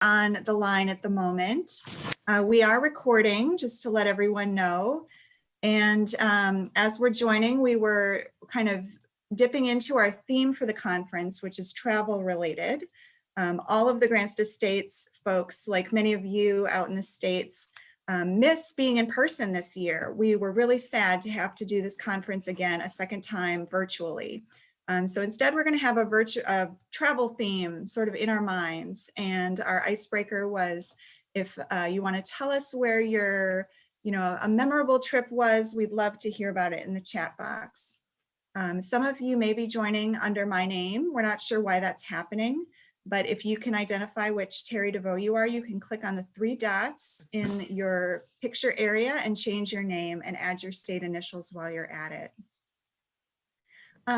on the line at the moment. We are recording, just to let everyone know. And as we're joining, we were kind of dipping into our theme for the conference, which is travel related. All of the Grants to States folks, like many of you out in the States, miss being in person this year. We were really sad to have to do this conference again a second time virtually. So instead, we're going to have a travel theme sort of in our minds. And our icebreaker was, if you want to tell us where your, a memorable trip was, we'd love to hear about it in the chat box. Some of you may be joining under my name. We're not sure why that's happening, but if you can identify which Terry DeVoe you are, you can click on the 3 dots in your picture area and change your name and add your state initials while you're at it.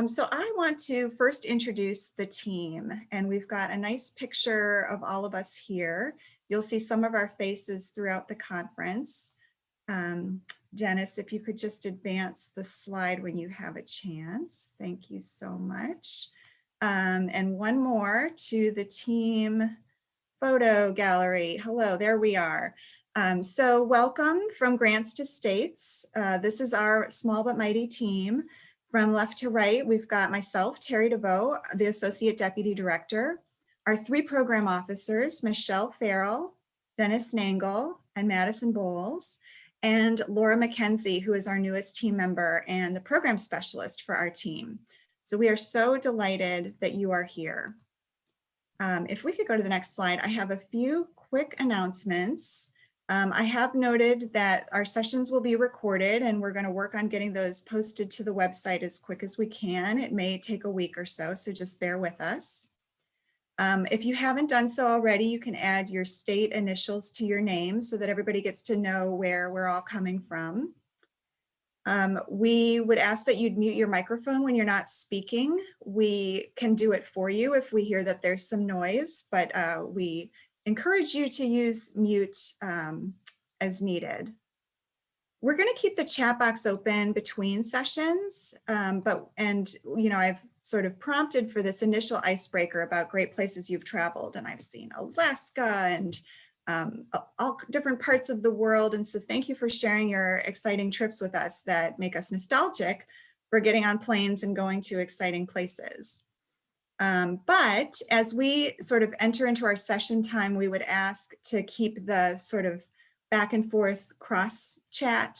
So I want to first introduce the team, and we've got a nice picture of all of us here. You'll see some of our faces throughout the conference. Dennis, if you could just advance the slide when you have a chance. Thank you so much. And one more to the team photo gallery. Hello, there we are. So welcome from Grants to States. This is our small but mighty team. From left to right, we've got myself, Terry DeVoe, the Associate Deputy Director, our 3 program officers, Michelle Farrell, Dennis Nangle, and Madison Bowles, and Laura McKenzie, who is our newest team member and the program specialist for our team. So we are so delighted that you are here. If we could go to the next slide, I have a few quick announcements. I have noted that our sessions will be recorded, and we're going to work on getting those posted to the website as quick as we can. It may take a week or so, so just bear with us. If you haven't done so already, you can add your state initials to your name so that everybody gets to know where we're all coming from. We would ask that you'd mute your microphone when you're not speaking. We can do it for you if we hear that there's some noise, but we encourage you to use mute as needed. We're going to keep the chat box open between sessions, I've sort of prompted for this initial icebreaker about great places you've traveled, and I've seen Alaska and all different parts of the world. And so thank you for sharing your exciting trips with us that make us nostalgic for getting on planes and going to exciting places. But as we sort of enter into our session time, we would ask to keep the sort of back and forth cross chat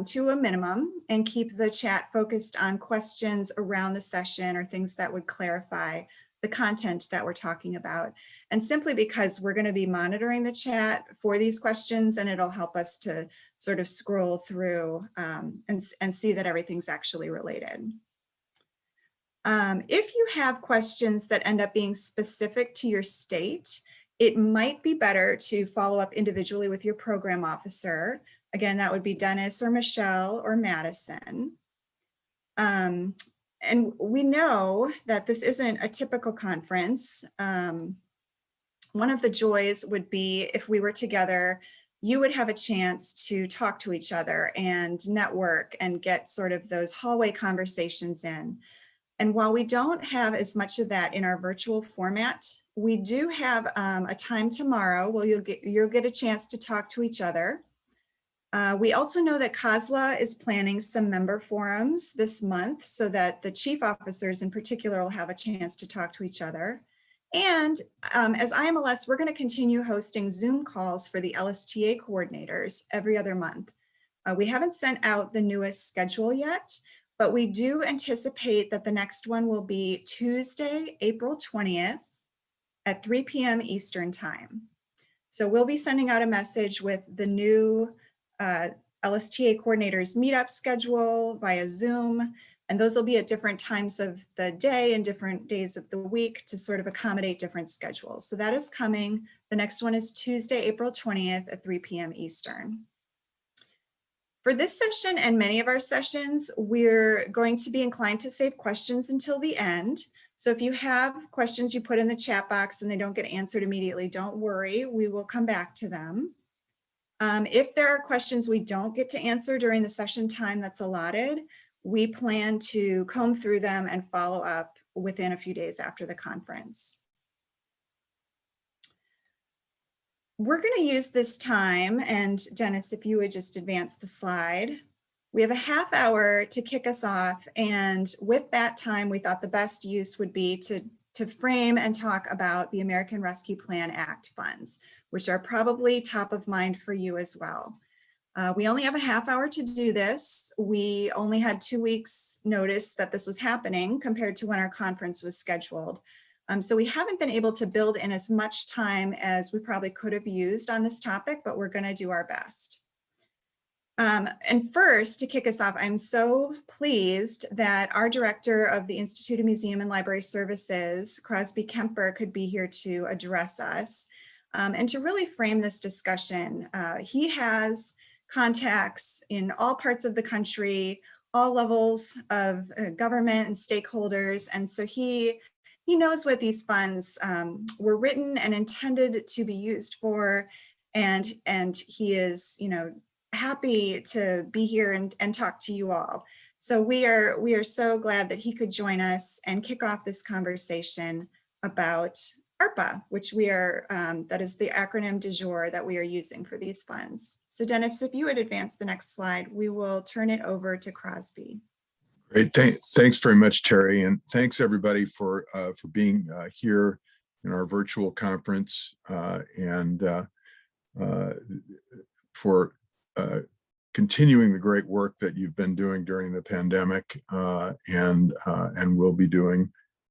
to a minimum, and keep the chat focused on questions around the session or things that would clarify the content that we're talking about. And simply because we're going to be monitoring the chat for these questions, and it'll help us to sort of scroll through and see that everything's actually related. If you have questions that end up being specific to your state, it might be better to follow up individually with your program officer. Again, that would be Dennis or Michelle or Madison. And we know that this isn't a typical conference. One of the joys would be if we were together, you would have a chance to talk to each other and network and get sort of those hallway conversations in. And while we don't have as much of that in our virtual format, we do have a time tomorrow where you'll get a chance to talk to each other. We also know that COSLA is planning some member forums this month so that the chief officers in particular will have a chance to talk to each other. And as IMLS, we're going to continue hosting Zoom calls for the LSTA coordinators every other month. We haven't sent out the newest schedule yet, but we do anticipate that the next one will be Tuesday, April 20th at 3 p.m. Eastern time. So we'll be sending out a message with the new LSTA coordinators meetup schedule via Zoom, and those will be at different times of the day and different days of the week to sort of accommodate different schedules. So that is coming. The next one is Tuesday, April 20th at 3 p.m. Eastern. For this session and many of our sessions, we're going to be inclined to save questions until the end. So if you have questions you put in the chat box and they don't get answered immediately, don't worry, we will come back to them. If there are questions we don't get to answer during the session time that's allotted, we plan to comb through them and follow up within a few days after the conference. we're going to use this time, and Dennis, if you would just advance the slide. We have a half hour to kick us off, and with that time, we thought the best use would be to frame and talk about the American Rescue Plan Act funds, which are probably top of mind for you as well. We only have a half hour to do this. We only had 2 weeks notice that this was happening compared to when our conference was scheduled. So we haven't been able to build in as much time as we probably could have used on this topic, but we're going to do our best. And first, to kick us off, I'm so pleased that our director of the Institute of Museum and Library Services, Crosby Kemper, could be here to address us and to really frame this discussion. He has contacts in all parts of the country, all levels of government and stakeholders, and so he knows what these funds were written and intended to be used for, and he is, happy to be here and talk to you all. So we are so glad that he could join us and kick off this conversation about ARPA, which we are, that is the acronym du jour that we are using for these funds. So Dennis, if you would advance the next slide, we will turn it over to Crosby. Great, thanks very much, Terry, and thanks everybody for being here in our virtual conference and for continuing the great work that you've been doing during the pandemic and will be doing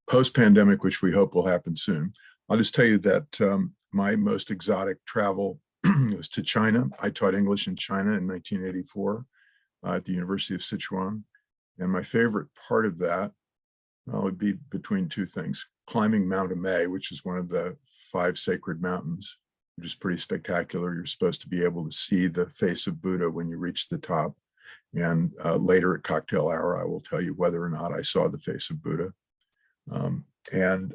post-pandemic, which we hope will happen soon. I'll just tell you that my most exotic travel was to China. I taught English in China in 1984 at the University of Sichuan. And my favorite part of that would be between two things: climbing Mount Amei, which is one of the 5 sacred mountains, which is pretty spectacular. You're supposed to be able to see the face of Buddha when you reach the top. And later at cocktail hour, I will tell you whether or not I saw the face of Buddha. And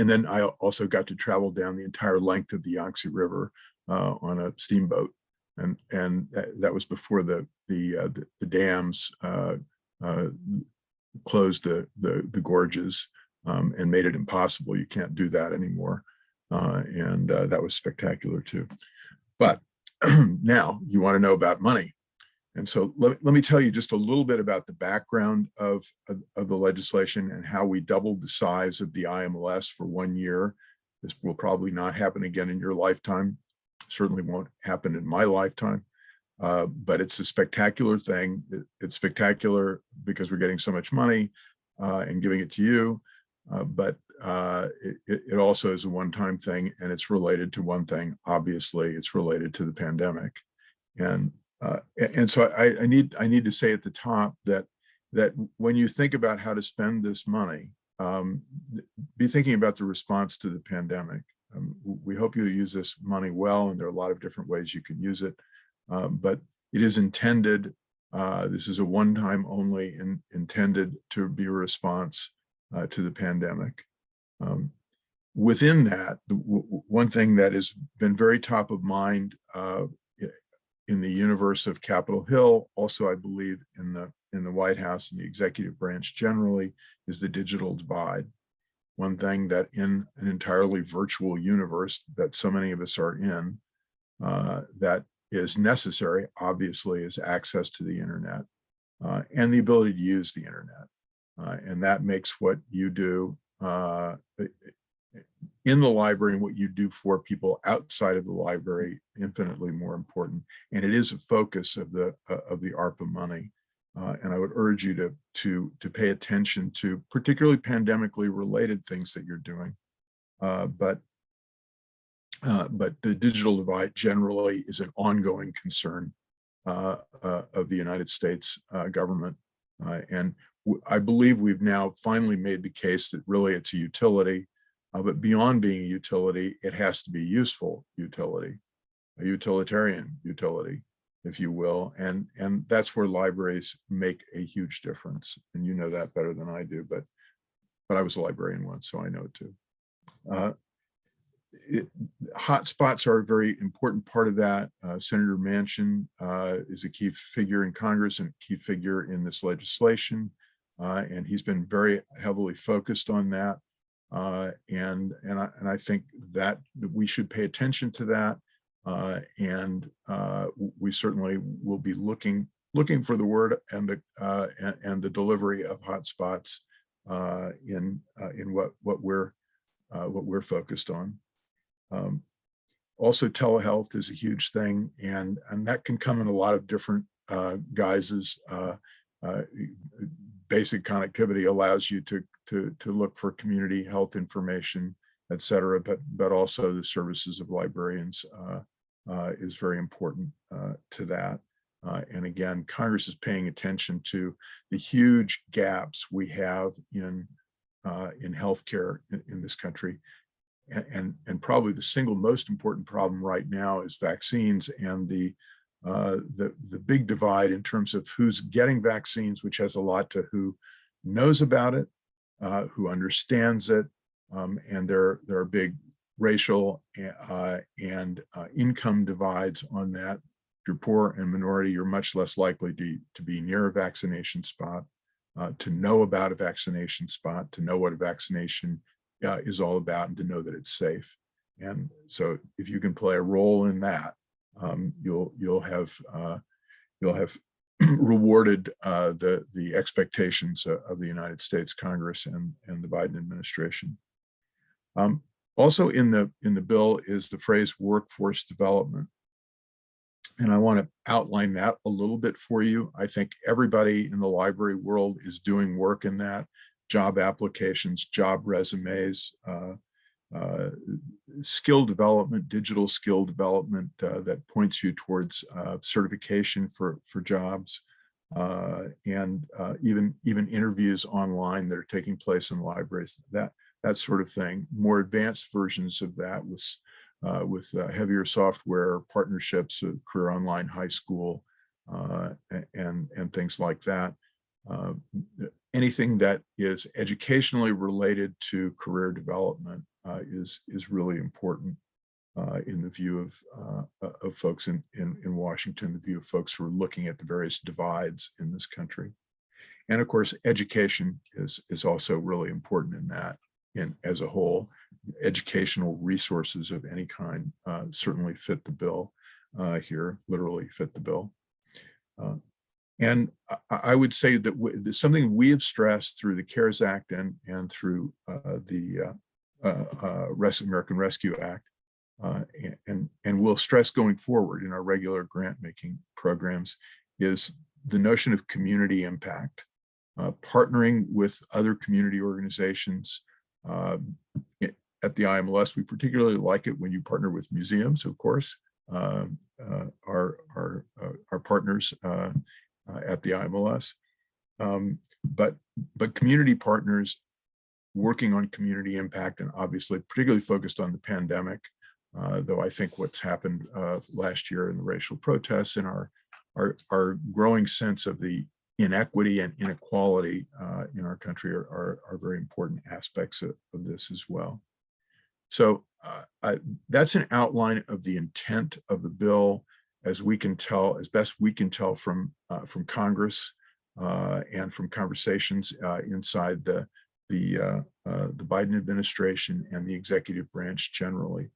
then I also got to travel down the entire length of the Yangtze River on a steamboat. And that was before the dams closed the gorges and made it impossible. You can't do that anymore. And that was spectacular too. But now you want to know about money. And so let me tell you just a little bit about the background of the legislation and how we doubled the size of the IMLS for 1 year. This will probably not happen again in your lifetime. Certainly won't happen in my lifetime, but it's a spectacular thing. It's spectacular because we're getting so much money and giving it to you, but it also is a one-time thing, and it's related to one thing. Obviously, it's related to the pandemic, and so I need to say at the top that when you think about how to spend this money, be thinking about the response to the pandemic. We hope you'll use this money well, and there are a lot of different ways you can use it, but it is intended, this is a one-time only, intended to be a response to the pandemic. Within that, one thing that has been very top of mind in the universe of Capitol Hill, also I believe in the White House and the executive branch generally, is the digital divide. One thing that in an entirely virtual universe that so many of us are in, that is necessary, obviously, is access to the internet and the ability to use the internet. And that makes what you do in the library and what you do for people outside of the library infinitely more important. And it is a focus of the ARPA money. And I would urge you to pay attention to particularly pandemically related things that you're doing. But the digital divide generally is an ongoing concern of the United States government. And I believe we've now finally made the case that really it's a utility, but beyond being a utility, it has to be useful utility, a utilitarian utility, if you will, and that's where libraries make a huge difference, and you know that better than I do. But I was a librarian once, so I know it too. Hotspots are a very important part of that. Senator Manchin is a key figure in Congress and a key figure in this legislation, and he's been very heavily focused on that. I think that we should pay attention to that. We certainly will be looking for the word and the delivery of hotspots in what we're focused on. Also, telehealth is a huge thing, and that can come in a lot of different guises. Basic connectivity allows you to look for community health information, et cetera, but also the services of librarians is very important to that. And again, Congress is paying attention to the huge gaps we have in healthcare in this country. And probably the single most important problem right now is vaccines and the big divide in terms of who's getting vaccines, which has a lot to who knows about it, who understands it, and there are big racial and income divides on that. If you're poor and minority, you're much less likely to be near a vaccination spot, to know about a vaccination spot, to know what a vaccination is all about, and to know that it's safe. And so if you can play a role in that, you'll have rewarded the expectations of the United States Congress and the Biden administration. Also in the bill is the phrase workforce development. And I want to outline that a little bit for you. I think everybody in the library world is doing work in that: job applications, job resumes, skill development, digital skill development that points you towards certification for jobs, and even interviews online that are taking place in libraries, that sort of thing. More advanced versions of that with heavier software partnerships, Career Online High School, and things like that. Anything that is educationally related to career development is really important in the view of folks in Washington, the view of folks who are looking at the various divides in this country. And of course, education is also really important in that. As a whole, educational resources of any kind certainly fit the bill here, literally fit the bill. And I would say that something we have stressed through the CARES Act and through the American Rescue Act, and we'll stress going forward in our regular grant making programs, is the notion of community impact, partnering with other community organizations. At the IMLS, we particularly like it when you partner with museums, of course, our partners at the IMLS, but community partners working on community impact, and obviously particularly focused on the pandemic, though I think what's happened last year in the racial protests and our growing sense of the inequity and inequality in our country are very important aspects of this as well. So that's an outline of the intent of the bill, as we can tell, as best we can tell from Congress and from conversations inside the Biden administration and the executive branch generally.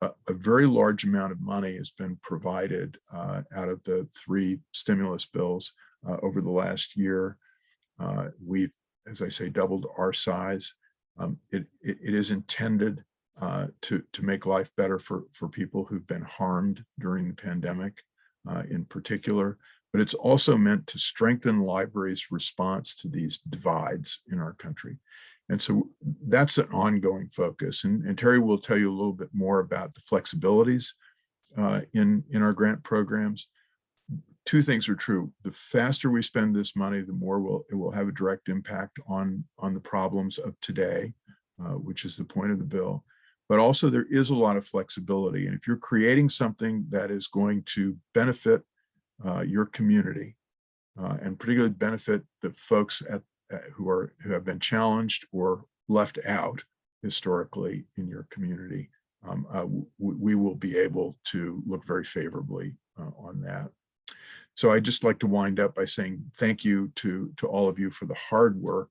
A very large amount of money has been provided out of the 3 stimulus bills over the last year. We've, as I say, doubled our size. It is intended to make life better for people who've been harmed during the pandemic in particular, but it's also meant to strengthen libraries' response to these divides in our country. And so that's an ongoing focus. And Terry will tell you a little bit more about the flexibilities in our grant programs. 2 things are true. The faster we spend this money, the more it will have a direct impact on the problems of today, which is the point of the bill. But also there is a lot of flexibility. And if you're creating something that is going to benefit your community, and particularly benefit the folks who have been challenged or left out historically in your community, we will be able to look very favorably on that. So I'd just like to wind up by saying thank you to all of you for the hard work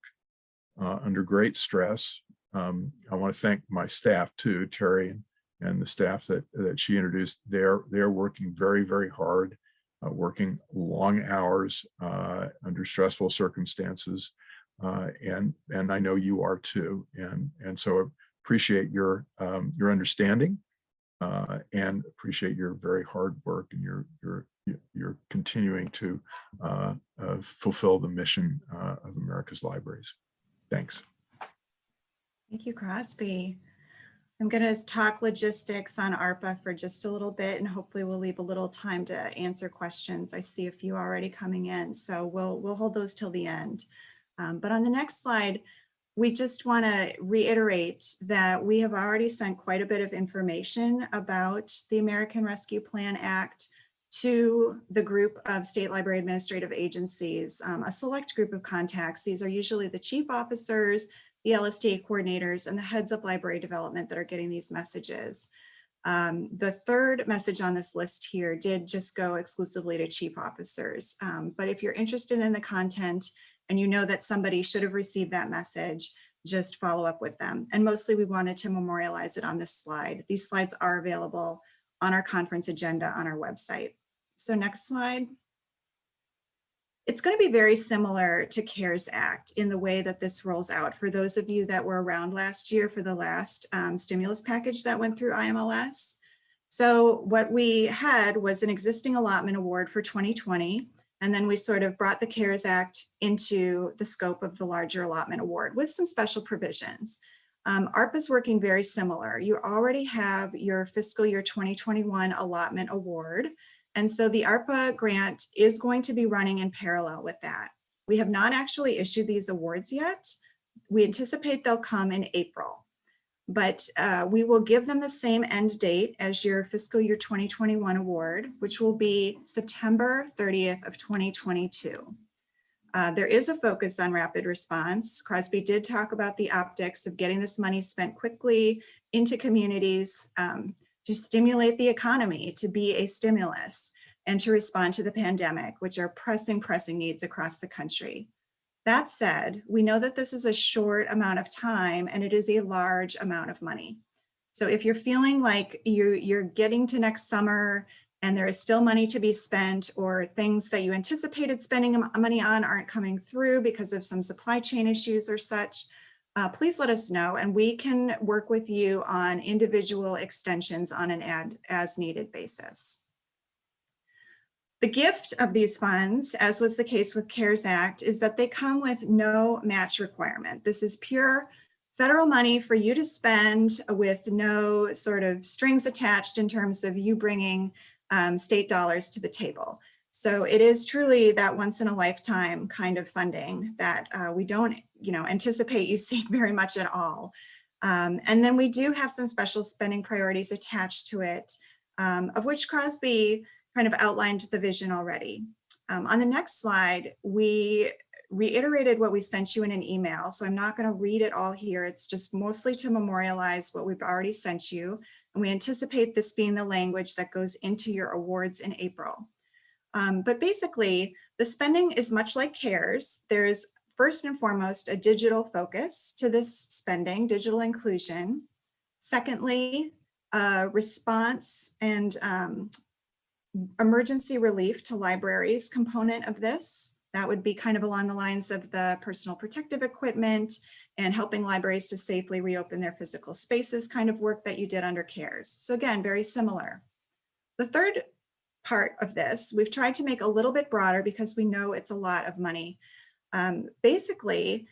under great stress I want to thank my staff too, Terry and the staff that she introduced. They're working very, very hard, working long hours under stressful circumstances. And I know you are too. And so appreciate your understanding and appreciate your very hard work and your continuing to fulfill the mission of America's libraries. Thanks. Thank you, Crosby. I'm going to talk logistics on ARPA for just a little bit, and hopefully we'll leave a little time to answer questions. I see a few already coming in, so we'll hold those till the end. But on the next slide, we just want to reiterate that we have already sent quite a bit of information about the American Rescue Plan Act to the group of state library administrative agencies, a select group of contacts. These are usually the chief officers, the LSTA coordinators, and the heads of library development that are getting these messages. The third message on this list here did just go exclusively to chief officers. But if you're interested in the content and you know that somebody should have received that message, just follow up with them. And mostly we wanted to memorialize it on this slide. These slides are available on our conference agenda on our website. So next slide. It's going to be very similar to CARES Act in the way that this rolls out. For those of you that were around last year for the last stimulus package that went through IMLS. So what we had was an existing allotment award for 2020, and then we sort of brought the CARES Act into the scope of the larger allotment award with some special provisions. ARPA is working very similar. You already have your fiscal year 2021 allotment award. And so the ARPA grant is going to be running in parallel with that. We have not actually issued these awards yet. We anticipate they'll come in April, but we will give them the same end date as your fiscal year 2021 award, which will be September 30th of 2022. There is a focus on rapid response. Crosby did talk about the optics of getting this money spent quickly into communities to stimulate the economy, to be a stimulus, and to respond to the pandemic, which are pressing needs across the country. That said, we know that this is a short amount of time and it is a large amount of money. So if you're feeling like you're getting to next summer and there is still money to be spent, or things that you anticipated spending money on aren't coming through because of some supply chain issues or such, please let us know and we can work with you on individual extensions on an as needed basis. The gift of these funds, as was the case with CARES Act, is that they come with no match requirement. This is pure federal money for you to spend with no sort of strings attached in terms of you bringing state dollars to the table. So it is truly that once in a lifetime kind of funding that we don't, anticipate you seeing very much at all. And then we do have some special spending priorities attached to it, of which Crosby kind of outlined the vision already. On the next slide, we reiterated what we sent you in an email. So I'm not going to read it all here. It's just mostly to memorialize what we've already sent you. And we anticipate this being the language that goes into your awards in April. But basically, the spending is much like CARES. There's first and foremost a digital focus to this spending, digital inclusion. Secondly, response and emergency relief to libraries component of this. That would be kind of along the lines of the personal protective equipment and helping libraries to safely reopen their physical spaces kind of work that you did under CARES. So again, very similar. The third part of this, we've tried to make a little bit broader because we know it's a lot of money. Basically,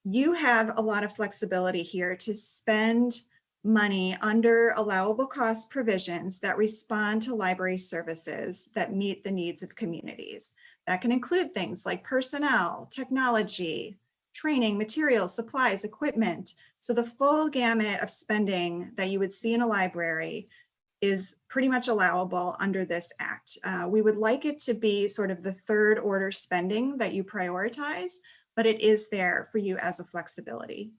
you have a lot of flexibility here to spend money under allowable cost provisions that respond to library services that meet the needs of communities. That can include things like personnel, technology, training, materials, supplies, equipment. So the full gamut of spending that you would see in a library is pretty much allowable under this act. We would like it to be sort of the third order spending that you prioritize, but it is there for you as a flexibility.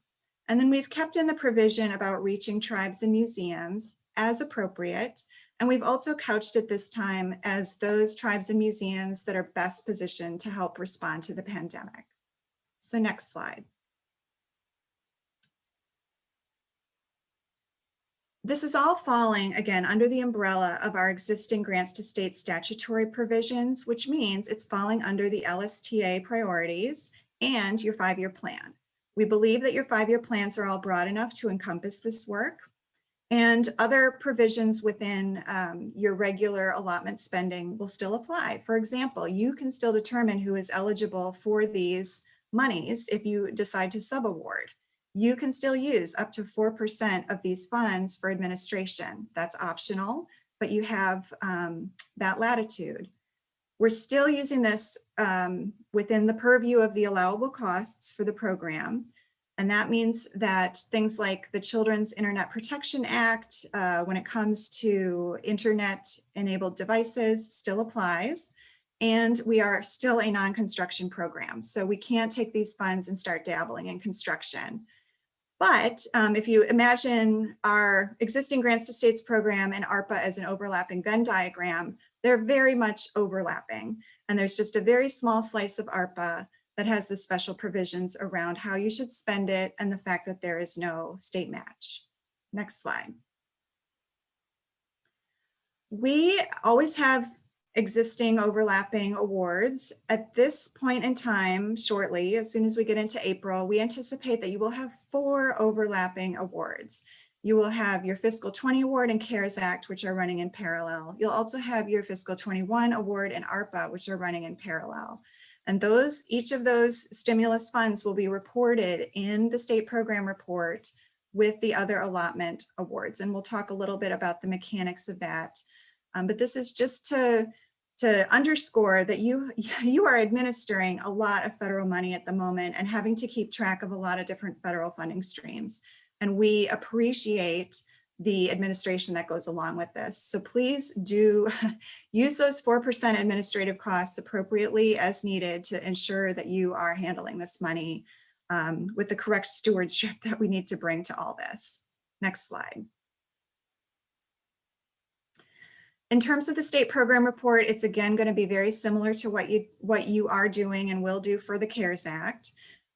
And then we've kept in the provision about reaching tribes and museums as appropriate. And we've also couched it this time as those tribes and museums that are best positioned to help respond to the pandemic. So next slide. This is all falling, again, under the umbrella of our existing grants to state statutory provisions, which means it's falling under the LSTA priorities and your 5-year plan. We believe that your 5-year plans are all broad enough to encompass this work, and other provisions within your regular allotment spending will still apply. For example, you can still determine who is eligible for these monies if you decide to subaward. You can still use up to 4% of these funds for administration. That's optional, but you have that latitude. We're still using this within the purview of the allowable costs for the program. And that means that things like the Children's Internet Protection Act, when it comes to internet-enabled devices, still applies. And we are still a non-construction program. So we can't take these funds and start dabbling in construction. But if you imagine our existing grants to states program and ARPA as an overlapping Venn diagram, they're very much overlapping. And there's just a very small slice of ARPA that has the special provisions around how you should spend it and the fact that there is no state match. Next slide. We always have existing overlapping awards. At this point in time, shortly, as soon as we get into April, we anticipate that you will have 4 overlapping awards. You will have your fiscal 20 award and CARES Act, which are running in parallel. You'll also have your fiscal 21 award and ARPA, which are running in parallel. And each of those stimulus funds will be reported in the state program report with the other allotment awards. And we'll talk a little bit about the mechanics of that. But this is just to underscore that you are administering a lot of federal money at the moment and having to keep track of a lot of different federal funding streams. And we appreciate the administration that goes along with this. So please do use those 4% administrative costs appropriately as needed to ensure that you are handling this money with the correct stewardship that we need to bring to all this. Next slide. In terms of the state program report, it's again going to be very similar to what you are doing and will do for the CARES Act.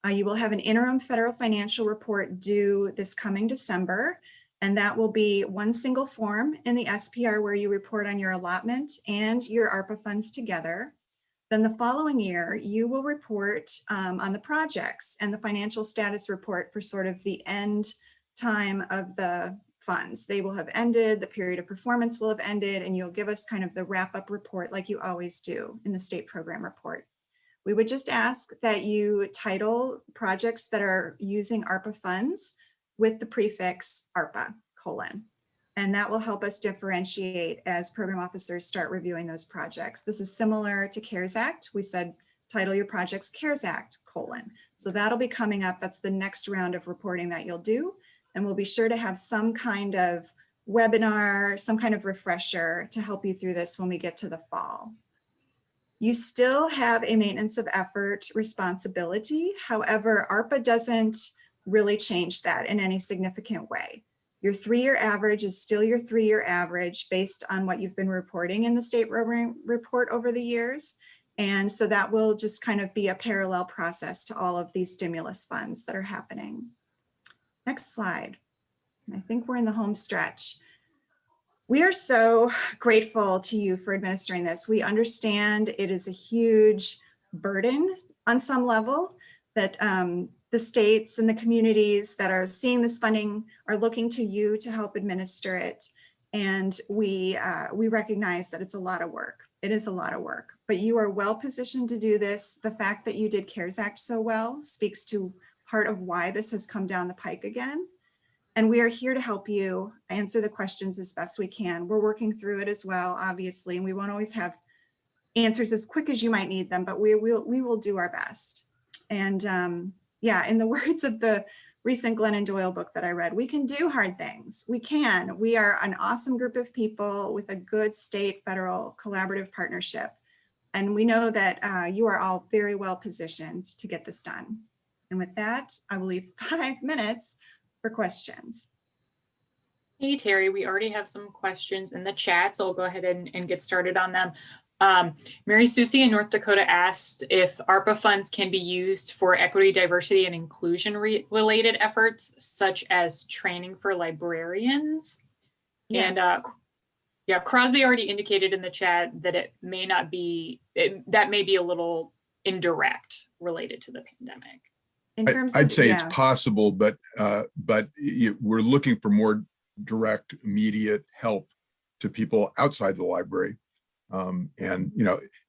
You will have an interim federal financial report due this coming December, and that will be one single form in the SPR where you report on your allotment and your ARPA funds together. Then the following year, you will report on the projects and the financial status report for sort of the end time of the funds. They will have ended, the period of performance will have ended, and you'll give us kind of the wrap-up report like you always do in the state program report. We would just ask that you title projects that are using ARPA funds with the prefix ARPA : and that will help us differentiate as program officers start reviewing those projects. This is similar to CARES Act. We said title your projects CARES Act : so that'll be coming up. That's the next round of reporting that you'll do. And we'll be sure to have some kind of webinar, some kind of refresher to help you through this when we get to the fall. You still have a maintenance of effort responsibility. However, ARPA doesn't really change that in any significant way. Your 3-year average is still your 3-year average based on what you've been reporting in the state program report over the years. And so that will just kind of be a parallel process to all of these stimulus funds that are happening. Next slide. I think we're in the home stretch. We are so grateful to you for administering this. We understand it is a huge burden on some level that the states and the communities that are seeing this funding are looking to you to help administer it. And we recognize that it's a lot of work. It is a lot of work, but you are well positioned to do this. The fact that you did CARES Act so well speaks to part of why this has come down the pike again. And we are here to help you answer the questions as best we can. We're working through it as well, obviously, and we won't always have answers as quick as you might need them, but we will do our best. And yeah, in the words of the recent Glennon Doyle book that I read, we can do hard things. We can. We are an awesome group of people with a good state federal collaborative partnership. And we know that you are all very well positioned to get this done. And with that, I will leave 5 minutes for questions. Hey, Terry, we already have some questions in the chat, so I'll go ahead and get started on them. Mary Susie in North Dakota asked if ARPA funds can be used for equity, diversity, and inclusion related efforts, such as training for librarians. Yes. And yeah, Crosby already indicated in the chat that it may not be, that may be a little indirect related to the pandemic. In terms I'd of, say yeah, it's possible, but we're looking for more direct, immediate help to people outside the library. And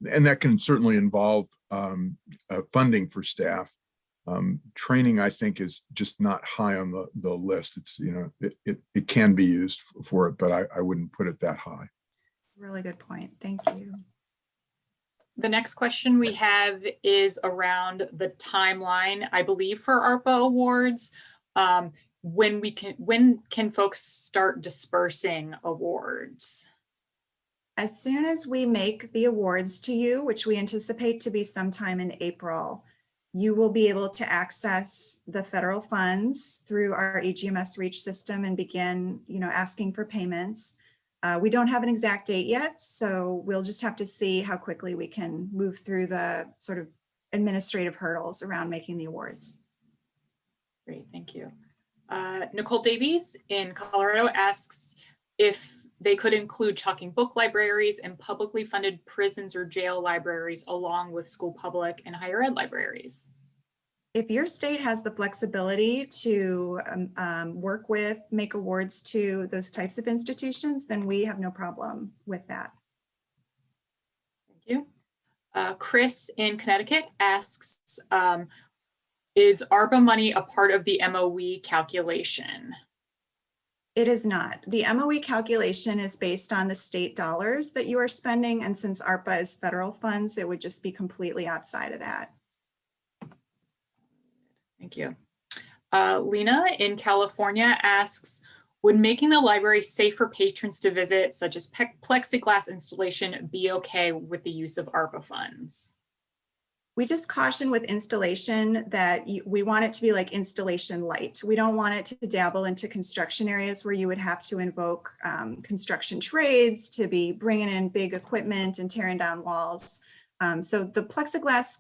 that can certainly involve funding for staff. Training, I think, is just not high on the list. It's, it can be used for it, but I wouldn't put it that high. really good point. Thank you. The next question we have is around the timeline, I believe, for ARPA awards. When can folks start dispersing awards? As soon as we make the awards to you, which we anticipate to be sometime in April, you will be able to access the federal funds through our EGMS Reach system and begin, asking for payments. We don't have an exact date yet, so we'll just have to see how quickly we can move through the sort of administrative hurdles around making the awards. Great, thank you. Nicole Davies in Colorado asks if they could include talking book libraries and publicly funded prisons or jail libraries along with school public and higher ed libraries. If your state has the flexibility to work with, make awards to those types of institutions, then we have no problem with that. Thank you. Chris in Connecticut asks, is ARPA money a part of the MOE calculation? It is not. The MOE calculation is based on the state dollars that you are spending, and since ARPA is federal funds, it would just be completely outside of that. Thank you. Lena in California asks, would making the library safe for patrons to visit, such as plexiglass installation, be okay with the use of ARPA funds? We just caution with installation that we want it to be like installation light. We don't want it to dabble into construction areas where you would have to invoke construction trades to be bringing in big equipment and tearing down walls. So the plexiglass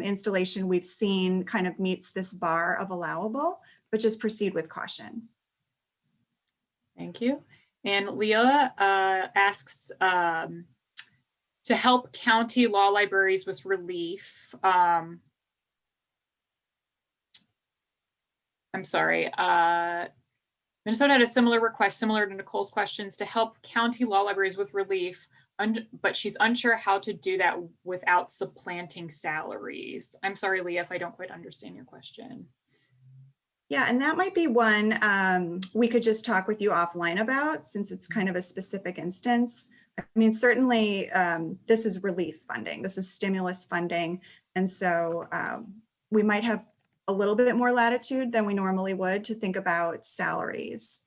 installation we've seen kind of meets this bar of allowable, but just proceed with caution. Thank you. And Leah asks, to help county law libraries with relief. I'm sorry. Minnesota had a similar request, similar to Nicole's questions, to help county law libraries with relief, but she's unsure how to do that without supplanting salaries. I'm sorry, Leah, if I don't quite understand your question. Yeah, and that might be one we could just talk with you offline about, since it's kind of a specific instance. I mean, certainly this is relief funding, this is stimulus funding. And so we might have a little bit more latitude than we normally would to think about salaries.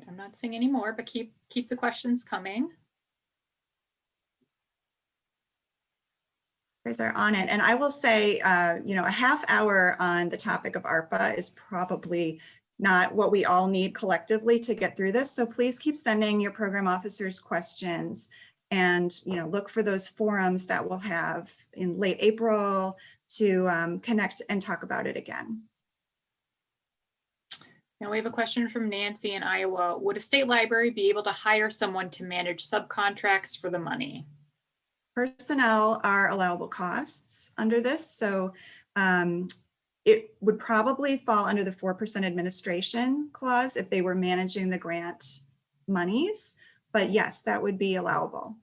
I'm not seeing any more, but keep the questions coming. Guys are on it. And I will say, a half hour on the topic of ARPA is probably not what we all need collectively to get through this. So please keep sending your program officers questions and look for those forums that we'll have in late April to connect and talk about it again. Now we have a question from Nancy in Iowa. Would a state library be able to hire someone to manage subcontracts for the money? Personnel are allowable costs under this. So it would probably fall under the 4% administration clause if they were managing the grant monies. But yes, that would be allowable.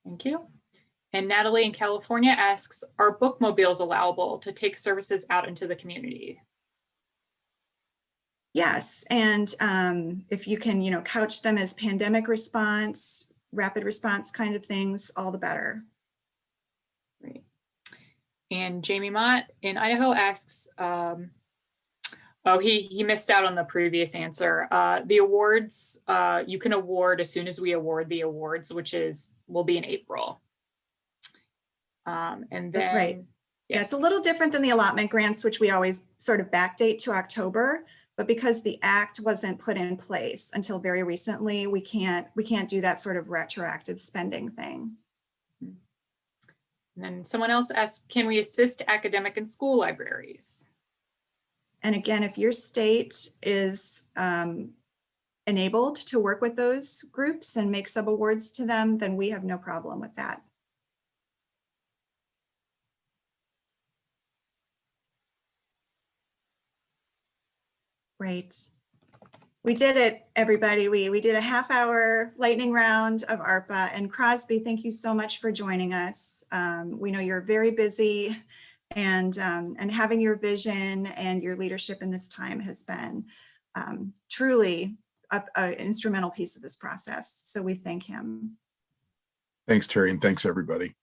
Thank you. And Natalie in California asks, are bookmobiles allowable to take services out into the community? Yes, and if you can, couch them as pandemic response, rapid response kind of things, all the better. Great. And Jamie Mott in Idaho asks, oh, he missed out on the previous answer. The awards, you can award as soon as we award the awards, which will be in April. And then, that's right. Yes. Yeah, it's a little different than the allotment grants, which we always sort of backdate to October. But because the act wasn't put in place until very recently, we can't do that sort of retroactive spending thing. And then someone else asked, can we assist academic and school libraries? And again, if your state is enabled to work with those groups and make sub-awards to them, then we have no problem with that. Great. We did it, everybody. We did a half-hour lightning round of ARPA. And Crosby, thank you so much for joining us. We know you're very busy, and having your vision and your leadership in this time has been truly an instrumental piece of this process. So we thank him. Thanks, Terry, and thanks, everybody.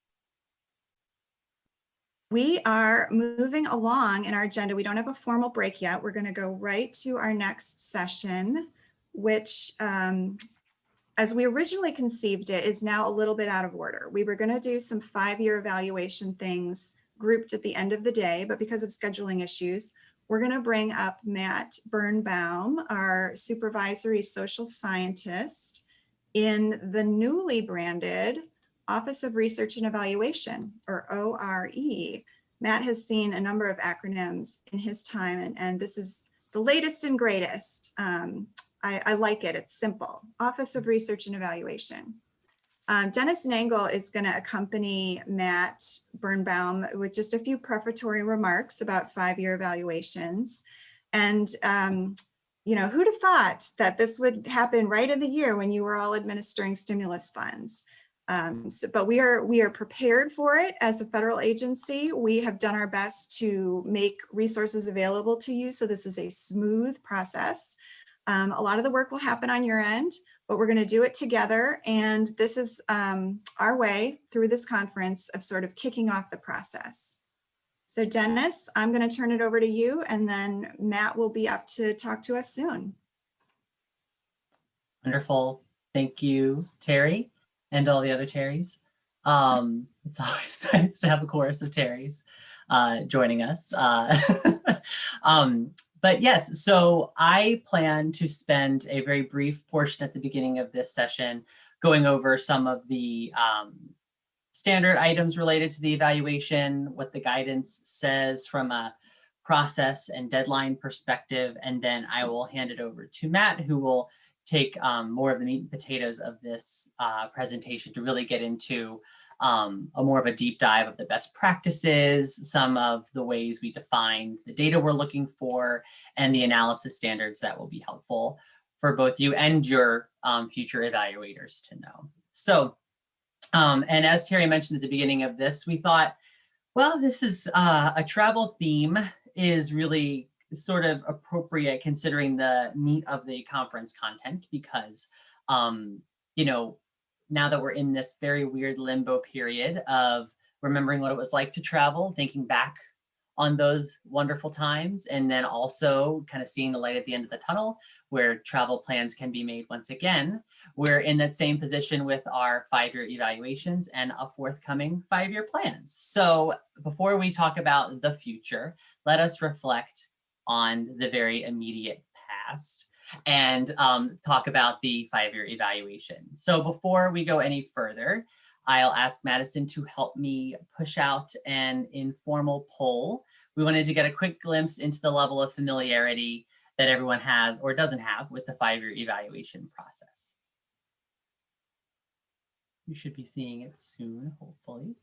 We are moving along in our agenda. We don't have a formal break yet. We're going to go right to our next session, which, as we originally conceived it, is now a little bit out of order. We were going to do some 5-year evaluation things grouped at the end of the day, but because of scheduling issues, we're going to bring up Matt Birnbaum, our supervisory social scientist, in the newly branded Office of Research and Evaluation, or ORE. Matt has seen a number of acronyms in his time, and this is the latest and greatest. I like it. It's simple. Office of Research and Evaluation. Dennis Nangle is going to accompany Matt Birnbaum with just a few prefatory remarks about 5-year evaluations. And you know, who'd have thought that this would happen right in the year when you were all administering stimulus funds? But we are prepared for it as a federal agency. We have done our best to make resources available to you, so this is a smooth process. A lot of the work will happen on your end, but we're going to do it together. And this is our way through this conference of sort of kicking off the process. So Dennis, I'm going to turn it over to you, and then Matt will be up to talk to us soon. Wonderful. Thank you, Terry, and all the other Terrys. It's always nice to have a chorus of Terrys joining us. But yes, so I plan to spend a very brief portion at the beginning of this session going over some of the standard items related to the evaluation, what the guidance says from a process and deadline perspective, and then I will hand it over to Matt, who will take more of the meat and potatoes of this presentation to really get into more of a deep dive of the best practices, some of the ways we define the data we're looking for, and the analysis standards that will be helpful for both you and your future evaluators to know. So, and as Terry mentioned at the beginning of this, we thought, well, this is a travel theme is really sort of appropriate considering the meat of the conference content, because, you know, now that we're in this very weird limbo period of remembering what it was like to travel, thinking back on those wonderful times, and then also kind of seeing the light at the end of the tunnel where travel plans can be made once again, we're in that same position with our 5-year evaluations and a forthcoming 5-year plans. So before we talk about the future, let us reflect on the very immediate past and talk about the 5-year evaluation. So before we go any further, I'll ask Madison to help me push out an informal poll. We wanted to get a quick glimpse into the level of familiarity that everyone has or doesn't have with the 5-year evaluation process. You should be seeing it soon, hopefully.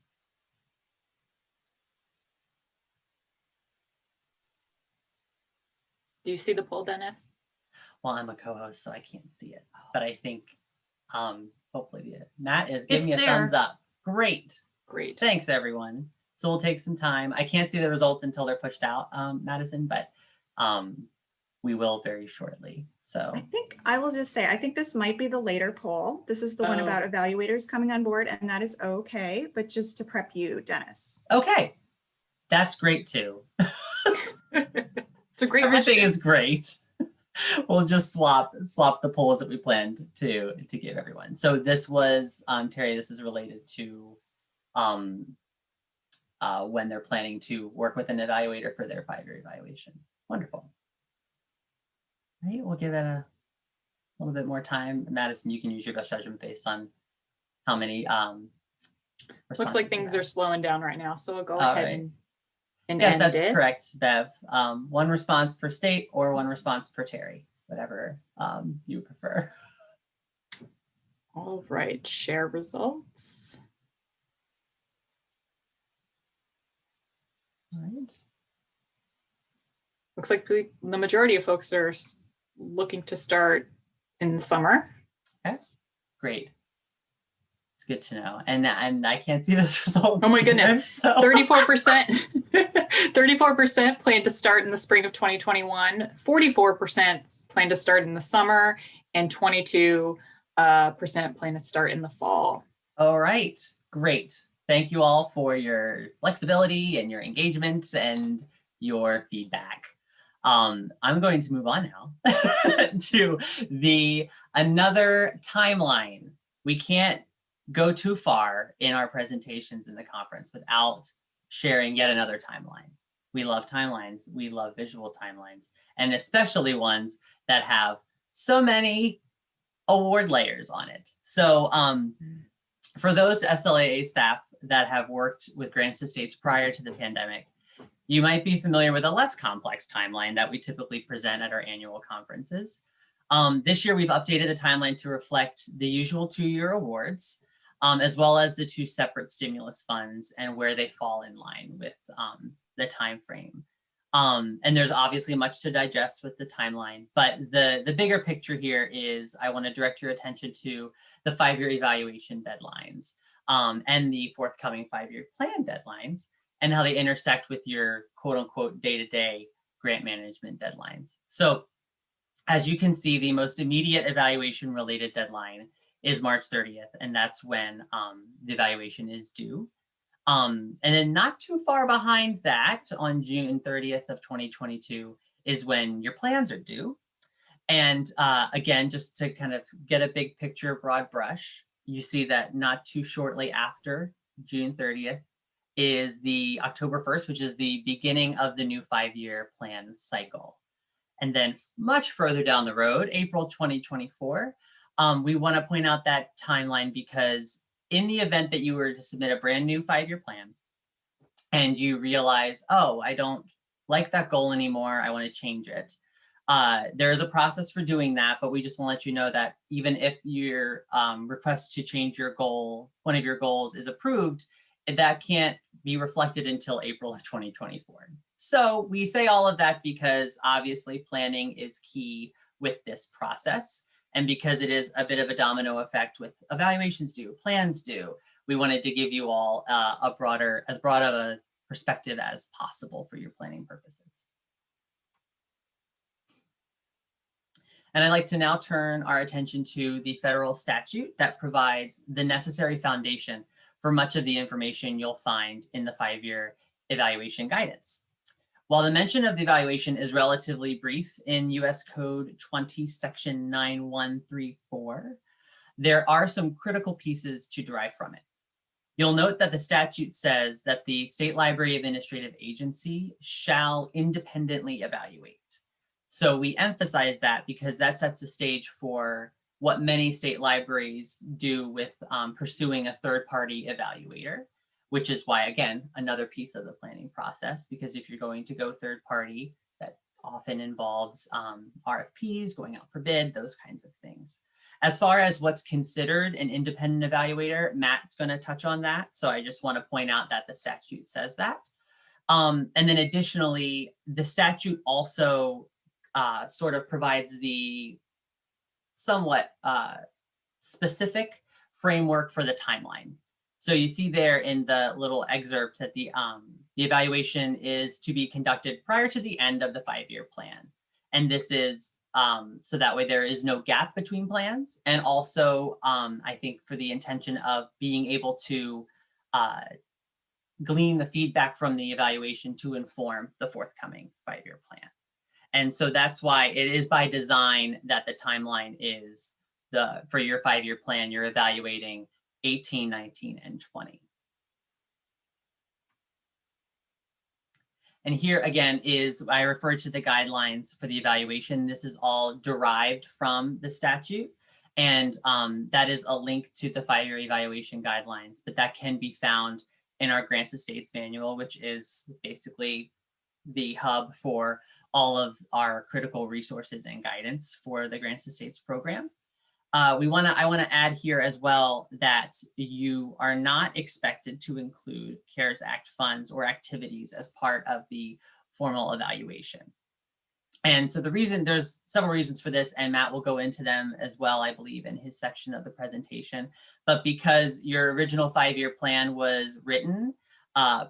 Do you see the poll, Dennis? Well, I'm a co-host, so I can't see it, but I think hopefully Matt is giving me a thumbs up. Great. Great. Thanks, everyone. So we'll take some time. I can't see the results until they're pushed out, Madison, but we will very shortly. So I think I will just say, I think this might be the later poll. This is the one about evaluators coming on board, and that is okay, but just to prep you, Dennis. Okay, that's great too. It's a great Everything question. is great. We'll just swap the polls that we planned to give everyone. So this was, Terry, this is related to when they're planning to work with an evaluator for their 5-year evaluation. Wonderful. All right, we'll give it a little bit more time. Madison, you can use your best judgment based on how many Looks like things are slowing down right now, so we'll go ahead and and Yes, end that's it? correct, Bev. One response per state or one response per Terry, whatever you prefer. All right, share results. All right. Looks like the majority of folks are looking to start in the summer. Okay, great. It's good to know. And I can't see those results. Oh my goodness, So. 34%, 34% plan to start in the spring of 2021, 44% plan to start in the summer, and 22% plan to start in the fall. All right, great. Thank you all for your flexibility and your engagement and your feedback. I'm going to move on now to another timeline. We can't go too far in our presentations in the conference without sharing yet another timeline. We love timelines. We love visual timelines, and especially ones that have so many award layers on it. So for those SLAA staff that have worked with grants to states prior to the pandemic, you might be familiar with a less complex timeline that we typically present at our annual conferences. This year, we've updated the timeline to reflect the usual 2-year awards, as well as the 2 separate stimulus funds and where they fall in line with the time frame. And there's obviously much to digest with the timeline, but the bigger picture here is I want to direct your attention to the 5-year evaluation deadlines and the forthcoming 5-year plan deadlines and how they intersect with your quote unquote day-to-day grant management deadlines. So as you can see, the most immediate evaluation related deadline is March 30th, and that's when the evaluation is due. And then not too far behind that, on June 30th of 2022, is when your plans are due. And again, just to kind of get a big picture, broad brush, you see that not too shortly after June 30th is the October 1st, which is the beginning of the new 5-year plan cycle. And then much further down the road, April 2024, we want to point out that timeline because in the event that you were to submit a brand new 5-year plan and you realize, oh, I don't like that goal anymore, I want to change it. There is a process for doing that, but we just want to let you know that even if your request to change your goal, one of your goals is approved, that can't be reflected until April of 2024. So we say all of that because obviously planning is key with this process. And because it is a bit of a domino effect with evaluations due, plans due, we wanted to give you all as broad of a perspective as possible for your planning purposes. And I'd like to now turn our attention to the federal statute that provides the necessary foundation for much of the information you'll find in the 5-year evaluation guidance. While the mention of the evaluation is relatively brief in US Code 20, Section 9134, there are some critical pieces to derive from it. You'll note that the statute says that the State Library Administrative Agency shall independently evaluate. So we emphasize that because that sets the stage for what many state libraries do with pursuing a third-party evaluator, which is why, again, another piece of the planning process, because if you're going to go third-party, that often involves RFPs, going out for bid, those kinds of things. As far as what's considered an independent evaluator, Matt's going to touch on that. So I just want to point out that the statute says that. And then additionally, the statute also sort of provides the somewhat specific framework for the timeline. So you see there in the little excerpt that the evaluation is to be conducted prior to the end of the 5-year plan. And this is so that way there is no gap between plans. And also, I think for the intention of being able to glean the feedback from the evaluation to inform the forthcoming 5-year plan. And so that's why it is by design that the timeline is for your 5-year plan, you're evaluating 18, 19, and 20. And here again is, I referred to the guidelines for the evaluation. This is all derived from the statute. And that is a link to the 5-year evaluation guidelines, but that can be found in our Grants to States manual, which is basically the hub for all of our critical resources and guidance for the Grants to States program. I want to add here as well that you are not expected to include CARES Act funds or activities as part of the formal evaluation. And so there's several reasons for this, and Matt will go into them as well, I believe, in his section of the presentation. But because your original 5-year plan was written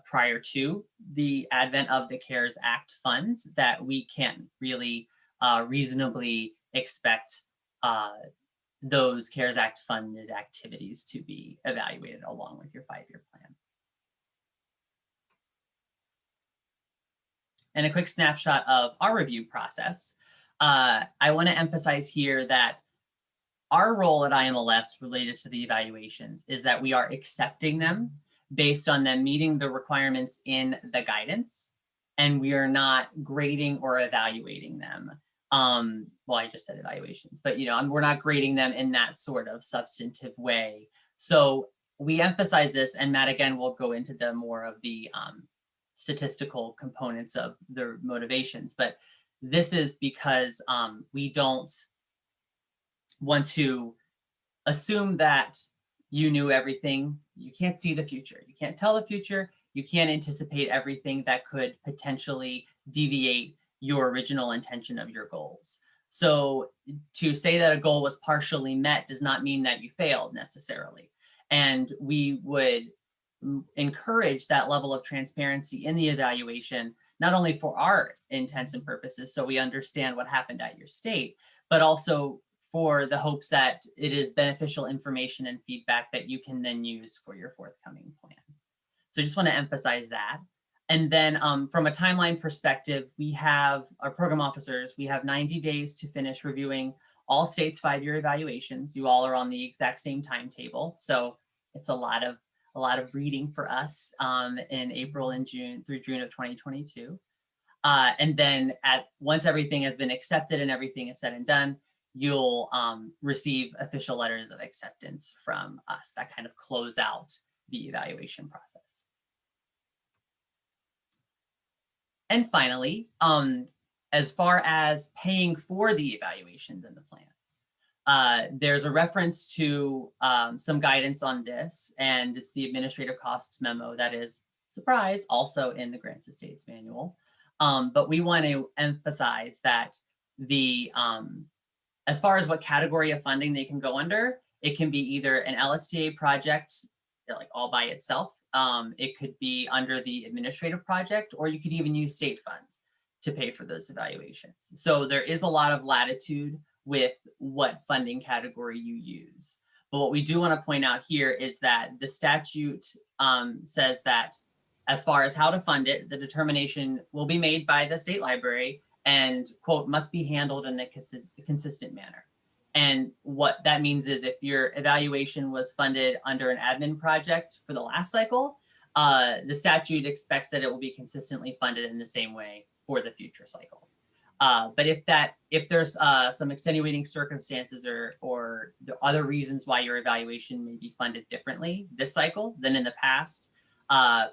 prior to the advent of the CARES Act funds, that we can't really reasonably expect those CARES Act funded activities to be evaluated along with your 5-year plan. And a quick snapshot of our review process. I want to emphasize here that our role at IMLS related to the evaluations is that we are accepting them based on them meeting the requirements in the guidance, and we are not grading or evaluating them. Well, I just said evaluations, but we're not grading them in that sort of substantive way. So we emphasize this, and Matt again will go into the more of the statistical components of the motivations, but this is because we don't want to assume that you knew everything. You can't see the future. You can't tell the future. You can't anticipate everything that could potentially deviate your original intention of your goals. So to say that a goal was partially met does not mean that you failed necessarily. And we would encourage that level of transparency in the evaluation, not only for our intents and purposes, so we understand what happened at your state, but also for the hopes that it is beneficial information and feedback that you can then use for your forthcoming plan. So I just want to emphasize that. And then from a timeline perspective, we have our program officers, we have 90 days to finish reviewing all states' 5-year evaluations. You all are on the exact same timetable. So it's a lot of reading for us in April and June through June of 2022. And then once everything has been accepted and everything is said and done, you'll receive official letters of acceptance from us that kind of close out the evaluation process. And finally, as far as paying for the evaluations and the plans, there's a reference to some guidance on this, and it's the administrative costs memo that is, surprise, also in the Grants to States manual. But we want to emphasize that as far as what category of funding they can go under, it can be either an LSTA project, like all by itself. It could be under the administrative project, or you could even use state funds to pay for those evaluations. So there is a lot of latitude with what funding category you use. But what we do want to point out here is that the statute says that as far as how to fund it, the determination will be made by the state library and, quote, must be handled in a consistent manner. And what that means is if your evaluation was funded under an admin project for the last cycle, the statute expects that it will be consistently funded in the same way for the future cycle. But if there's some extenuating circumstances or the other reasons why your evaluation may be funded differently this cycle than in the past,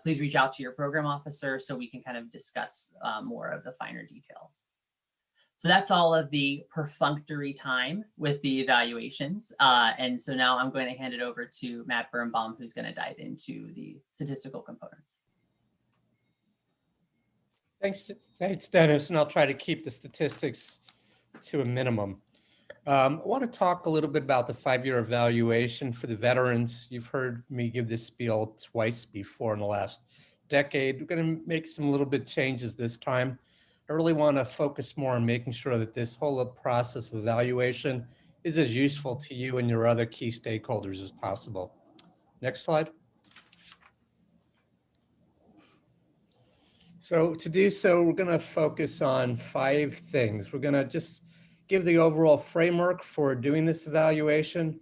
please reach out to your program officer so we can kind of discuss more of the finer details. So that's all of the perfunctory time with the evaluations. And so now I'm going to hand it over to Matt Birnbaum, who's going to dive into the statistical components. Thanks, Dennis. And I'll try to keep the statistics to a minimum. I want to talk a little bit about the 5-year evaluation for the veterans. You've heard me give this spiel twice before in the last decade. We're going to make some little bit changes this time. I really want to focus more on making sure that this whole process of evaluation is as useful to you and your other key stakeholders as possible. Next slide. So to do so, we're going to focus on 5 things. We're going to just give the overall framework for doing this evaluation.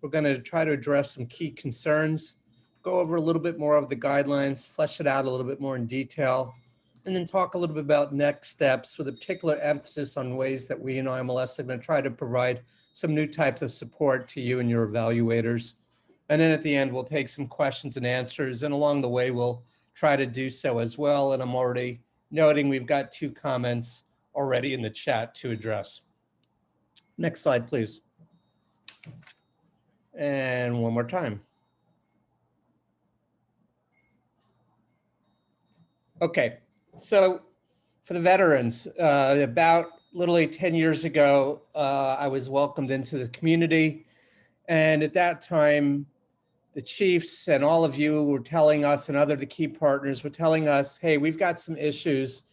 We're going to try to address some key concerns, go over a little bit more of the guidelines, flesh it out a little bit more in detail, and then talk a little bit about next steps with a particular emphasis on ways that we in IMLS are going to try to provide some new types of support to you and your evaluators. And then at the end, we'll take some questions and answers. And along the way, we'll try to do so as well. And I'm already noting we've got 2 comments already in the chat to address. Next slide, please. And one more time. Okay, so for the veterans, about literally 10 years ago, I was welcomed into the community. And at that time, the chiefs and all of you were telling us, and other the key partners were telling us, hey, we've got some issues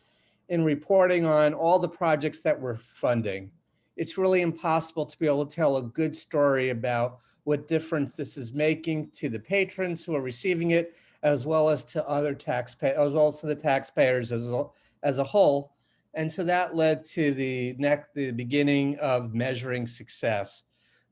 in reporting on all the projects that we're funding. It's really impossible to be able to tell a good story about what difference this is making to the patrons who are receiving it, as well as to other taxpayers, as well as to the taxpayers as a whole. And so that led to the beginning of measuring success.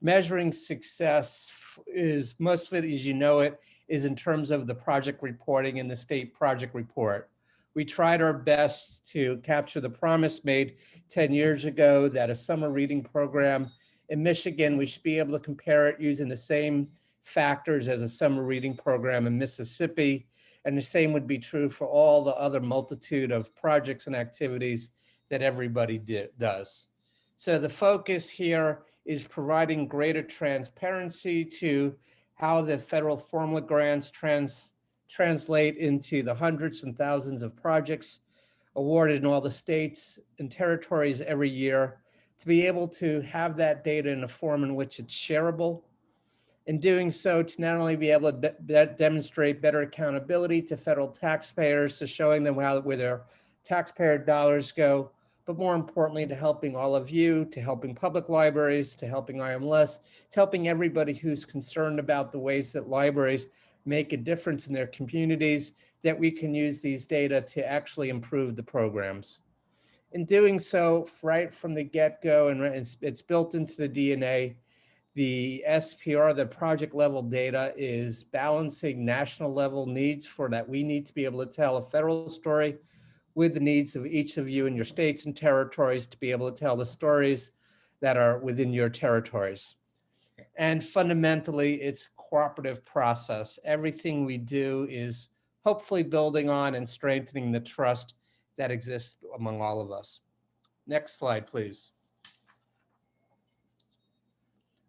Measuring success is, most of it, as you know it, is in terms of the project reporting in the state project report. We tried our best to capture the promise made 10 years ago that a summer reading program in Michigan, we should be able to compare it using the same factors as a summer reading program in Mississippi. And the same would be true for all the other multitude of projects and activities that everybody does. So the focus here is providing greater transparency to how the federal formula grants translate into the hundreds and thousands of projects awarded in all the states and territories every year, to be able to have that data in a form in which it's shareable. In doing so, to not only be able to demonstrate better accountability to federal taxpayers, to showing them where their taxpayer dollars go, but more importantly, to helping all of you, to helping public libraries, to helping IMLS, to helping everybody who's concerned about the ways that libraries make a difference in their communities, that we can use these data to actually improve the programs. In doing so, right from the get-go, and it's built into the DNA, the S.P.R., the project level data, is balancing national level needs for that. We need to be able to tell a federal story with the needs of each of you in your states and territories to be able to tell the stories that are within your territories. And fundamentally, it's a cooperative process. Everything we do is hopefully building on and strengthening the trust that exists among all of us. Next slide, please.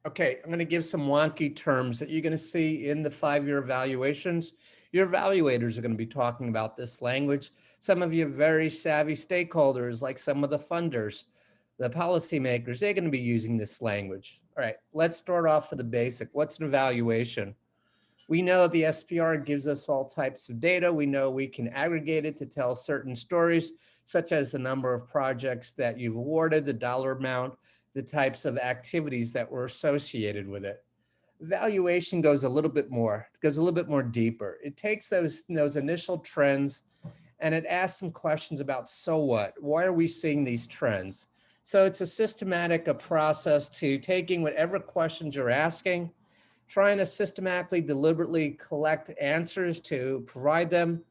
Okay, I'm going to give some wonky terms that you're going to see in the 5-year evaluations. Your evaluators are going to be talking about this language. Some of you very savvy stakeholders, like some of the funders, the policymakers, they're going to be using this language. All right, let's start off with the basic. What's an evaluation? We know the S.P.R. gives us all types of data. We know we can aggregate it to tell certain stories, such as the number of projects that you've awarded, the dollar amount, the types of activities that were associated with it. Evaluation goes a little bit more, deeper. It takes those initial trends and it asks some questions about, so what? Why are we seeing these trends? So it's a systematic process to taking whatever questions you're asking, trying to systematically, deliberately collect answers to provide them,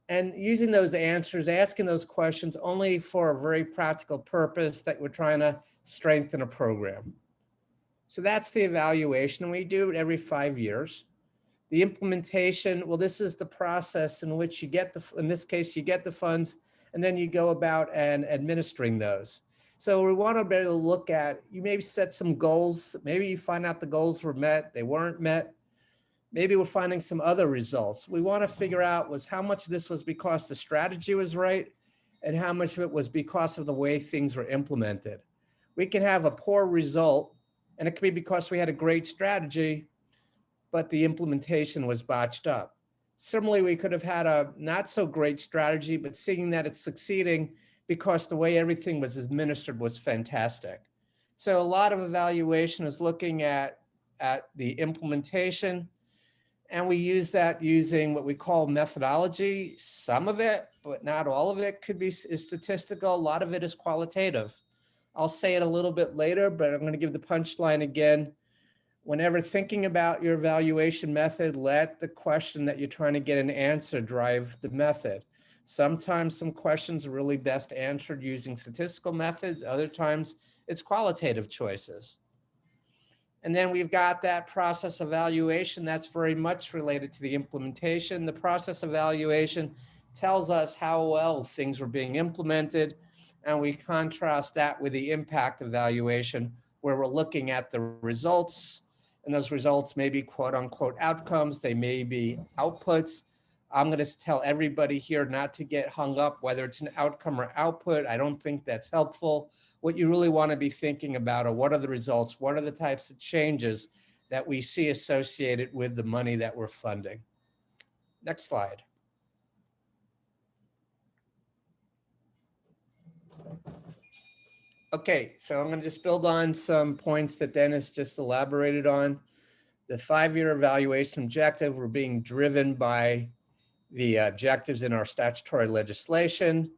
and using those answers, asking those questions only for a very practical purpose that we're trying to strengthen a program. So that's the evaluation. We do it every 5 years. The implementation, well, this is the process in which you get in this case, you get the funds and then you go about and administering those. So we want to be able to look at, you maybe set some goals. Maybe you find out the goals were met, they weren't met. Maybe we're finding some other results. We want to figure out was how much of this was because the strategy was right and how much of it was because of the way things were implemented. We can have a poor result and it could be because we had a great strategy, but the implementation was botched up. Similarly, we could have had a not so great strategy, but seeing that it's succeeding because the way everything was administered was fantastic. So a lot of evaluation is looking at the implementation, and we use that using what we call methodology. Some of it, but not all of it, is statistical. A lot of it is qualitative. I'll say it a little bit later, but I'm going to give the punchline again. Whenever thinking about your evaluation method, let the question that you're trying to get an answer drive the method. Sometimes some questions are really best answered using statistical methods. Other times it's qualitative choices. And then we've got that process evaluation that's very much related to the implementation. The process evaluation tells us how well things were being implemented, and we contrast that with the impact evaluation, where we're looking at the results, and those results may be quote unquote outcomes, they may be outputs. I'm going to tell everybody here not to get hung up whether it's an outcome or output. I don't think that's helpful. What you really want to be thinking about are what are the results, what are the types of changes that we see associated with the money that we're funding. Next slide. Okay, so I'm going to just build on some points that Dennis just elaborated on. The 5-year evaluation objective, we're being driven by the objectives in our statutory legislation.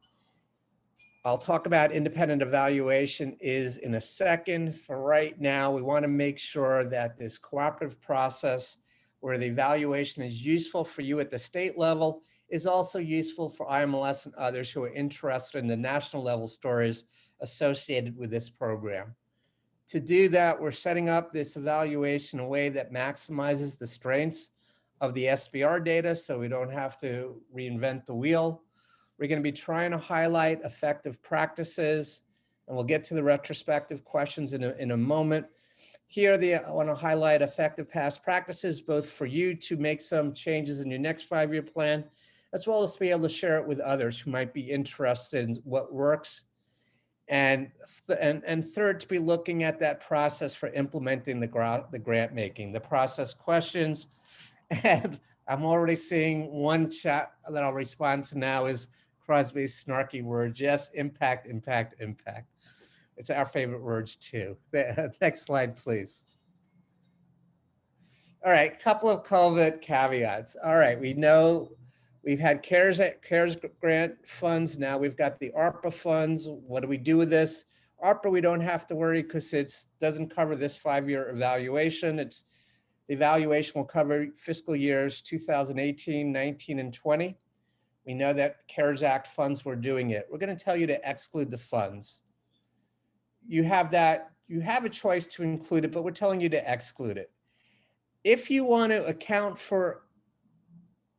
I'll talk about independent evaluation is in a second. For right now, we want to make sure that this cooperative process where the evaluation is useful for you at the state level is also useful for IMLS and others who are interested in the national level stories associated with this program. To do that, we're setting up this evaluation in a way that maximizes the strengths of the SBR data so we don't have to reinvent the wheel. We're going to be trying to highlight effective practices, and we'll get to the retrospective questions in a moment. Here, I want to highlight effective past practices, both for you to make some changes in your next 5-year plan, as well as to be able to share it with others who might be interested in what works. And third, to be looking at that process for implementing the grant making, the process questions. And I'm already seeing one chat that I'll respond to now is Crosby's snarky words. Yes, impact, impact, impact. It's our favorite words too. Next slide, please. All right, couple of COVID caveats. All right, we know we've had CARES grant funds. Now we've got the ARPA funds. What do we do with this? ARPA, we don't have to worry because it doesn't cover this 5-year evaluation. The evaluation will cover fiscal years 2018, 19, and 20. We know that CARES Act funds were doing it. We're going to tell you to exclude the funds. You have a choice to include it, but we're telling you to exclude it. If you want to account for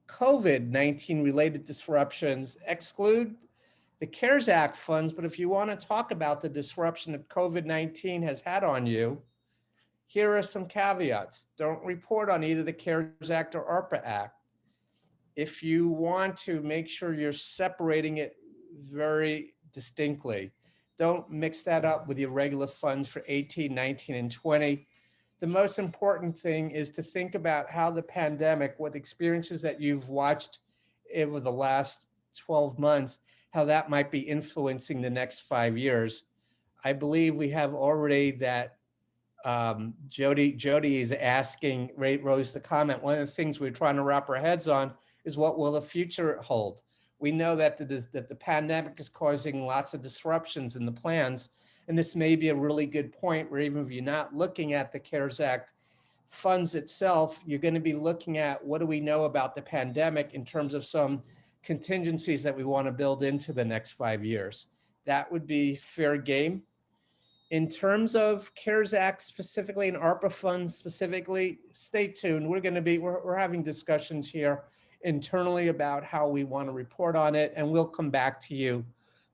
COVID-19 related disruptions, exclude the CARES Act funds. But if you want to talk about the disruption that COVID-19 has had on you, here are some caveats. Don't report on either the CARES Act or ARPA Act. If you want to make sure you're separating it very distinctly, don't mix that up with your regular funds for 18, 19, and 20. The most important thing is to think about how the pandemic, what experiences that you've watched over the last 12 months, how that might be influencing the next 5 years. I believe we have already that Jody is asking, Rose the comment, one of the things we're trying to wrap our heads on is what will the future hold? We know that the pandemic is causing lots of disruptions in the plans, and this may be a really good point where even if you're not looking at the CARES Act funds itself, you're going to be looking at what do we know about the pandemic in terms of some contingencies that we want to build into the next 5 years. That would be fair game. In terms of CARES Act specifically and ARPA funds specifically, stay tuned. We're having discussions here internally about how we want to report on it, and we'll come back to you.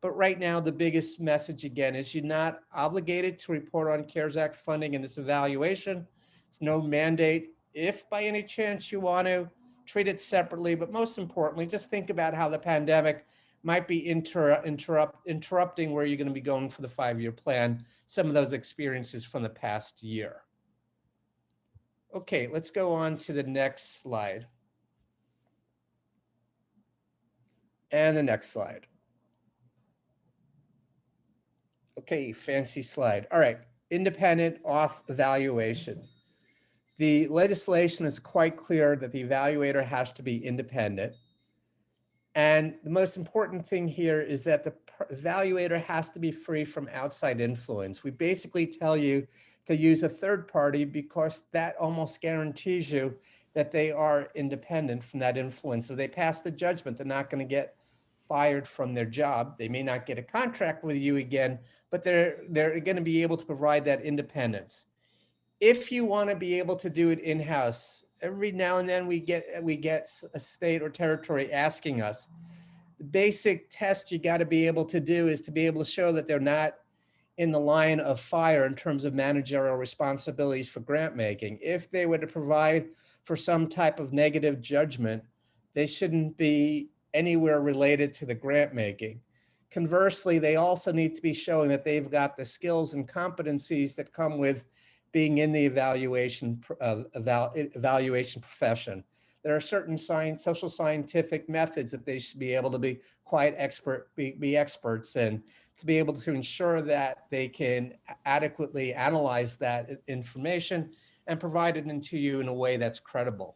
But right now, the biggest message again is you're not obligated to report on CARES Act funding in this evaluation. It's no mandate. If by any chance you want to, treat it separately, but most importantly, just think about how the pandemic might be interrupting where you're going to be going for the 5-year plan, some of those experiences from the past year. Okay, let's go on to the next slide. And the next slide. Okay, fancy slide. All right, independent auth evaluation. The legislation is quite clear that the evaluator has to be independent. And the most important thing here is that the evaluator has to be free from outside influence. We basically tell you to use a third party because that almost guarantees you that they are independent from that influence. So they pass the judgment, they're not going to get fired from their job. They may not get a contract with you again, but they're going to be able to provide that independence. if you want to be able to do it in-house, every now and then we get a state or territory asking us. The basic test you got to be able to do is to be able to show that they're not in the line of fire in terms of managerial responsibilities for grant making. If they were to provide for some type of negative judgment, they shouldn't be anywhere related to the grant making. Conversely, they also need to be showing that they've got the skills and competencies that come with being in the evaluation profession. There are certain social scientific methods that they should be able to be quite be experts in, to be able to ensure that they can adequately analyze that information and provide it into you in a way that's credible.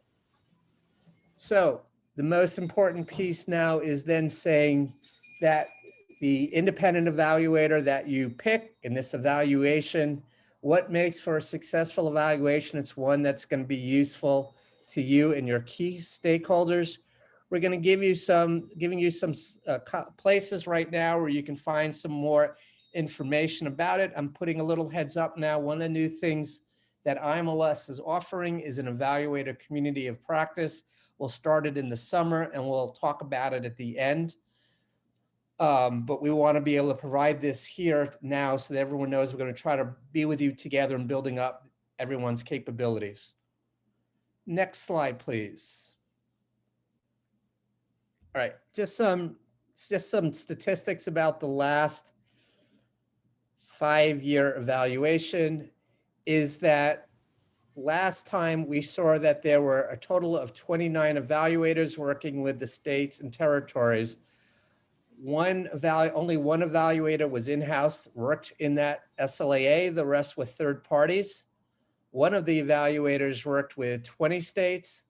So the most important piece now is then saying that the independent evaluator that you pick in this evaluation, what makes for a successful evaluation? It's one that's going to be useful to you and your key stakeholders. We're going to giving you some places right now where you can find some more information about it. I'm putting a little heads up now. One of the new things that IMLS is offering is an evaluator community of practice. We'll start it in the summer and we'll talk about it at the end. But we want to be able to provide this here now so that everyone knows we're going to try to be with you together and building up everyone's capabilities. Next slide, please. All right, just some statistics about the last 5-year evaluation is that last time we saw that there were a total of 29 evaluators working with the states and territories. Only one evaluator was in-house, worked in that SLAA, the rest with third parties. One of the evaluators worked with 20 states.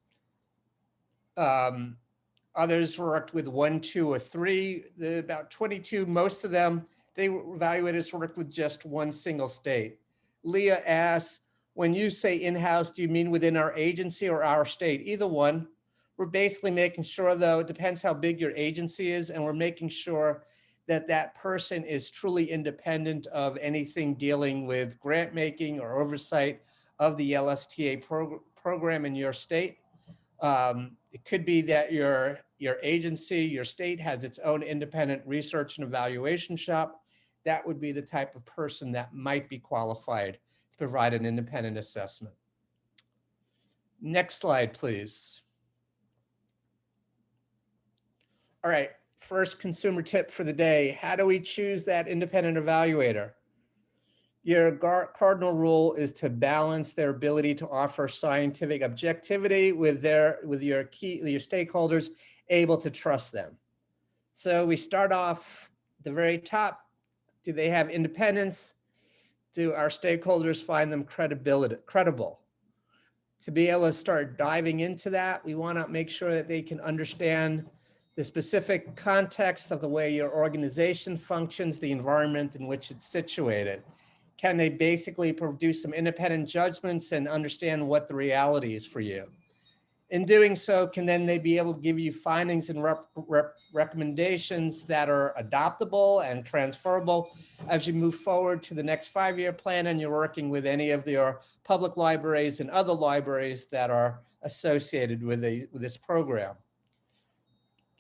Others worked with 1, 2, or 3. About 22, most of them, evaluators worked with just one single state. Leah asks, when you say in-house, do you mean within our agency or our state? Either one. We're basically making sure, though, it depends how big your agency is, and we're making sure that that person is truly independent of anything dealing with grant making or oversight of the LSTA program in your state. It could be that your agency, your state has its own independent research and evaluation shop. That would be the type of person that might be qualified to provide an independent assessment. Next slide, please. All right, first consumer tip for the day. How do we choose that independent evaluator? Your cardinal rule is to balance their ability to offer scientific objectivity with your stakeholders able to trust them. So we start off at the very top. Do they have independence? Do our stakeholders find them credible? To be able to start diving into that, we want to make sure that they can understand the specific context of the way your organization functions, the environment in which it's situated. Can they basically produce some independent judgments and understand what the reality is for you? In doing so, can then they be able to give you findings and recommendations that are adoptable and transferable as you move forward to the next 5-year plan and you're working with any of your public libraries and other libraries that are associated with this program?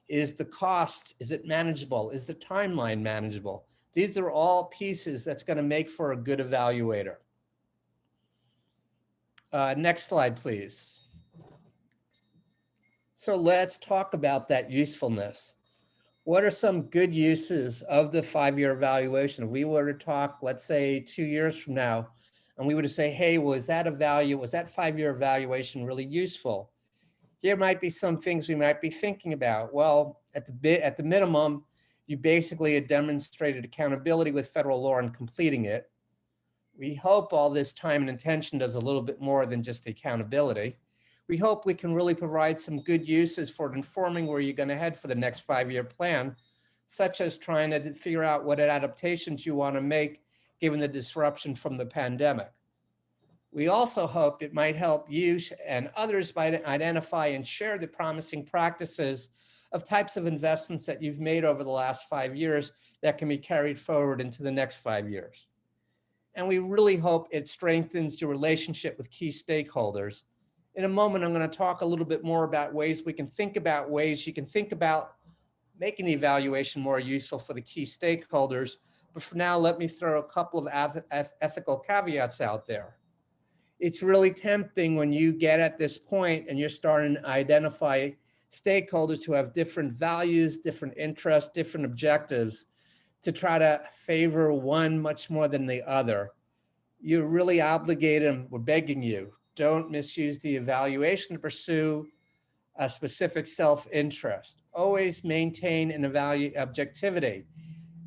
Is the cost, is it manageable? Is the timeline manageable? These are all pieces that's going to make for a good evaluator. Next slide, please. So let's talk about that usefulness. What are some good uses of the 5-year evaluation? If we were to talk, let's say 2 years from now, and we were to say, hey, was that 5-year evaluation really useful? Here might be some things we might be thinking about. Well, at the minimum, you basically had demonstrated accountability with federal law in completing it. We hope all this time and attention does a little bit more than just accountability. We hope we can really provide some good uses for informing where you're going to head for the next 5-year plan, such as trying to figure out what adaptations you want to make given the disruption from the pandemic. We also hope it might help you and others by identify and share the promising practices of types of investments that you've made over the last 5 years that can be carried forward into the next 5 years. And we really hope it strengthens your relationship with key stakeholders. In a moment, I'm going to talk a little bit more about ways you can think about making the evaluation more useful for the key stakeholders. But for now, let me throw a couple of ethical caveats out there. It's really tempting when you get at this point and you're starting to identify stakeholders who have different values, different interests, different objectives, to try to favor one much more than the other. You're really obligated, and we're begging you, don't misuse the evaluation to pursue a specific self-interest. Always maintain an objectivity.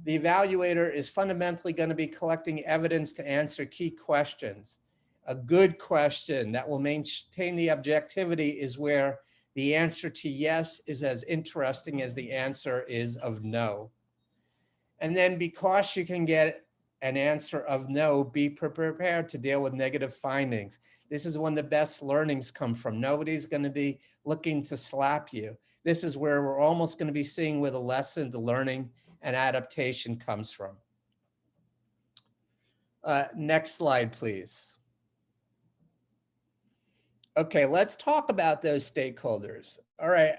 The evaluator is fundamentally going to be collecting evidence to answer key questions. A good question that will maintain the objectivity is where the answer to yes is as interesting as the answer is of no. And then because you can get an answer of no, be prepared to deal with negative findings. This is when the best learnings come from. Nobody's going to be looking to slap you. This is where we're almost going to be seeing where the lesson, the learning, and adaptation comes from. Next slide, please. Okay, let's talk about those stakeholders. All right,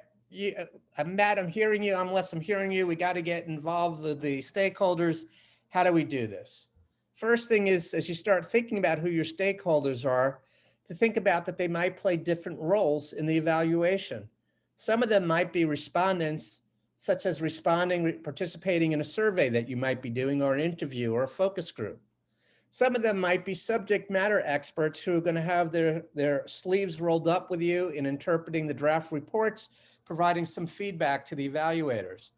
Matt, I'm hearing you. Unless I'm hearing you, we got to get involved with the stakeholders. How do we do this? First thing is, as you start thinking about who your stakeholders are, to think about that they might play different roles in the evaluation. Some of them might be respondents, such as participating in a survey that you might be doing, or an interview, or a focus group. Some of them might be subject matter experts who are going to have their sleeves rolled up with you in interpreting the draft reports, providing some feedback to the evaluators.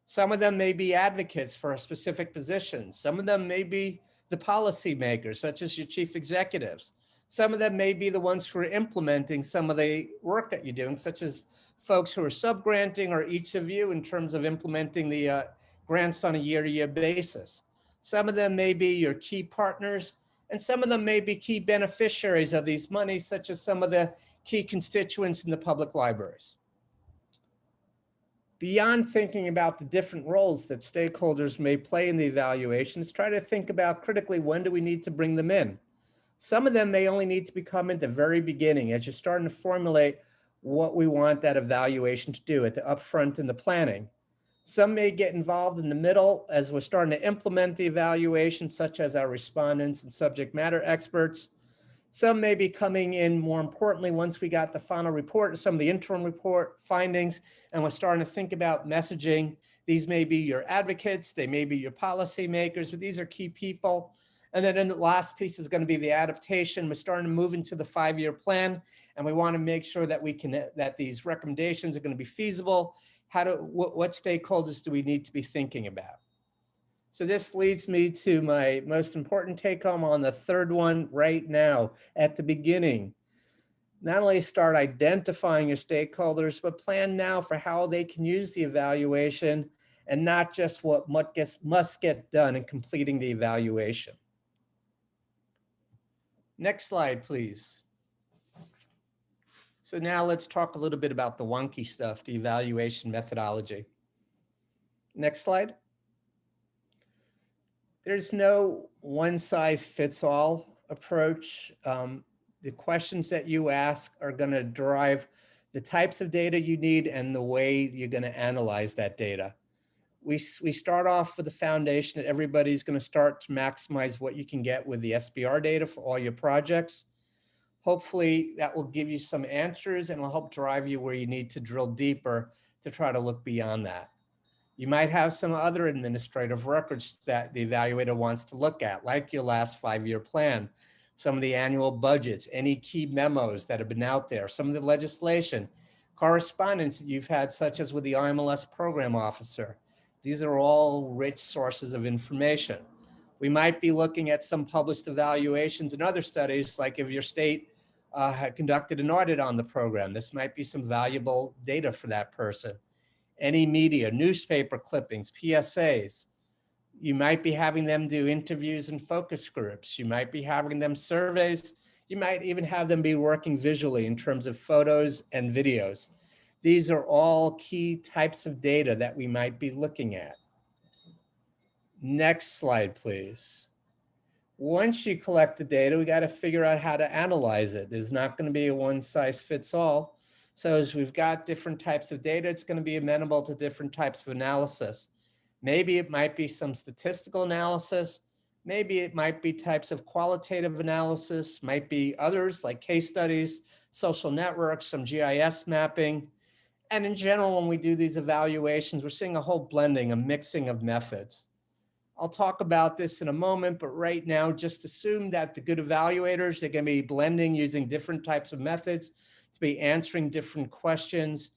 Some of them may be advocates for a specific position. Some of them may be the policymakers, such as your chief executives. Some of them may be the ones who are implementing some of the work that you're doing, such as folks who are sub-granting, or each of you in terms of implementing the grants on a year-to-year basis. Some of them may be your key partners, and some of them may be key beneficiaries of these monies, such as some of the key constituents in the public libraries. Beyond thinking about the different roles that stakeholders may play in the evaluations, try to think about critically, when do we need to bring them in? Some of them may only need to become at the very beginning, as you're starting to formulate what we want that evaluation to do at the upfront in the planning. Some may get involved in the middle as we're starting to implement the evaluation, such as our respondents and subject matter experts. Some may be coming in, more importantly, once we got the final report and some of the interim report findings, and we're starting to think about messaging. These may be your advocates, they may be your policymakers, but these are key people. And then the last piece is going to be the adaptation. We're starting to move into the 5-year plan, and we want to make sure that that these recommendations are going to be feasible. What stakeholders do we need to be thinking about? So this leads me to my most important take home on the third one right now at the beginning. Not only start identifying your stakeholders, but plan now for how they can use the evaluation, and not just what must get done in completing the evaluation. Next slide, please. So now let's talk a little bit about the wonky stuff, the evaluation methodology. Next slide. There's no one-size-fits-all approach. The questions that you ask are going to drive the types of data you need and the way you're going to analyze that data. We start off with the foundation that everybody's going to start to maximize what you can get with the SBR data for all your projects. Hopefully that will give you some answers and will help drive you where you need to drill deeper to try to look beyond that. You might have some other administrative records that the evaluator wants to look at, like your last 5-year plan, some of the annual budgets, any key memos that have been out there, some of the legislation, correspondence that you've had, such as with the IMLS program officer. These are all rich sources of information. We might be looking at some published evaluations and other studies, like if your state had conducted an audit on the program. This might be some valuable data for that person. Any media, newspaper clippings, PSAs. You might be having them do interviews and focus groups. You might be having them surveys. You might even have them be working visually in terms of photos and videos. These are all key types of data that we might be looking at. Next slide, please. Once you collect the data, we got to figure out how to analyze it. There's not going to be a one size fits all. So as we've got different types of data, it's going to be amenable to different types of analysis. Maybe it might be some statistical analysis. Maybe it might be types of qualitative analysis, might be others like case studies, social networks, some GIS mapping. And in general, when we do these evaluations, we're seeing a whole blending, a mixing of methods. I'll talk about this in a moment, but right now, just assume that the good evaluators, they're going to be blending using different types of methods to be answering different questions.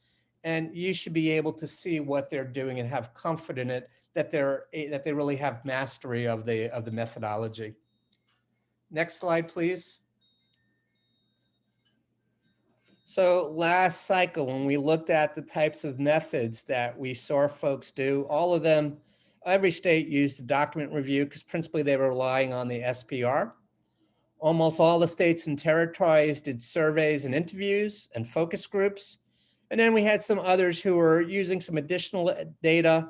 And you should be able to see what they're doing and have comfort in it, that they really have mastery of the methodology. Next slide, please. So last cycle, when we looked at the types of methods that we saw folks do, all of them, every state used a document review because principally they were relying on the S.P.R. Almost all the states and territories did surveys and interviews and focus groups. And then we had some others who were using some additional data,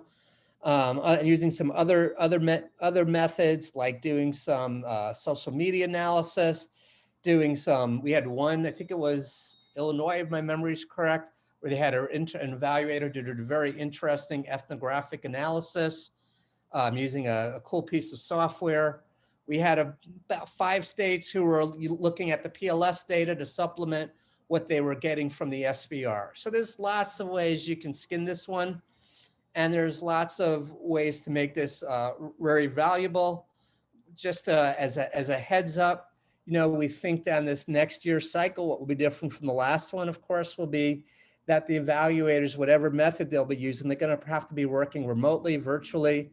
using some other methods like doing some social media analysis, doing some, we had one, I think it was Illinois, if my memory is correct, where they had an evaluator did a very interesting ethnographic analysis using a cool piece of software. We had about 5 states who were looking at the PLS data to supplement what they were getting from the SVR. So there's lots of ways you can skin this one. And there's lots of ways to make this very valuable. Just as a heads up, you know, we think that in this next year's cycle, what will be different from the last one, of course, will be that the evaluators, whatever method they'll be using, they're going to have to be working remotely, virtually.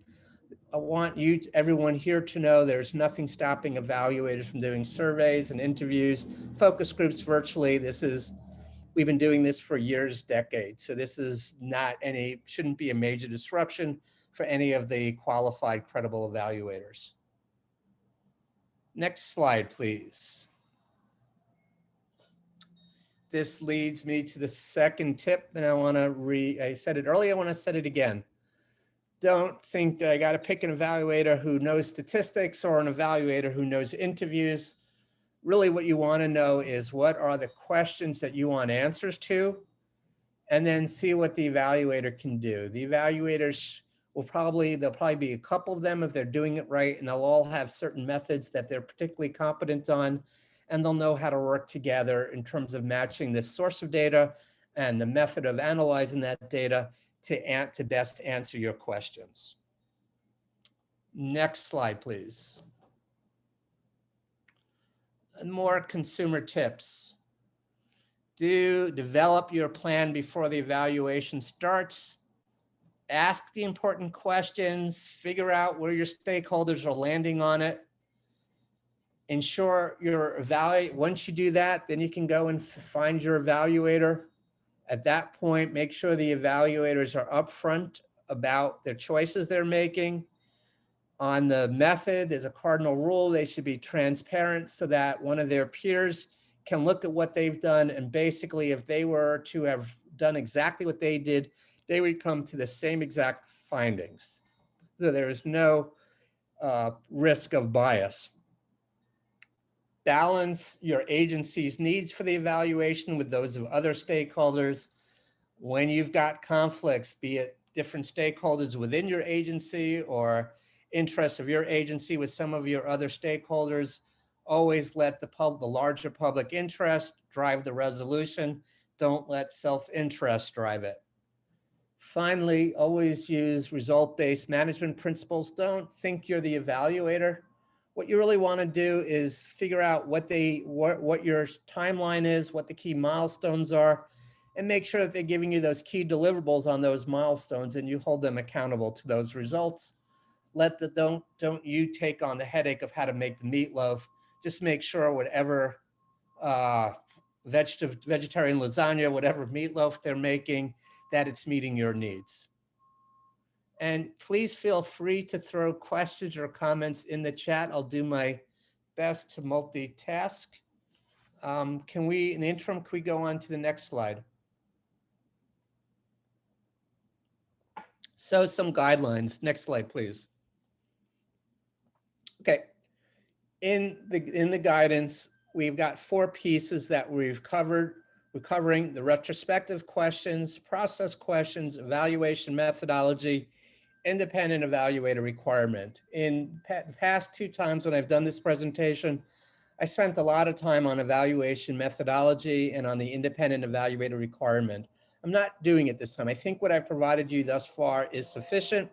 I want you, everyone here, to know there's nothing stopping evaluators from doing surveys and interviews, focus groups virtually. We've been doing this for years, decades. So this is not shouldn't be a major disruption for any of the qualified, credible evaluators. Next slide, please. This leads me to the second tip that I said it earlier, I want to say it again. Don't think that I got to pick an evaluator who knows statistics or an evaluator who knows interviews. Really what you want to know is what are the questions that you want answers to, and then see what the evaluator can do. The evaluators there'll probably be a couple of them if they're doing it right, and they'll all have certain methods that they're particularly competent on, and they'll know how to work together in terms of matching the source of data and the method of analyzing that data to best answer your questions. Next slide, please. And more consumer tips. Do develop your plan before the evaluation starts. Ask the important questions, figure out where your stakeholders are landing on it. Ensure your once you do that, then you can go and find your evaluator. At that point, make sure the evaluators are upfront about their choices they're making. On the method, there's a cardinal rule. They should be transparent so that one of their peers can look at what they've done. And basically, if they were to have done exactly what they did, they would come to the same exact findings. So there is no risk of bias. Balance your agency's needs for the evaluation with those of other stakeholders. When you've got conflicts, be it different stakeholders within your agency or interests of your agency with some of your other stakeholders, always let the larger public interest drive the resolution. Don't let self-interest drive it. Finally, always use result-based management principles. Don't think you're the evaluator. What you really want to do is figure out what your timeline is, what the key milestones are, and make sure that they're giving you those key deliverables on those milestones and you hold them accountable to those results. Don't you take on the headache of how to make the meatloaf. Just make sure whatever vegetarian lasagna, whatever meatloaf they're making, that it's meeting your needs. And please feel free to throw questions or comments in the chat. I'll do my best to multitask. In the interim, can we go on to the next slide? So some guidelines. Next slide, please. Okay. In the guidance, we've got 4 pieces that we've covered. We're covering the retrospective questions, process questions, evaluation methodology, independent evaluator requirement. In past 2 times when I've done this presentation, I spent a lot of time on evaluation methodology and on the independent evaluator requirement. I'm not doing it this time. I think what I've provided you thus far is sufficient.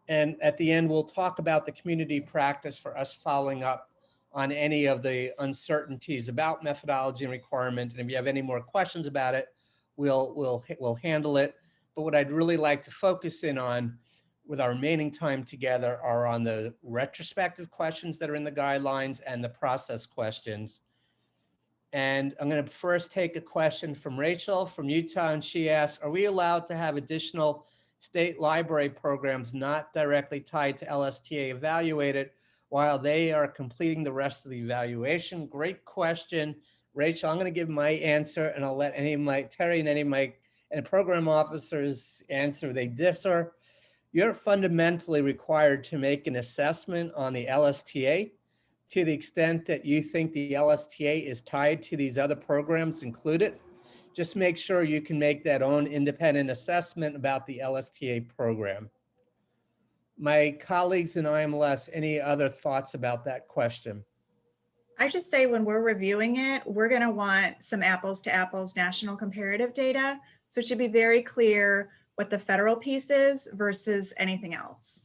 And at the end, we'll talk about the community practice for us following up on any of the uncertainties about methodology and requirement. And if you have any more questions about it, we'll handle it. But what I'd really like to focus in on with our remaining time together are on the retrospective questions that are in the guidelines and the process questions. And I'm going to first take a question from Rachel from Utah, and she asks, are we allowed to have additional state library programs not directly tied to LSTA evaluated while they are completing the rest of the evaluation? Great question, Rachel. I'm going to give my answer, and I'll let any of my, Terry and any of my program officers answer. They differ. You're fundamentally required to make an assessment on the LSTA. To the extent that you think the LSTA is tied to these other programs included, just make sure you can make that own independent assessment about the LSTA program. My colleagues in IMLS, any other thoughts about that question? I just say when we're reviewing it, we're going to want some apples to apples national comparative data. So it should be very clear what the federal piece is versus anything else.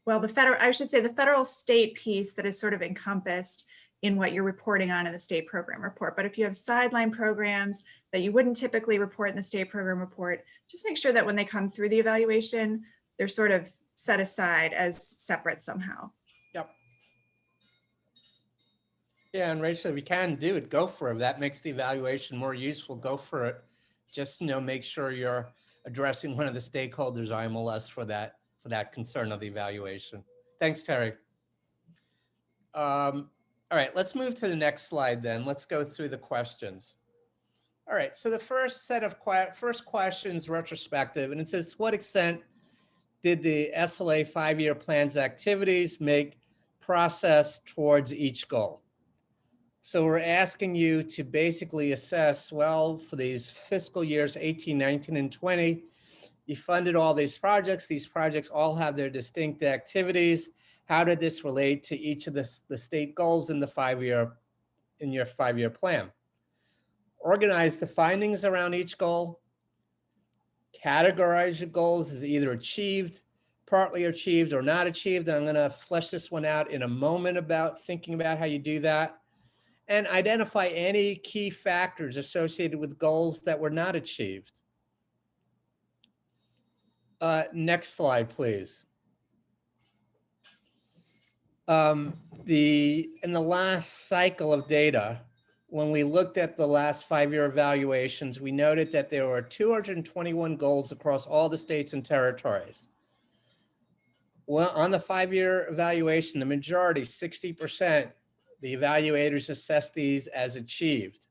Well, I should say the federal state piece that is sort of encompassed in what you're reporting on in the state program report. But if you have sideline programs that you wouldn't typically report in the state program report, just make sure that when they come through the evaluation, they're sort of set aside as separate somehow. Yep. Yeah, and Rachel, if you can do it, go for it. If that makes the evaluation more useful, go for it. Just, make sure you're addressing one of the stakeholders, IMLS, for that concern of the evaluation. Thanks, Terry. All right, let's move to the next slide then. Let's go through the questions. All right, so the first set of first questions, retrospective, and it says, to what extent did the SLA 5-year plan's activities make process towards each goal? So we're asking you to basically assess, well, for these fiscal years 18, 19, and 20, you funded all these projects. These projects all have their distinct activities. How did this relate to each of the state goals in your 5-year plan? Organize the findings around each goal. Categorize your goals as either achieved, partly achieved, or not achieved. And I'm going to flesh this one out in a moment about thinking about how you do that. And identify any key factors associated with goals that were not achieved. Next slide, please. In the last cycle of data, when we looked at the last 5-year evaluations, we noted that there were 221 goals across all the states and territories. Well, on the 5-year evaluation, the majority, 60%, the evaluators assessed these as achieved.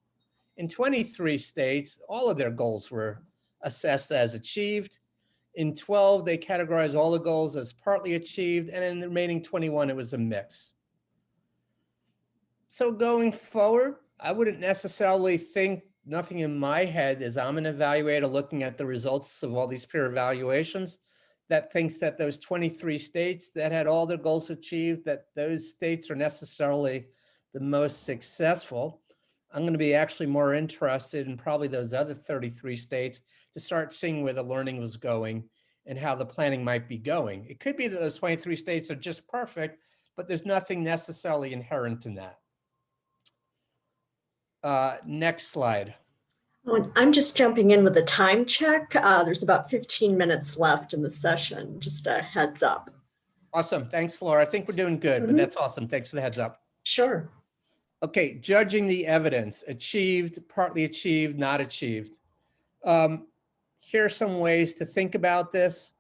In 23 states, all of their goals were assessed as achieved. In 12, they categorized all the goals as partly achieved, and in the remaining 21, it was a mix. So going forward, I wouldn't necessarily think, nothing in my head as I'm an evaluator looking at the results of all these peer evaluations, that thinks that those 23 states that had all their goals achieved, that those states are necessarily the most successful. I'm going to be actually more interested in probably those other 33 states to start seeing where the learning was going and how the planning might be going. It could be that those 23 states are just perfect, but there's nothing necessarily inherent in that. Next slide. I'm just jumping in with a time check. There's about 15 minutes left in the session, just a heads up. Awesome. Thanks, Laura. I think we're doing good, but that's awesome. Thanks for the heads up. Sure. Okay, judging the evidence, achieved, partly achieved, not achieved. Here are some ways to think about this.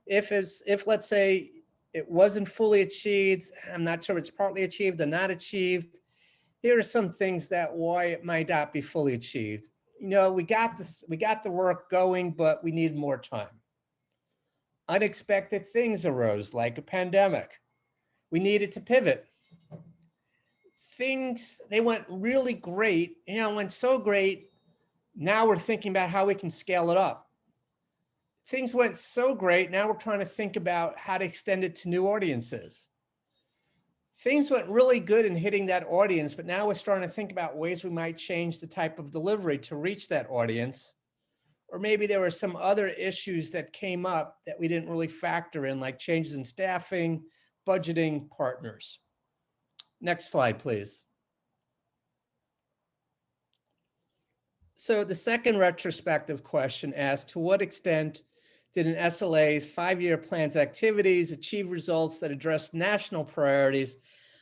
If let's say it wasn't fully achieved, I'm not sure it's partly achieved or not achieved. Here are some things that why it might not be fully achieved. We got the work going, but we need more time. Unexpected things arose, like a pandemic. We needed to pivot. they went really great, went so great. Now we're thinking about how we can scale it up. Things went so great. Now we're trying to think about how to extend it to new audiences. Things went really good in hitting that audience, but now we're starting to think about ways we might change the type of delivery to reach that audience. Or maybe there were some other issues that came up that we didn't really factor in, like changes in staffing, budgeting, partners. Next slide, please. So the second retrospective question asks, to what extent did an SLA's 5-year plan's activities achieve results that address national priorities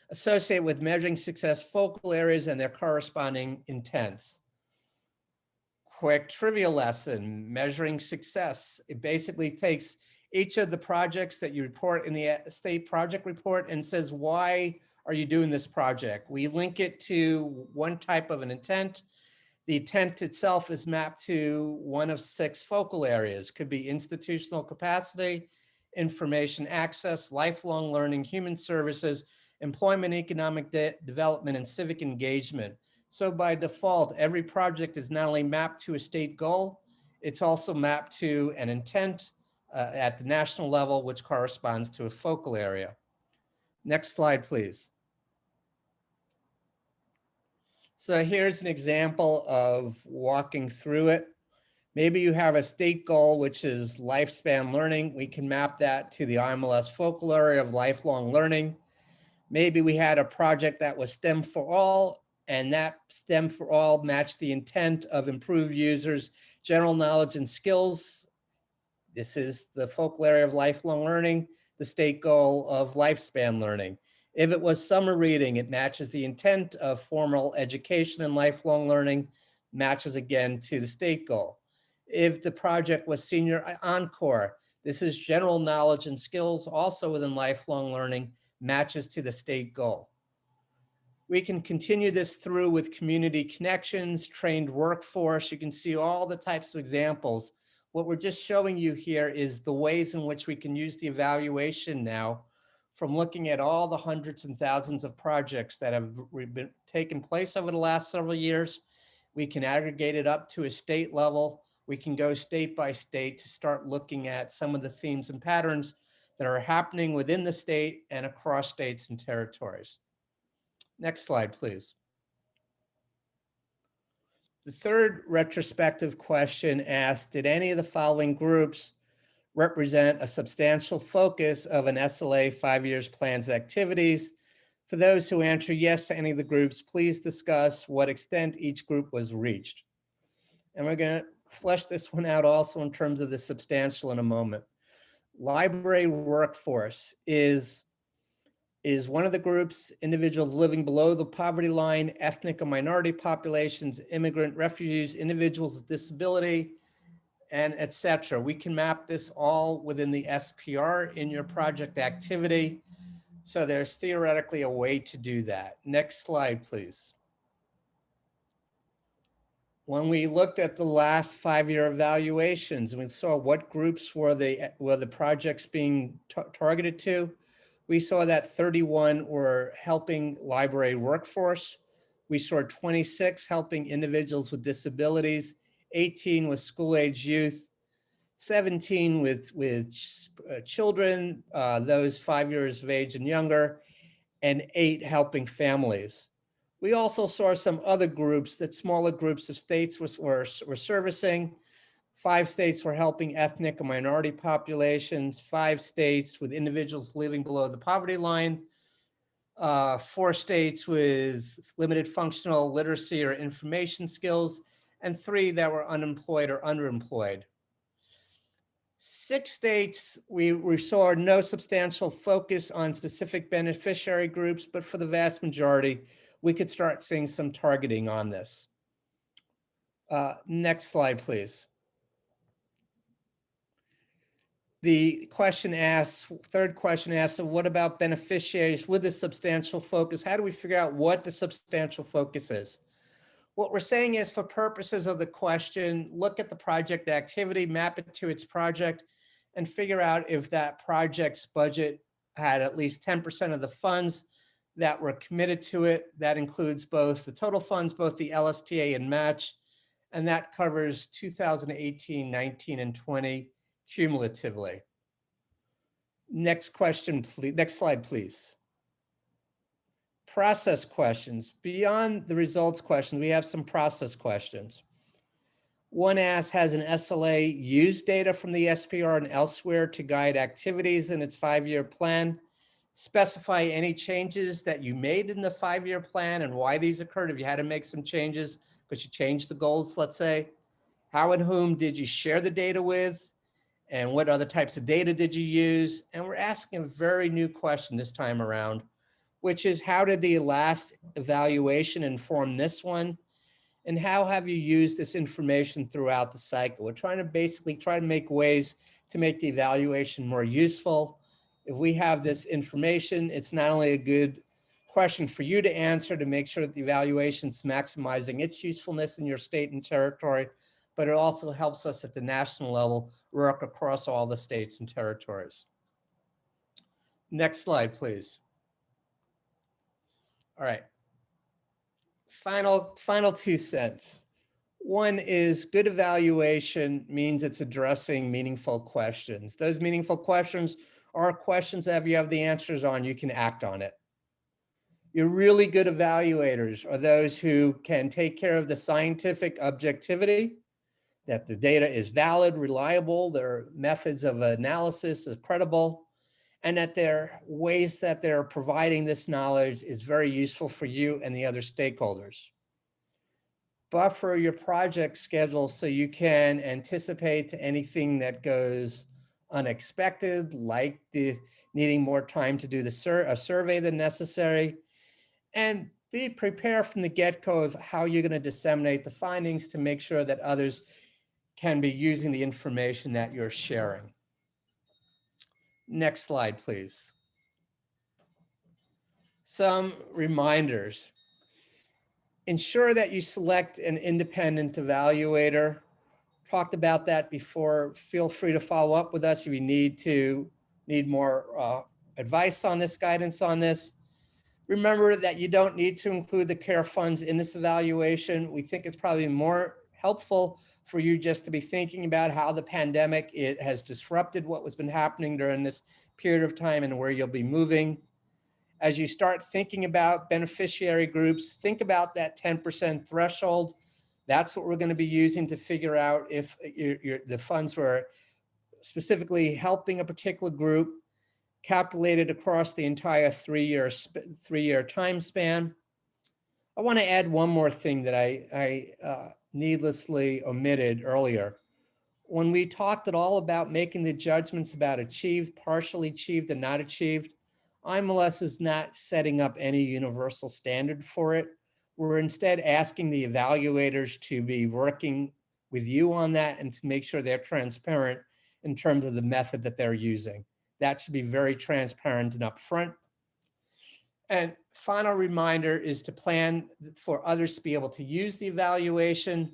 associated with measuring success focal areas and their corresponding intents? Quick trivia lesson, measuring success. It basically takes each of the projects that you report in the state project report and says, why are you doing this project? We link it to one type of an intent. The intent itself is mapped to one of 6 focal areas. Could be institutional capacity, information access, lifelong learning, human services, employment, economic development, and civic engagement. So by default, every project is not only mapped to a state goal, it's also mapped to an intent at the national level, which corresponds to a focal area. Next slide, please. So here's an example of walking through it. Maybe you have a state goal, which is lifespan learning. We can map that to the IMLS focal area of lifelong learning. Maybe we had a project that was STEM for all, and that STEM for all matched the intent of improved users' general knowledge and skills. This is the focal area of lifelong learning, the state goal of lifespan learning. If it was summer reading, it matches the intent of formal education and lifelong learning, matches again to the state goal. If the project was senior encore, this is general knowledge and skills also within lifelong learning, matches to the state goal. We can continue this through with community connections, trained workforce. You can see all the types of examples. What we're just showing you here is the ways in which we can use the evaluation now from looking at all the hundreds and thousands of projects that have been taken place over the last several years. We can aggregate it up to a state level. We can go state by state to start looking at some of the themes and patterns that are happening within the state and across states and territories. Next slide, please. The third retrospective question asked, did any of the following groups represent a substantial focus of an SLA 5 years plan's activities? For those who answer yes to any of the groups, please discuss what extent each group was reached. And we're going to flesh this one out also in terms of the substantial in a moment. Library workforce is one of the groups, individuals living below the poverty line, ethnic and minority populations, immigrant, refugees, individuals with disability, and etc. We can map this all within the SPR in your project activity. So there's theoretically a way to do that. Next slide, please. When we looked at the last 5-year evaluations and we saw what groups were the projects being targeted to, we saw that 31 were helping library workforce. We saw 26 helping individuals with disabilities, 18 with school-age youth, 17 with children, those 5 years of age and younger, and 8 helping families. We also saw some other groups that smaller groups of states were servicing. 5 states were helping ethnic and minority populations, 5 states with individuals living below the poverty line, 4 states with limited functional literacy or information skills, and 3 that were unemployed or underemployed. 6 states, we saw no substantial focus on specific beneficiary groups, but for the vast majority, we could start seeing some targeting on this. Next slide, please. The question asks, third question asks, so what about beneficiaries with a substantial focus? How do we figure out what the substantial focus is? What we're saying is, for purposes of the question, look at the project activity, map it to its project, and figure out if that project's budget had at least 10% of the funds that we're committed to it. That includes both the total funds, both the LSTA and match, and that covers 2018, 19, and 20 cumulatively. Next question, please. Next slide, please. Process questions. Beyond the results questions, we have some process questions. One asks, has an SLA used data from the SPR and elsewhere to guide activities in its 5-year plan? Specify any changes that you made in the 5-year plan and why these occurred. If you had to make some changes because you changed the goals, let's say. How and whom did you share the data with? And what other types of data did you use? And we're asking a very new question this time around, which is how did the last evaluation inform this one? And how have you used this information throughout the cycle? We're trying to basically make ways to make the evaluation more useful. If we have this information, it's not only a good question for you to answer to make sure that the evaluation's maximizing its usefulness in your state and territory, but it also helps us at the national level work across all the states and territories. Next slide, please. All right. Final 2 cents. One is good evaluation means it's addressing meaningful questions. Those meaningful questions are questions that if you have the answers on, you can act on it. Your really good evaluators are those who can take care of the scientific objectivity, that the data is valid, reliable, their methods of analysis is credible, and that their ways that they're providing this knowledge is very useful for you and the other stakeholders. Buffer your project schedule so you can anticipate anything that goes unexpected, like needing more time to do a survey than necessary, and be prepared from the get-go of how you're going to disseminate the findings to make sure that others can be using the information that you're sharing. Next slide, please. Some reminders. Ensure that you select an independent evaluator. Talked about that before. Feel free to follow up with us if you need more advice on this, guidance on this. Remember that you don't need to include the care funds in this evaluation. We think it's probably more helpful for you just to be thinking about how the pandemic has disrupted what has been happening during this period of time and where you'll be moving. As you start thinking about beneficiary groups, think about that 10% threshold. That's what we're going to be using to figure out if the funds were specifically helping a particular group, calculated across the entire three-year time span. I want to add one more thing that I needlessly omitted earlier. When we talked at all about making the judgments about achieved, partially achieved, and not achieved, IMLS is not setting up any universal standard for it. We're instead asking the evaluators to be working with you on that and to make sure they're transparent in terms of the method that they're using. That should be very transparent and upfront. And final reminder is to plan for others to be able to use the evaluation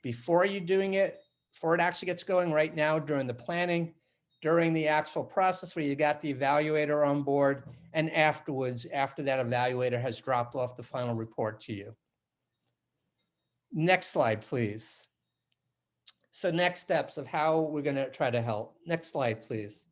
before you're doing it, before it actually gets going right now during the planning, during the actual process where you got the evaluator on board, and afterwards, after that evaluator has dropped off the final report to you. Next slide, please. So next steps of how we're going to try to help. Next slide, please.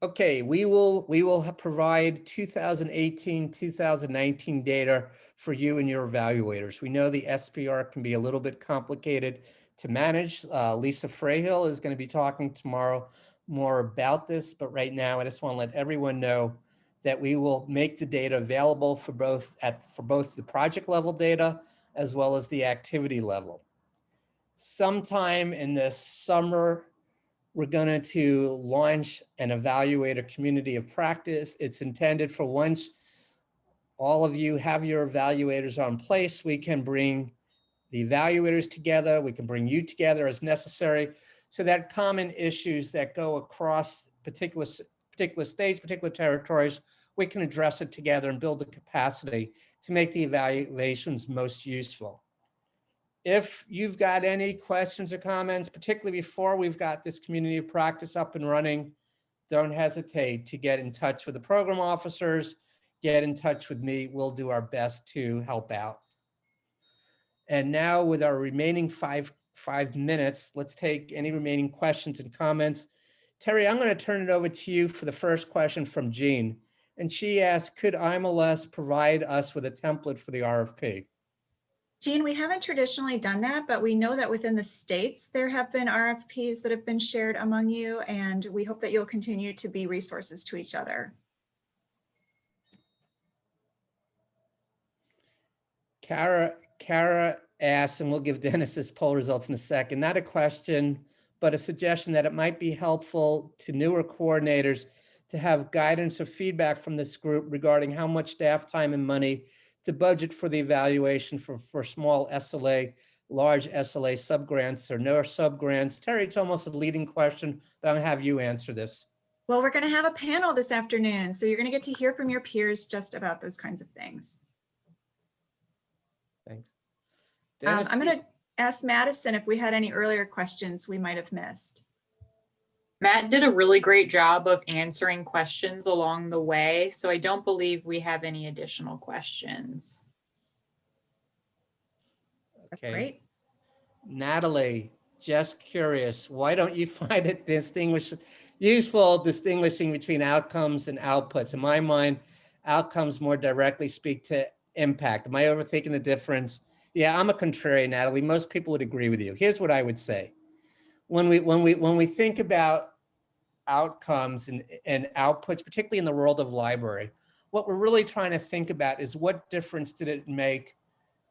Okay, we will provide 2018, 2019 data for you and your evaluators. We know the SPR can be a little bit complicated to manage. Lisa Frayhill is going to be talking tomorrow more about this, but right now I just want to let everyone know that we will make the data available for both the project level data as well as the activity level. Sometime in the summer, we're going to launch an evaluator community of practice. It's intended for once all of you have your evaluators on place, we can bring the evaluators together, we can bring you together as necessary, so that common issues that go across particular states, particular territories, we can address it together and build the capacity to make the evaluations most useful. If you've got any questions or comments, particularly before we've got this community of practice up and running, don't hesitate to get in touch with the program officers, get in touch with me. We'll do our best to help out. And now with our remaining five minutes, let's take any remaining questions and comments. Terry, I'm going to turn it over to you for the first question from Jean. And she asked, could IMLS provide us with a template for the RFP? Jean, we haven't traditionally done that, but we know that within the states, there have been RFPs that have been shared among you, and we hope that you'll continue to be resources to each other. Kara asked, and we'll give Dennis his poll results in a second, not a question, but a suggestion that it might be helpful to newer coordinators to have guidance or feedback from this group regarding how much staff time and money to budget for the evaluation for small SLA, large SLA subgrants or no subgrants. Terry, it's almost a leading question, but I'm gonna have you answer this. Well, we're going to have a panel this afternoon, so you're going to get to hear from your peers just about those kinds of things. Thanks. Dennis, I'm going to ask Madison if we had any earlier questions we might have missed. Matt did a really great job of answering questions along the way, so I don't believe we have any additional questions. That's okay. great. Natalie, just curious, why don't you find it useful distinguishing between outcomes and outputs? In my mind, outcomes more directly speak to impact. Am I overthinking the difference? Yeah, I'm a contrarian, Natalie. Most people would agree with you. Here's what I would say. When we think about outcomes and outputs, particularly in the world of library, what we're really trying to think about is what difference did it make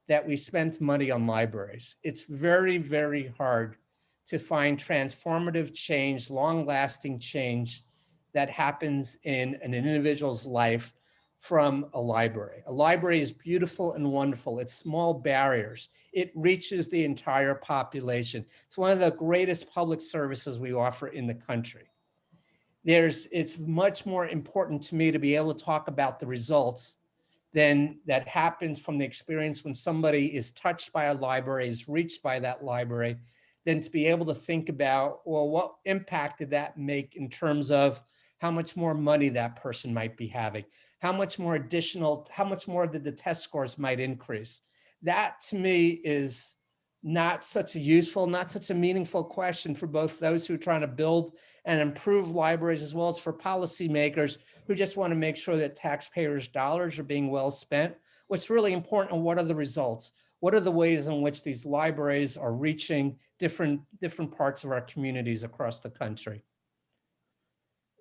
that we spent money on libraries? It's very, very hard to find transformative change, long-lasting change that happens in an individual's life from a library. A library is beautiful and wonderful. It's small barriers. It reaches the entire population. It's one of the greatest public services we offer in the country. It's much more important to me to be able to talk about the results than that happens from the experience when somebody is touched by a library, is reached by that library, than to be able to think about, well, what impact did that make in terms of how much more money that person might be having, how much more did the test scores might increase. That to me is not such a useful, not such a meaningful question for both those who are trying to build and improve libraries, as well as for policymakers who just want to make sure that taxpayers' dollars are being well spent. What's really important, and what are the results? What are the ways in which these libraries are reaching different parts of our communities across the country?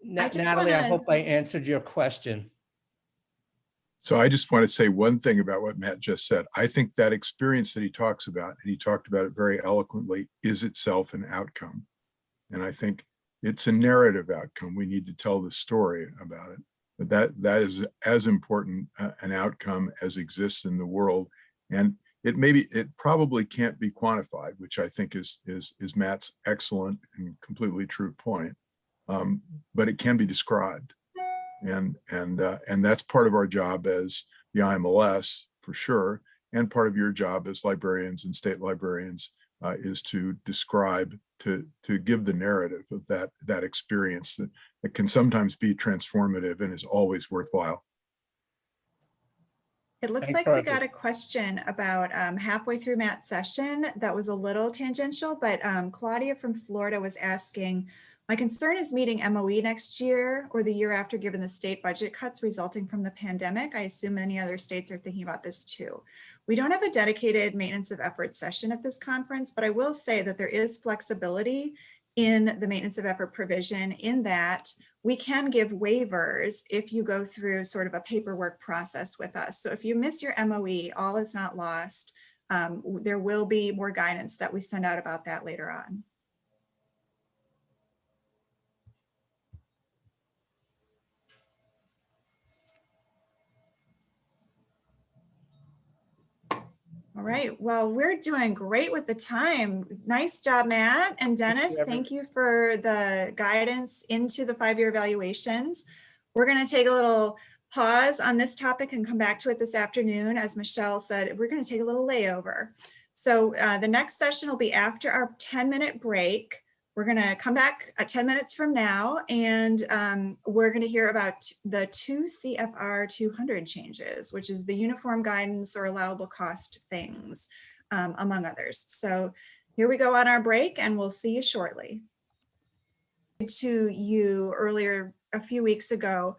Natalie, I hope I answered your question. So I just want to say one thing about what Matt just said. I think that experience that he talks about, and he talked about it very eloquently, is itself an outcome. And I think it's a narrative outcome. We need to tell the story about it. But that is as important an outcome as exists in the world. And it probably can't be quantified, which I think is Matt's excellent and completely true point. But it can be described. And that's part of our job as the IMLS, for sure, and part of your job as librarians and state librarians is to describe, to give the narrative of that experience that can sometimes be transformative and is always worthwhile. It looks like we got a question about halfway through Matt's session that was a little tangential, but Claudia from Florida was asking, my concern is meeting MOE next year or the year after, given the state budget cuts resulting from the pandemic. I assume many other states are thinking about this too. We don't have a dedicated maintenance of effort session at this conference, but I will say that there is flexibility in the maintenance of effort provision in that we can give waivers if you go through sort of a paperwork process with us. So if you miss your MOE, all is not lost. There will be more guidance that we send out about that later on. All right, well, we're doing great with the time. Nice job, Matt and Dennis. Thank you for the guidance into the 5-year evaluations. We're going to take a little pause on this topic and come back to it this afternoon. As Michelle said, we're going to take a little layover. So the next session will be after our 10-minute break. we're going to come back at 10 minutes from now, and we're going to hear about the 2 C.F.R. 200 changes, which is the uniform guidance or allowable cost things, among others. So here we go on our break, and we'll see you shortly. To you earlier a few weeks ago,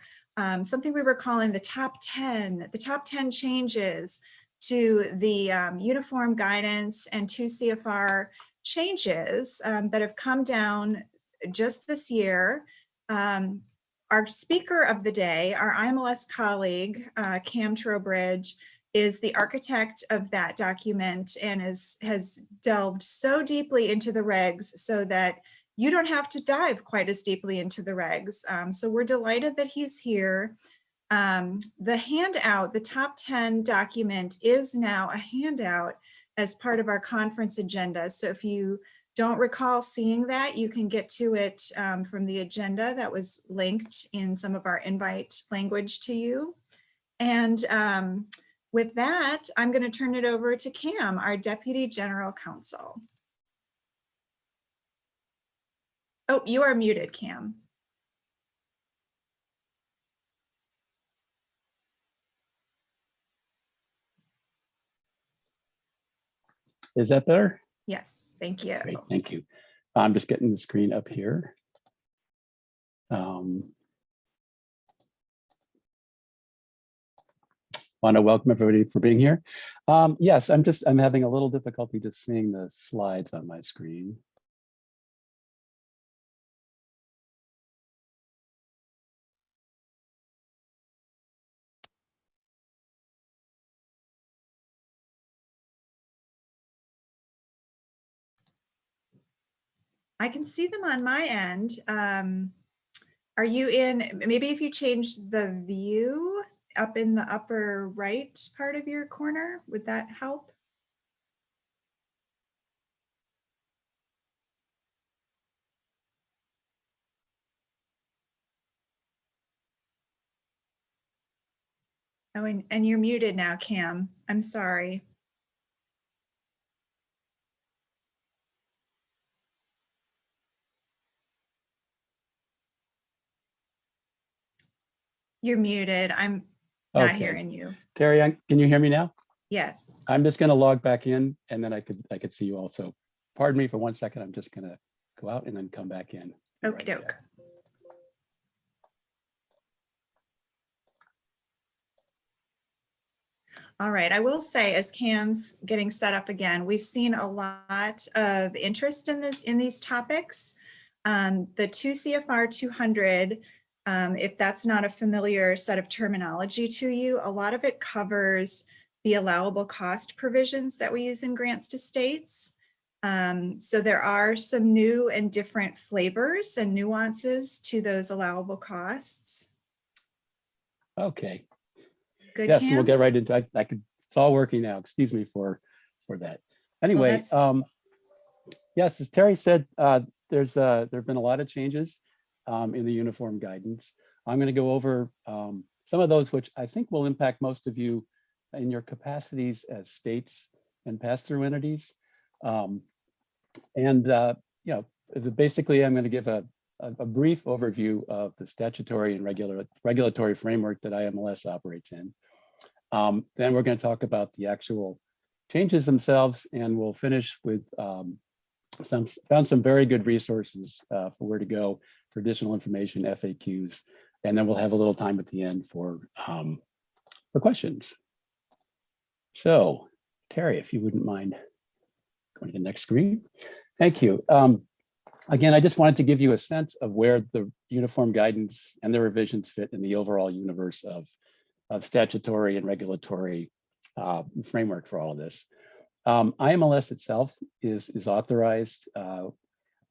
something we were calling the top 10 changes to the uniform guidance and 2 C.F.R. changes that have come down just this year. Our speaker of the day, our IMLS colleague, Cam Trowbridge, is the architect of that document and has delved so deeply into the regs so that you don't have to dive quite as deeply into the regs. So we're delighted that he's here. The handout, the top 10 document, is now a handout as part of our conference agenda. So if you don't recall seeing that, you can get to it from the agenda that was linked in some of our invite language to you. And with that, I'm going to turn it over to Cam, our Deputy General Counsel. Oh, you are muted, Cam. Is that better? Yes, thank you. Great, thank you. I'm just getting the screen up here. Want to welcome everybody for being here. Yes, I'm having a little difficulty just seeing the slides on my screen. I can see them on my end. Are you in, maybe if you change the view up in the upper right part of your corner, would that help? Oh, and you're muted now, Cam. I'm sorry. You're muted. I'm not Okay. hearing you. Terry, can you hear me now? Yes. I'm just going to log back in, and then I could see you also. Pardon me for 1 second. I'm just going to go out and then come back in. Okie doke. All right, I will say, as Cam's getting set up again, we've seen a lot of interest in these topics. The 2 C.F.R. 200, if that's not a familiar set of terminology to you, a lot of it covers the allowable cost provisions that we use in grants to states. So there are some new and different flavors and nuances to those allowable costs. Okay. Good, Yes, Cam? we'll get right into it. It's all working now. Excuse me for that. Anyway, yes, as Terry said, there have been a lot of changes in the uniform guidance. I'm going to go over some of those which I think will impact most of you in your capacities as states and pass-through entities. Basically, I'm going to give a brief overview of the statutory and regulatory framework that IMLS operates in. Then we're going to talk about the actual changes themselves, and we'll finish with found some very good resources for where to go for additional information, FAQs, and then we'll have a little time at the end for questions. So, Terry, if you wouldn't mind going to the next screen. Thank you. Again, I just wanted to give you a sense of where the uniform guidance and the revisions fit in the overall universe of statutory and regulatory framework for all of this. IMLS itself is authorized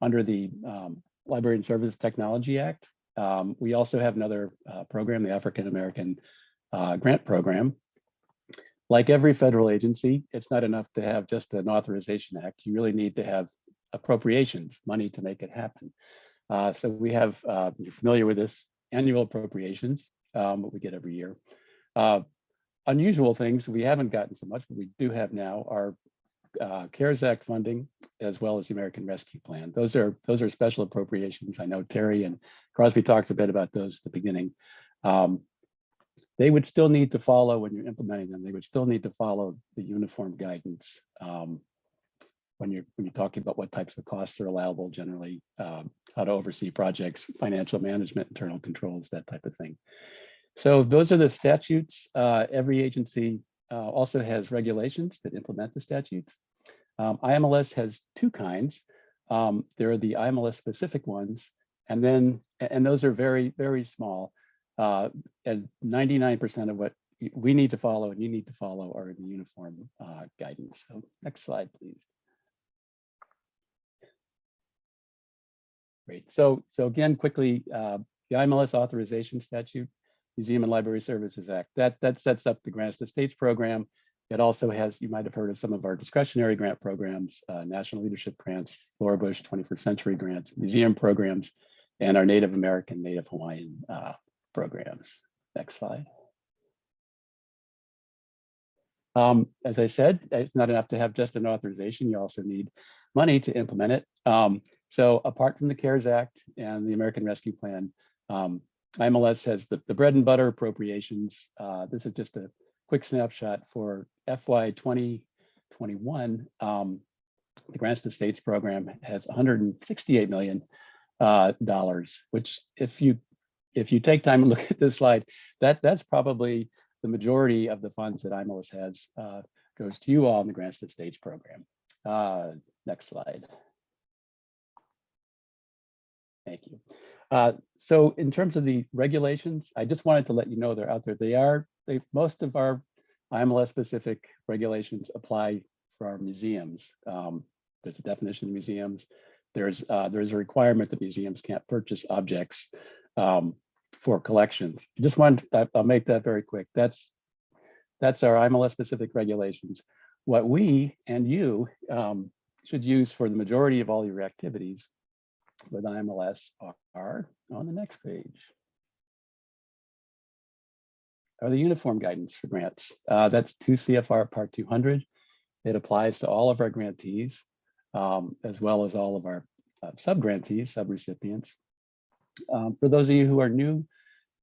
under the Library and Services Technology Act. We also have another program, the African American Grant Program. Like every federal agency, it's not enough to have just an authorization act. You really need to have appropriations, money to make it happen. So we have, you're familiar with this, annual appropriations, what we get every year. Unusual things we haven't gotten so much, but we do have now are CARES Act funding, as well as the American Rescue Plan. Those are special appropriations. I know Terry and Crosby talked a bit about those at the beginning. They would still need to follow, when you're implementing them, they would still need to follow the uniform guidance when you're talking about what types of costs are allowable generally, how to oversee projects, financial management, internal controls, that type of thing. So those are the statutes. Every agency also has regulations that implement the statutes. IMLS has two kinds. There are the IMLS specific ones, and those are very, very small. And 99% of what we need to follow and you need to follow are in the uniform guidance. So next slide, please. Great. So again, quickly, the IMLS authorization statute, Museum and Library Services Act, that sets up the Grants to States program. It also has, you might have heard of some of our discretionary grant programs, National Leadership Grants, Laura Bush 21st Century Grants, museum programs, and our Native American, Native Hawaiian programs. Next slide. As I said, it's not enough to have just an authorization. You also need money to implement it. So apart from the CARES Act and the American Rescue Plan, IMLS has the bread and butter appropriations. This is just a quick snapshot for FY 2021. The Grants to States program has $168 million, which if you take time and look at this slide, that's probably the majority of the funds that IMLS has goes to you all in the Grants to States program. Next slide. Thank you. So in terms of the regulations, I just wanted to let you know they're out there. Most of our IMLS specific regulations apply for our museums. There's a definition of museums. There's a requirement that museums can't purchase objects for collections. Just wanted to, I'll make that very quick. That's our IMLS specific regulations. What we and you should use for the majority of all your activities with IMLS are on the next page. Are the uniform guidance for grants. That's 2 C.F.R. Part 200. It applies to all of our grantees, as well as all of our sub-grantees, sub-recipients. For those of you who are new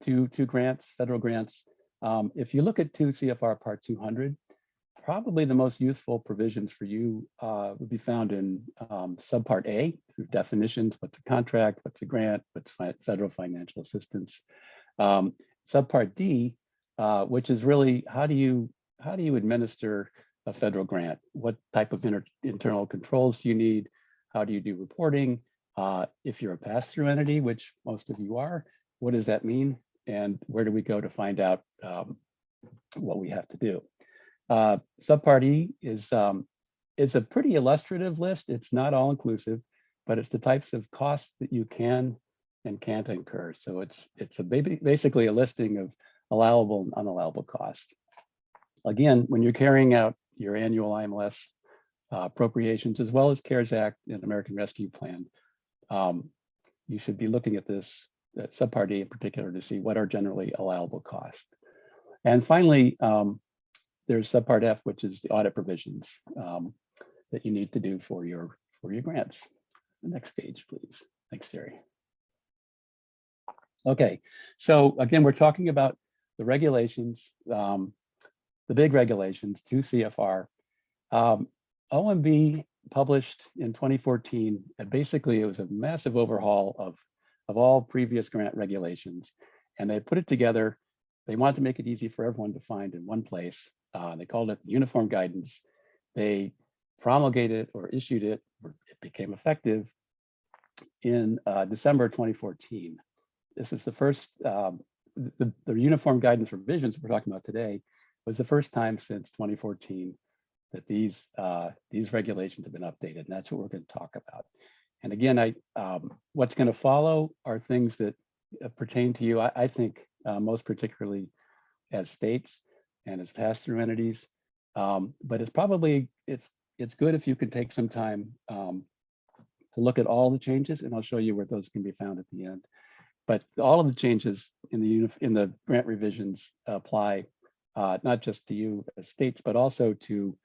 to grants, federal grants, if you look at 2 C.F.R. Part 200, probably the most useful provisions for you would be found in Subpart A, through definitions, what's a contract, what's a grant, what's federal financial assistance. Subpart D, which is really how do you administer a federal grant? What type of internal controls do you need? How do you do reporting? If you're a pass-through entity, which most of you are, what does that mean? And where do we go to find out what we have to do? Subpart E is a pretty illustrative list. It's not all inclusive, but it's the types of costs that you can and can't incur. So it's basically a listing of allowable and unallowable costs. Again, when you're carrying out your annual IMLS appropriations, as well as CARES Act and American Rescue Plan, you should be looking at this, at Subpart E in particular, to see what are generally allowable costs. And finally, there's Subpart F, which is the audit provisions that you need to do for your grants. The next page, please. Thanks, Terry. Okay, so again, we're talking about the regulations, the big regulations, 2 C.F.R. OMB published in 2014, and basically it was a massive overhaul of all previous grant regulations, and they put it together. They wanted to make it easy for everyone to find in one place. They called it the Uniform Guidance. They promulgated or issued it, or it became effective in December 2014. This is the first, the Uniform Guidance revisions we're talking about today was the first time since 2014 that these regulations have been updated, and that's what we're going to talk about. And again, what's going to follow are things that pertain to you, I think, most particularly as states and as pass-through entities. But it's probably, it's good if you could take some time to look at all the changes, and I'll show you where those can be found at the end. But all of the changes in the grant revisions apply not just to you as states, but also to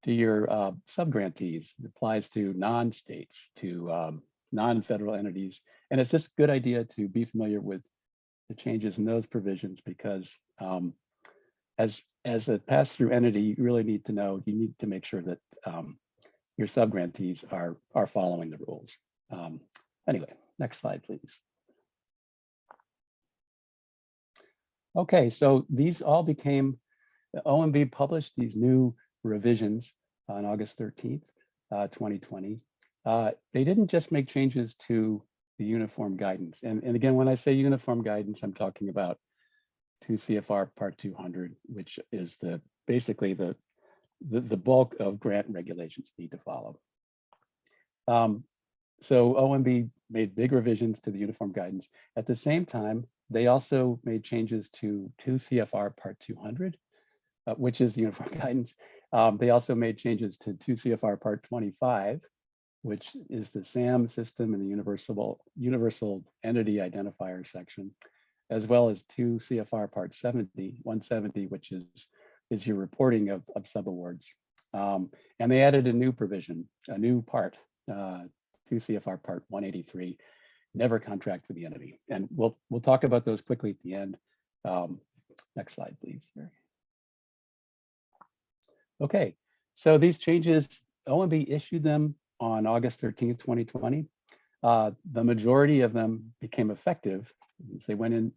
subgrantees. It applies to non-states, to non-federal entities. And it's just a good idea to be familiar with the changes in those provisions because as a pass-through entity, you really need to know, you need to make sure that your subgrantees are following the rules. Anyway, next slide, please. Okay, so these all became, OMB published these new revisions on August 13th, 2020. They didn't just make changes to the uniform guidance. And again, when I say uniform guidance, I'm talking about 2 CFR Part 200, which is basically the bulk of grant regulations need to follow. So OMB made big revisions to the uniform guidance. At the same time, they also made changes to 2 CFR Part 200, which is the uniform guidance. They also made changes to 2 CFR Part 25, which is the SAM system and the universal entity identifier section, as well as 2 CFR Part 170, which is your reporting of subawards. And they added a new provision, a new part, 2 CFR Part 183, never contract with the entity. And we'll talk about those quickly at the end. Next slide, please. Okay, so these changes, OMB issued them on August 13th, 2020. The majority of them became effective. They went in,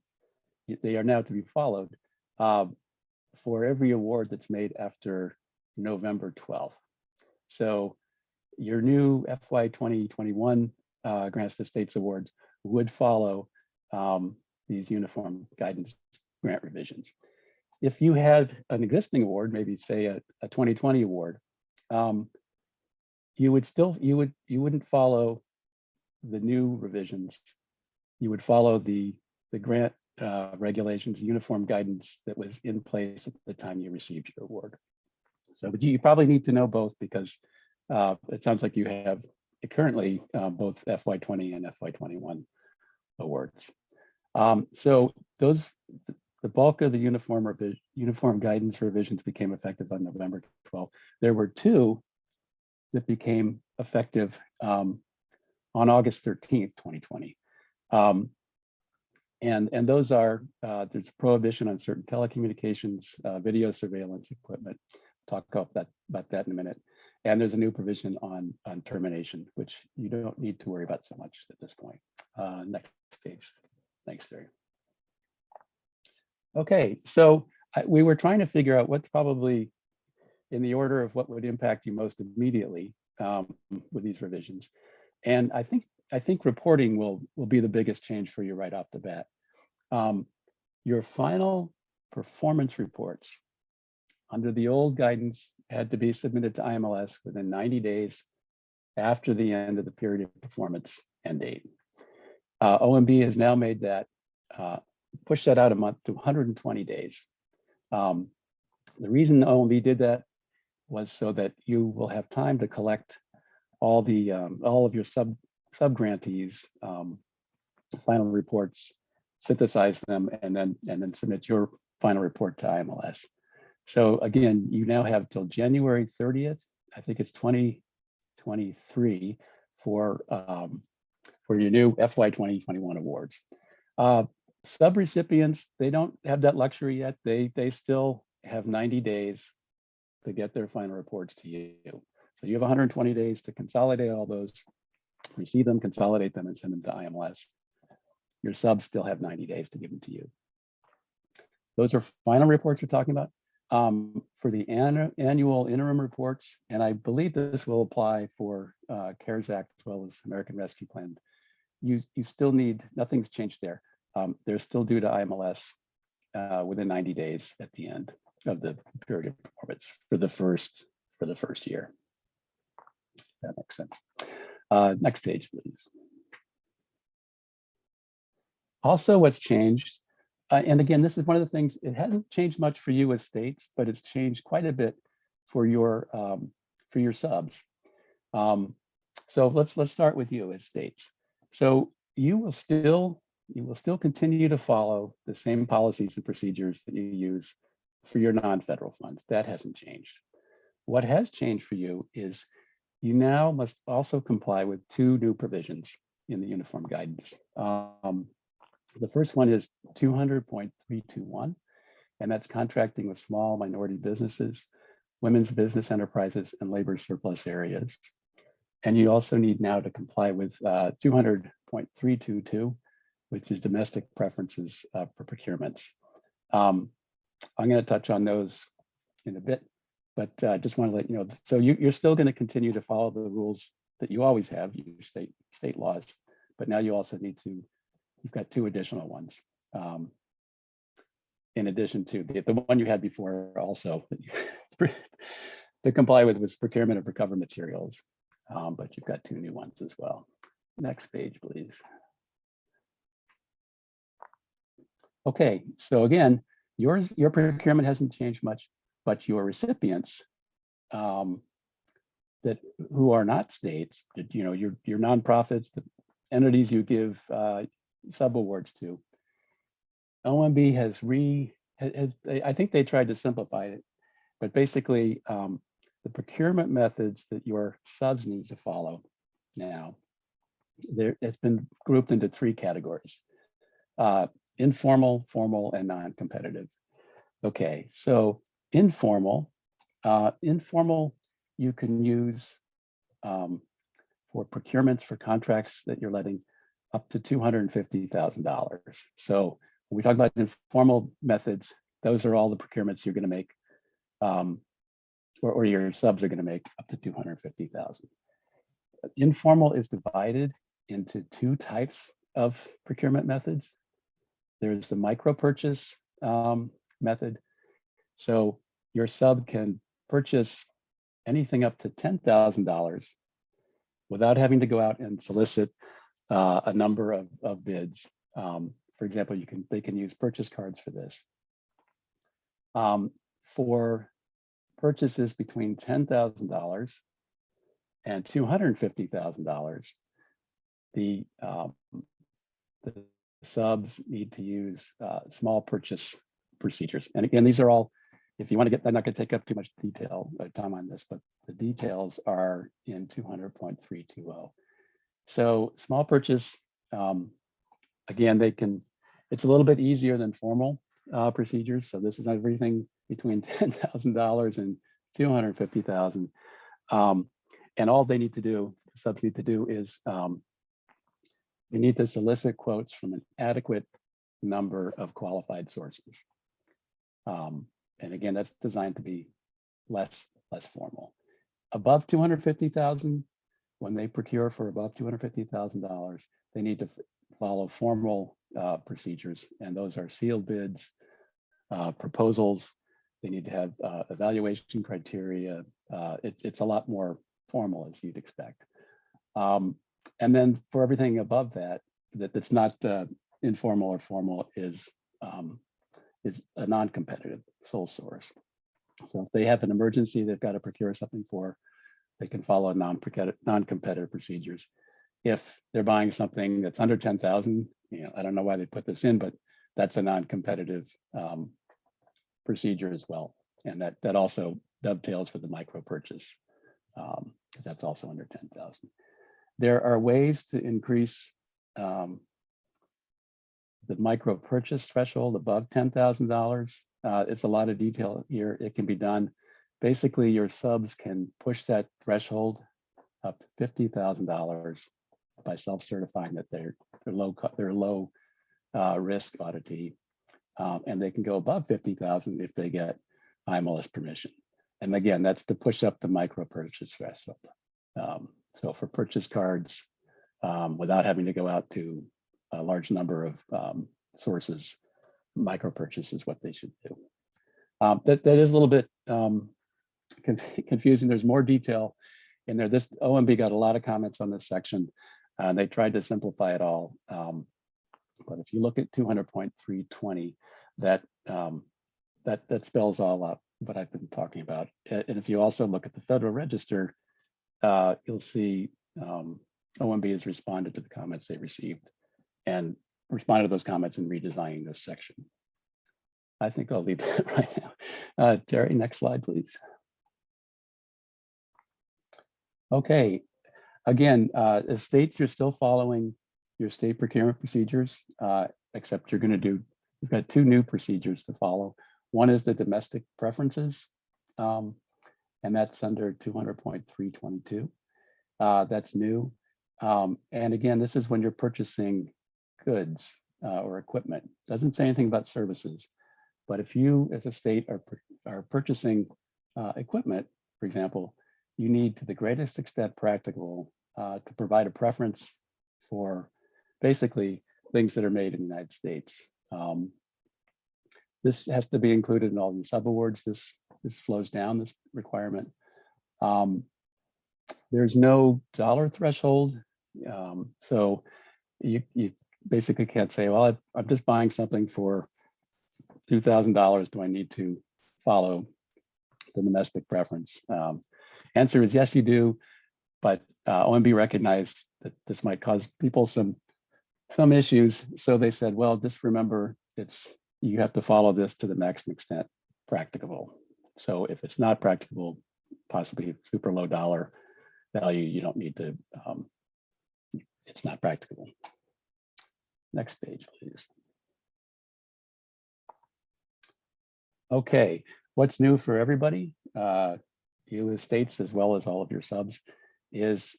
they are now to be followed for every award that's made after November 12th. So your new FY 2021 Grants to States Awards would follow these uniform guidance grant revisions. If you had an existing award, maybe say a 2020 award, you wouldn't follow the new revisions. You would follow the grant regulations, uniform guidance that was in place at the time you received your award. So you probably need to know both because it sounds like you have currently both FY20 and FY21 awards. So the bulk of the uniform guidance revisions became effective on November 12th. There were 2 that became effective on August 13th, 2020. And those are, there's a prohibition on certain telecommunications, video surveillance equipment. Talk about that in a minute. And there's a new provision on termination, which you don't need to worry about so much at this point. Next page. Thanks, Terry. Okay, so we were trying to figure out what's probably in the order of what would impact you most immediately with these revisions. And I think reporting will be the biggest change for you right off the bat. Your final performance reports under the old guidance had to be submitted to IMLS within 90 days after the end of the period of performance end date. OMB has now made that, push that out a month to 120 days. The reason OMB did that was so that you will have time to collect all of your sub-grantees' final reports, synthesize them, and then submit your final report to IMLS. So again, you now have till January 30th, I think it's 2023 for your new FY 2021 awards. Sub-recipients, they don't have that luxury yet. They still have 90 days to get their final reports to you. So you have 120 days to consolidate all those, receive them, consolidate them, and send them to IMLS. Your subs still have 90 days to give them to you. Those are final reports we're talking about. For the annual interim reports, and I believe this will apply for CARES Act as well as American Rescue Plan, you still need, nothing's changed there. They're still due to IMLS within 90 days at the end of the period of performance for the first year. That makes sense. Next page, please. Also, what's changed, and again, this is one of the things, it hasn't changed much for you as states, but it's changed quite a bit for your subs. So let's start with you as states. So you will still continue to follow the same policies and procedures that you use for your non-federal funds. That hasn't changed. What has changed for you is you now must also comply with 2 new provisions in the uniform guidance. The first one is 200.321, and that's contracting with small minority businesses, women's business enterprises, and labor surplus areas. And you also need now to comply with 200.322, which is domestic preferences for procurements. I'm going to touch on those in a bit, but I just want to let you know, so you're still going to continue to follow the rules that you always have, your state laws, but now you also need to, you've got 2 additional ones. In addition to the one you had before also to comply with was procurement of recovered materials, but you've got 2 new ones as well. Next page, please. Okay, so again, your procurement hasn't changed much, but your recipients that who are not states, you know, your nonprofits, the entities you give subawards to, OMB has I think they tried to simplify it, but basically the procurement methods that your subs need to follow now, it's been grouped into 3 categories: informal, formal, and non-competitive. Okay, so informal, you can use for procurements for contracts that you're letting up to $250,000. So when we talk about informal methods, those are all the procurements you're going to make, or your subs are going to make up to $250,000. Informal is divided into 2 types of procurement methods. There's the micro purchase method. So your sub can purchase anything up to $10,000 without having to go out and solicit a number of bids. For example, they can use purchase cards for this. For purchases between $10,000 and $250,000, the subs need to use small purchase procedures. And again, these are all, if you want to get, I'm not going to take up too much time on this, but the details are in 200.320. So small purchase, again, it's a little bit easier than formal procedures. So this is everything between $10,000 and $250,000. And all they need to do, the subs need to do is they need to solicit quotes from an adequate number of qualified sources. And again, that's designed to be less formal. Above $250,000, when they procure for above $250,000, they need to follow formal procedures, and those are sealed bids, proposals. They need to have evaluation criteria. It's a lot more formal, as you'd expect. And then for everything above that's not informal or formal is a non-competitive sole source. So if they have an emergency they've got to procure something for, they can follow non-competitive procedures. If they're buying something that's under 10,000, you know, I don't know why they put this in, but that's a non-competitive procedure as well. And that also dovetails for the micro purchase, because that's also under 10,000. There are ways to increase the micro purchase threshold above $10,000. It's a lot of detail here. It can be done. Basically, your subs can push that threshold up to $50,000 by self-certifying that they're low risk auditee, and they can go above 50,000 if they get IMLS permission. And again, that's to push up the micro purchase threshold. So for purchase cards, without having to go out to a large number of sources, micro purchase is what they should do. That is a little bit confusing. There's more detail in there. This OMB got a lot of comments on this section. They tried to simplify it all. But if you look at 200.320, that spells all out what I've been talking about. And if you also look at the Federal Register, you'll see OMB has responded to the comments they received and responded to those comments in redesigning this section. I think I'll leave that right now. Terry, next slide, please. Okay, again, as states, you're still following your state procurement procedures, except you've got two new procedures to follow. One is the domestic preferences, and that's under 200.322. That's new. And again, this is when you're purchasing goods or equipment. Doesn't say anything about services, but if you as a state are purchasing equipment, for example, you need to the greatest extent practicable to provide a preference for basically things that are made in the United States. This has to be included in all the subawards. This flows down this requirement. There's no dollar threshold. So you basically can't say, well, I'm just buying something for $2,000. Do I need to follow the domestic preference? Answer is yes, you do. But OMB recognized that this might cause people some issues. So they said, well, just remember, you have to follow this to the maximum extent practicable. So if it's not practicable, possibly super low dollar value, you don't need to, it's not practicable. Next page, please. Okay, what's new for everybody, you as states as well as all of your subs, is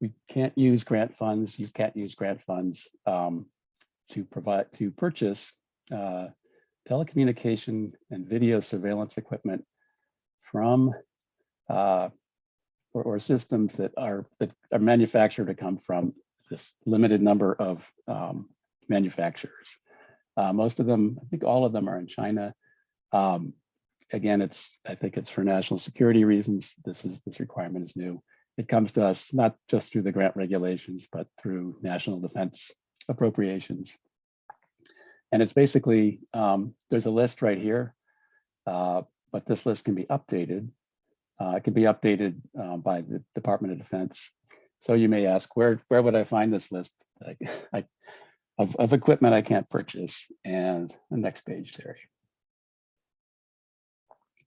we can't use grant funds. You can't use grant funds to purchase telecommunication and video surveillance equipment from or systems that are manufactured to come from this limited number of manufacturers. Most of them, I think all of them, are in China. Again, I think it's for national security reasons. This requirement is new. It comes to us not just through the grant regulations, but through national defense appropriations. And it's basically, there's a list right here, but this list can be updated. It can be updated by the Department of Defense. So you may ask, where would I find this list of equipment I can't purchase? And the next page, Terry.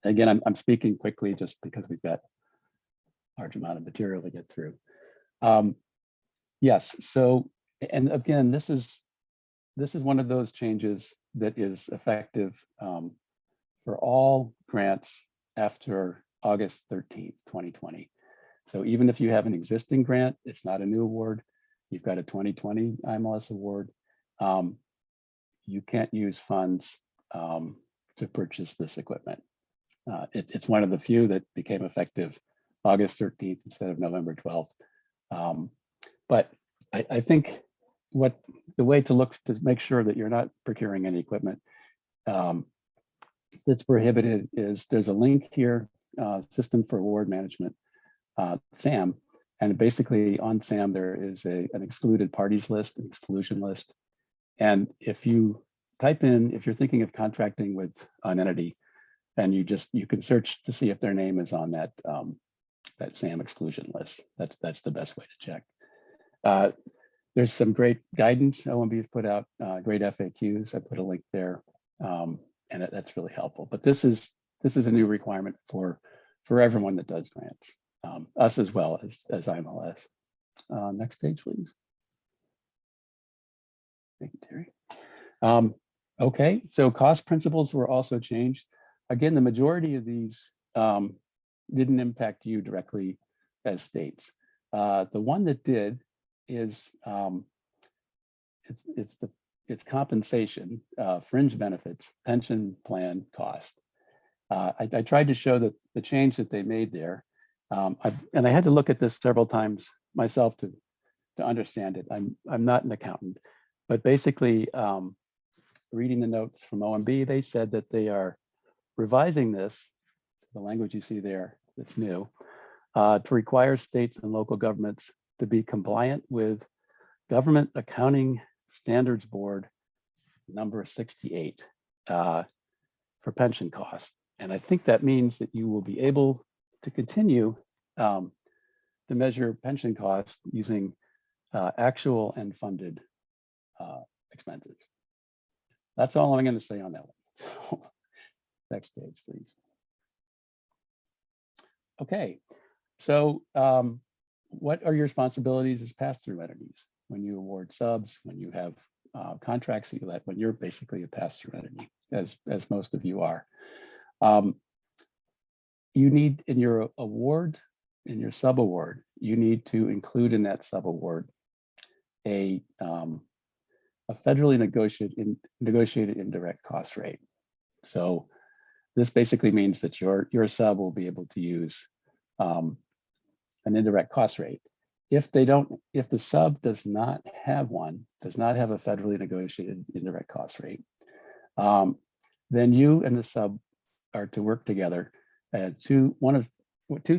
Again, I'm speaking quickly just because we've got a large amount of material to get through. Yes, so, and again, this is one of those changes that is effective for all grants after August 13th, 2020. So even if you have an existing grant, it's not a new award, you've got a 2020 IMLS award, you can't use funds to purchase this equipment. It's one of the few that became effective August 13th instead of November 12th. But I think the way to look to make sure that you're not procuring any equipment that's prohibited is there's a link here, System for Award Management, SAM, and basically on SAM there is an excluded parties list, an exclusion list. And if you type in, if you're thinking of contracting with an entity, and you can search to see if their name is on that that SAM exclusion list. That's the best way to check. There's some great guidance OMB has put out, great FAQs. I put a link there, and that's really helpful. But this is a new requirement for everyone that does grants, us as well as IMLS. Next page, please. Thank you, Terry. Okay, so cost principles were also changed. Again, the majority of these didn't impact you directly as states. The one that did is it's compensation, fringe benefits, pension plan cost. I tried to show that the change that they made there, and I had to look at this several times myself to understand it. I'm not an accountant, but basically, reading the notes from OMB, they said that they are revising this, the language you see there that's new, to require states and local governments to be compliant with Government Accounting Standards Board number 68 for pension costs. And I think that means that you will be able to continue to measure pension costs using actual and funded expenses. That's all I'm going to say on that one. Next page, please. Okay, So what are your responsibilities as pass-through entities when you award subs, when you have contracts that you let, when you're basically a pass-through entity, as most of you are? You need in your award, in your sub-award, you need to include in that sub-award a federally negotiated indirect cost rate. So this basically means that your sub will be able to use an indirect cost rate. If the sub does not have one, does not have a federally negotiated indirect cost rate, then you and the sub are to work together. Two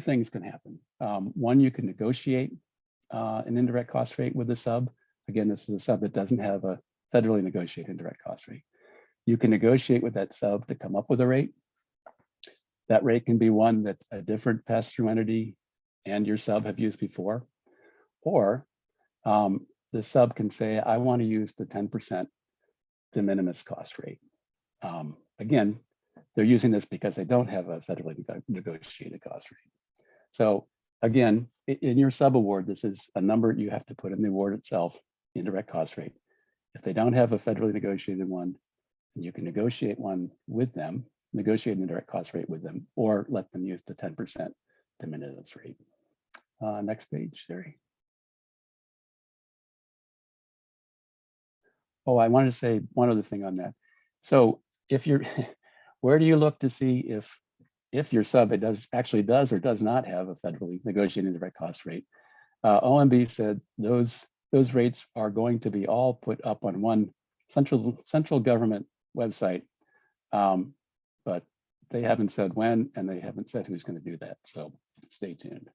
things can happen. One, you can negotiate an indirect cost rate with the sub. Again, this is a sub that doesn't have a federally negotiated indirect cost rate. You can negotiate with that sub to come up with a rate. That rate can be one that a different pass-through entity and your sub have used before. Or the sub can say, I want to use the 10% de minimis cost rate. Again, they're using this because they don't have a federally negotiated cost rate. So again, in your sub award, this is a number you have to put in the award itself, indirect cost rate. If they don't have a federally negotiated one, you can negotiate one with them, negotiate an indirect cost rate with them, or let them use the 10% de minimis rate. Next page, Sherry. Oh, I wanted to say one other thing on that. So if you're, where do you look to see if your sub actually does or does not have a federally negotiated indirect cost rate? OMB said those rates are going to be all put up on one central government website, but they haven't said when, and they haven't said who's going to do that. So stay tuned.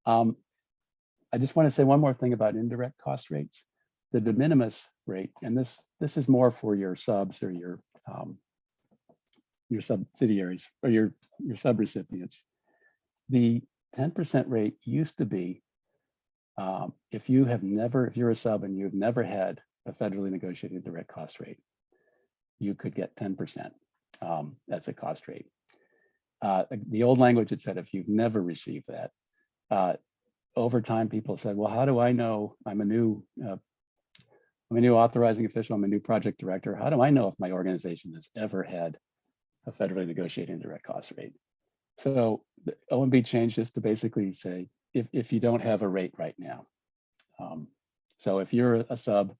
I just want to say one more thing about indirect cost rates. The de minimis rate, and this is more for your subs or your subsidiaries or your subrecipients. The 10% rate used to be if you're a sub and you've never had a federally negotiated direct cost rate, you could get 10% as a cost rate. The old language had said if you've never received that, over time people said, well, how do I know I'm a new authorizing official, I'm a new project director. How do I know if my organization has ever had a federally negotiated indirect cost rate? So the OMB changed this to basically say, if you don't have a rate right now. So if you're a sub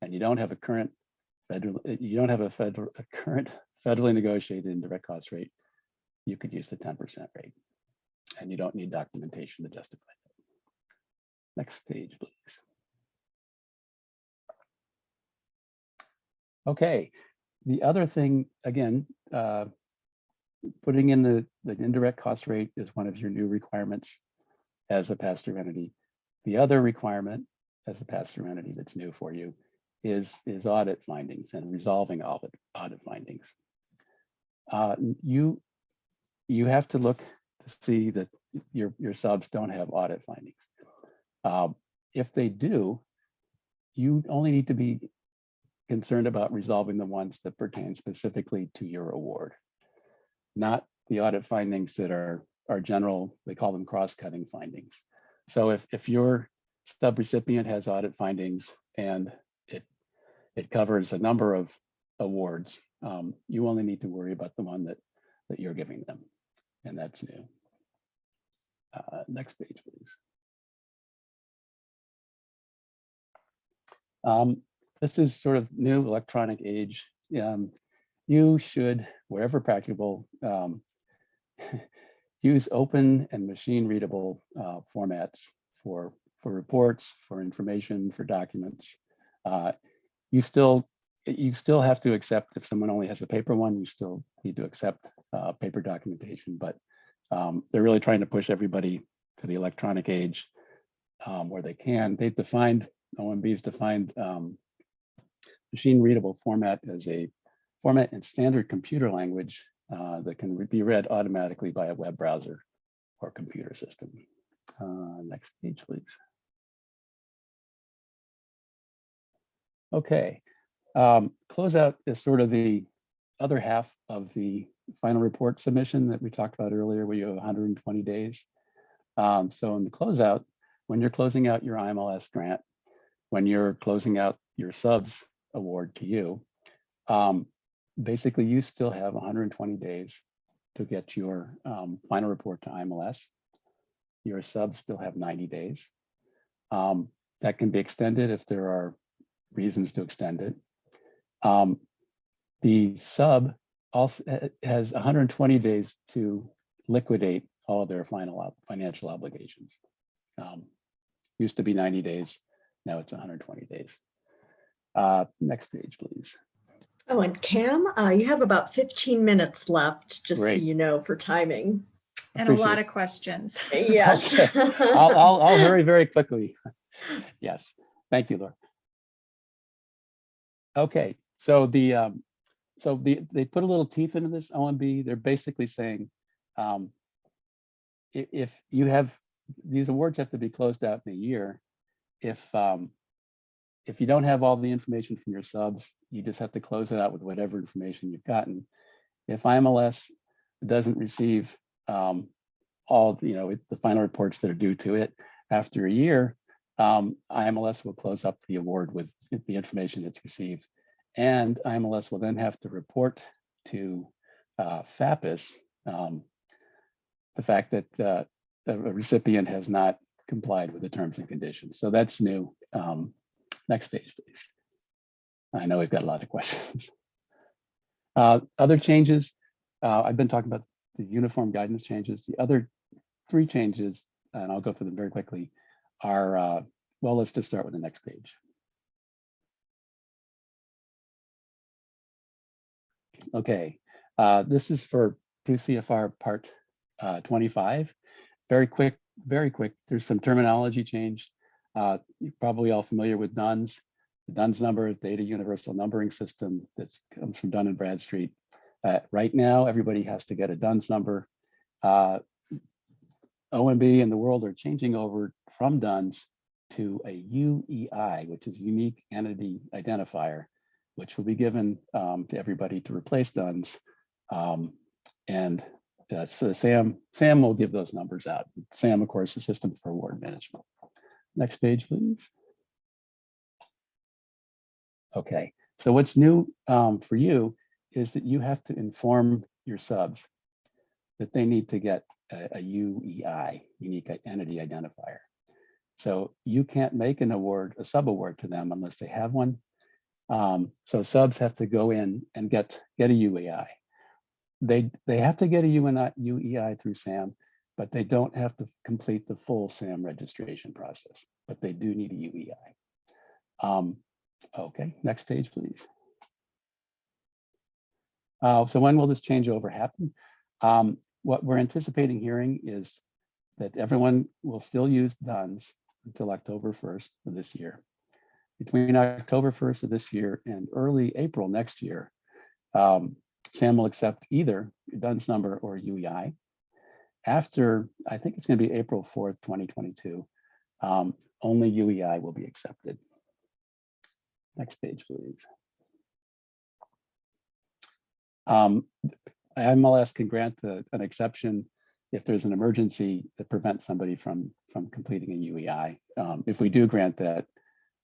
and you don't have a current current federally negotiated indirect cost rate, you could use the 10% rate, and you don't need documentation to justify that. Next page, please. Okay, the other thing, again, putting in the indirect cost rate is one of your new requirements as a pass-through entity. The other requirement as a pass-through entity that's new for you is audit findings and resolving audit findings. You have to look to see that your subs don't have audit findings. If they do, you only need to be concerned about resolving the ones that pertain specifically to your award, not the audit findings that are general. They call them cross-cutting findings. So if your subrecipient has audit findings and it covers a number of awards, you only need to worry about the one that you're giving them, and that's new. Next page, please. This is sort of new electronic age. You should, wherever practicable, use open and machine readable formats for reports, for information, for documents. You still have to accept, if someone only has a paper one, you still need to accept paper documentation, but they're really trying to push everybody to the electronic age where they can. They've defined, OMB's defined machine readable format as a format in standard computer language that can be read automatically by a web browser or computer system. Next page, please. Okay, closeout is sort of the other half of the final report submission that we talked about earlier, where you have 120 days. So in the closeout, when you're closing out your IMLS grant, when you're closing out your subs award to you, basically you still have 120 days to get your final report to IMLS. Your subs still have 90 days. That can be extended if there are reasons to extend it. The sub also has 120 days to liquidate all of their financial obligations. Used to be 90 days, now it's 120 days. Next page, please. Oh, and Cam, you have about 15 minutes left, just so Great. you know, for timing. And a lot Appreciate of questions. Yes. Okay. I'll hurry very quickly. Yes, thank you, Laura. Okay, so they put a little teeth into this OMB. They're basically saying if you have these awards have to be closed out in a year. If you don't have all the information from your subs, you just have to close it out with whatever information you've gotten. If IMLS doesn't receive all the final reports that are due to it after a year, IMLS will close up the award with the information it's received, and IMLS will then have to report to FAPIS the fact that the recipient has not complied with the terms and conditions. So that's new. Next page, please. I know we've got a lot of questions. Other changes, I've been talking about the uniform guidance changes. The other 3 changes, and I'll go through them very quickly, are, well, let's just start with the next page. Okay, this is for 2 CFR Part 25. Very quick. There's some terminology change. You're probably all familiar with DUNS. The DUNS number, Data Universal Numbering System, that comes from Dun & Bradstreet. Right now, everybody has to get a DUNS number. OMB and the world are changing over from DUNS to a UEI, which is Unique Entity Identifier, which will be given to everybody to replace DUNS. So Sam will give those numbers out. SAM, of course, the System for Award Management. Next page, please. Okay, so what's new for you is that you have to inform your subs that they need to get a UEI, Unique Entity Identifier. So you can't make an award, a sub-award to them unless they have one. So subs have to go in and get a UEI. They have to get a UEI through SAM, but they don't have to complete the full SAM registration process, but they do need a UEI. Okay, next page, please. So when will this changeover happen? What we're anticipating hearing is that everyone will still use DUNS until October 1st of this year. Between October 1st of this year and early April next year, SAM will accept either a DUNS number or a UEI. After, I think it's going to be April 4th, 2022, only UEI will be accepted. Next page, please. IMLS can grant an exception if there's an emergency that prevents somebody from completing a UEI. If we do grant that,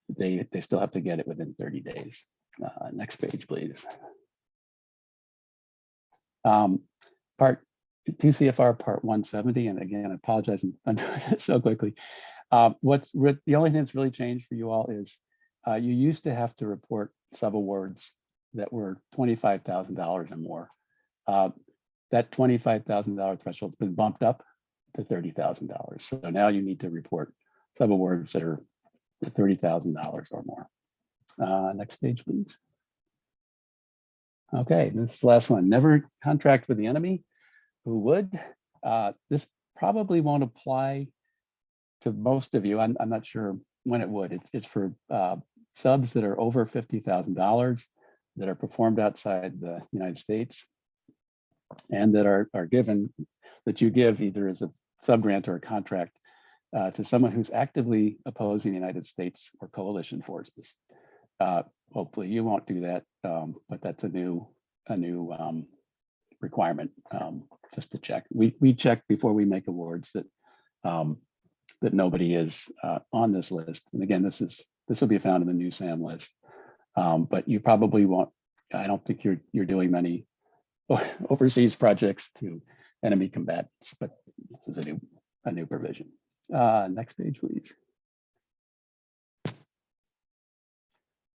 they still have to get it within 30 days. Next page, please. Part 2 CFR Part 170, and again, I apologize, I'm doing this so quickly. The only thing that's really changed for you all is you used to have to report sub-awards that were $25,000 or more. That $25,000 threshold has been bumped up to $30,000. So now you need to report sub-awards that are $30,000 or more. Next page, please. Okay, this is the last one. Never contract with the enemy. Who would? This probably won't apply to most of you. I'm not sure when it would. It's for subs that are over $50,000 that are performed outside the United States and that are given, that you give either as a sub-grant or a contract to someone who's actively opposing the United States or coalition forces. Hopefully you won't do that, but that's a new requirement, just to check. We check before we make awards that that nobody is on this list. And again, this will be found in the new SAM list. But you probably won't. I don't think you're doing many overseas projects to enemy combatants, but this is a new provision. Next page, please.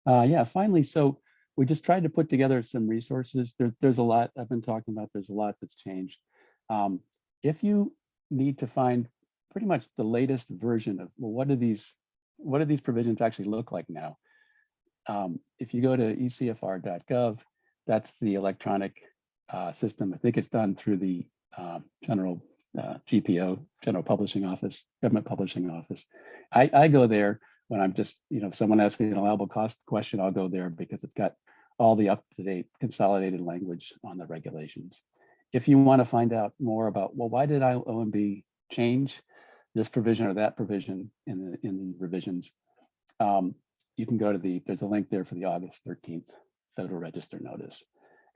Yeah, finally, so we just tried to put together some resources. There's a lot I've been talking about. There's a lot that's changed. If you need to find pretty much the latest version of, well, what do these provisions actually look like now? If you go to ecfr.gov, that's the electronic system. I think it's done through the general GPO, General Publishing Office, Government Publishing Office. I go there when I'm just, if someone asks me an allowable cost question, I'll go there because it's got all the up-to-date consolidated language on the regulations. If you want to find out more about, well, why did OMB change this provision or that provision in the revisions, you can go to there's a link there for the August 13th Federal Register notice.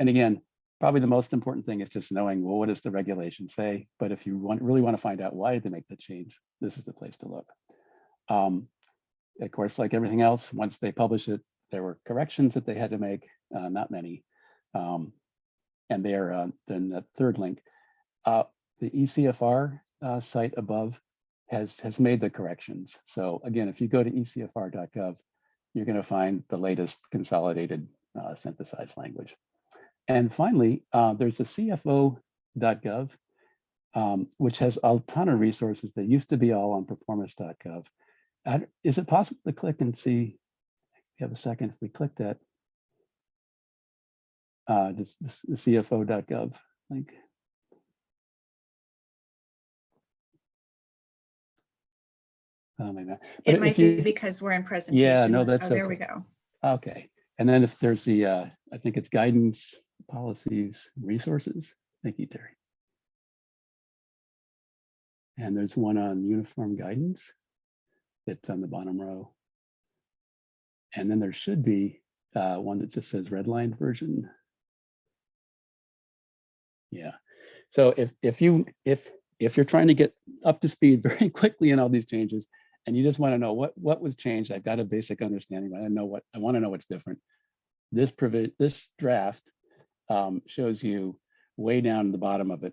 And again, probably the most important thing is just knowing, well, what does the regulation say? But if you really want to find out why did they make the change, this is the place to look. Of course, like everything else, once they publish it, there were corrections that they had to make, not many. And then that third link, the ECFR site above has made the corrections. So again, if you go to ecfr.gov, you're going to find the latest consolidated synthesized language. And finally, there's the CFO.gov, which has a ton of resources that used to be all on performance.gov. Is it possible to click and see? If you have a second, if we click that, the CFO.gov link. Maybe not. But It might be because we're in presentation. Yeah, no, that's there okay. we go. Okay. And then if there's the, I think it's guidance, policies, resources. Thank you, Terry. And there's one on uniform guidance. It's on the bottom row. And then there should be one that just says redlined version. Yeah. So if you're trying to get up to speed very quickly in all these changes, and you just want to know what was changed, I've got a basic understanding. I want to know what's different. This draft shows you way down the bottom of it.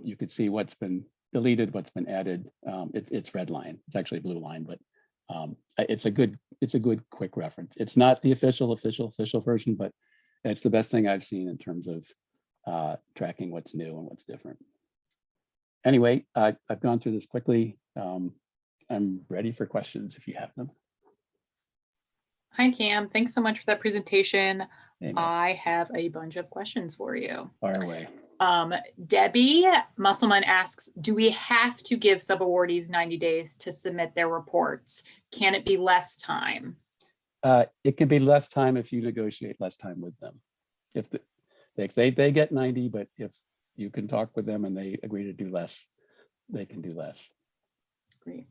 You could see what's been deleted, what's been added. It's red line. It's actually blue line, but it's a good quick reference. It's not the official version, but it's the best thing I've seen in terms of tracking what's new and what's different. Anyway, I've gone through this quickly. I'm ready for questions if you have them. Hi, Cam. Thanks so much for that presentation. Hey, I have a bunch of questions for you. fire away. Debbie Musselman asks, do we have to give subawardees 90 days to submit their reports? Can it be less time? It can be less time if you negotiate less time with them. If they get 90, but if you can talk with them and they agree to do less, they can do less. Great.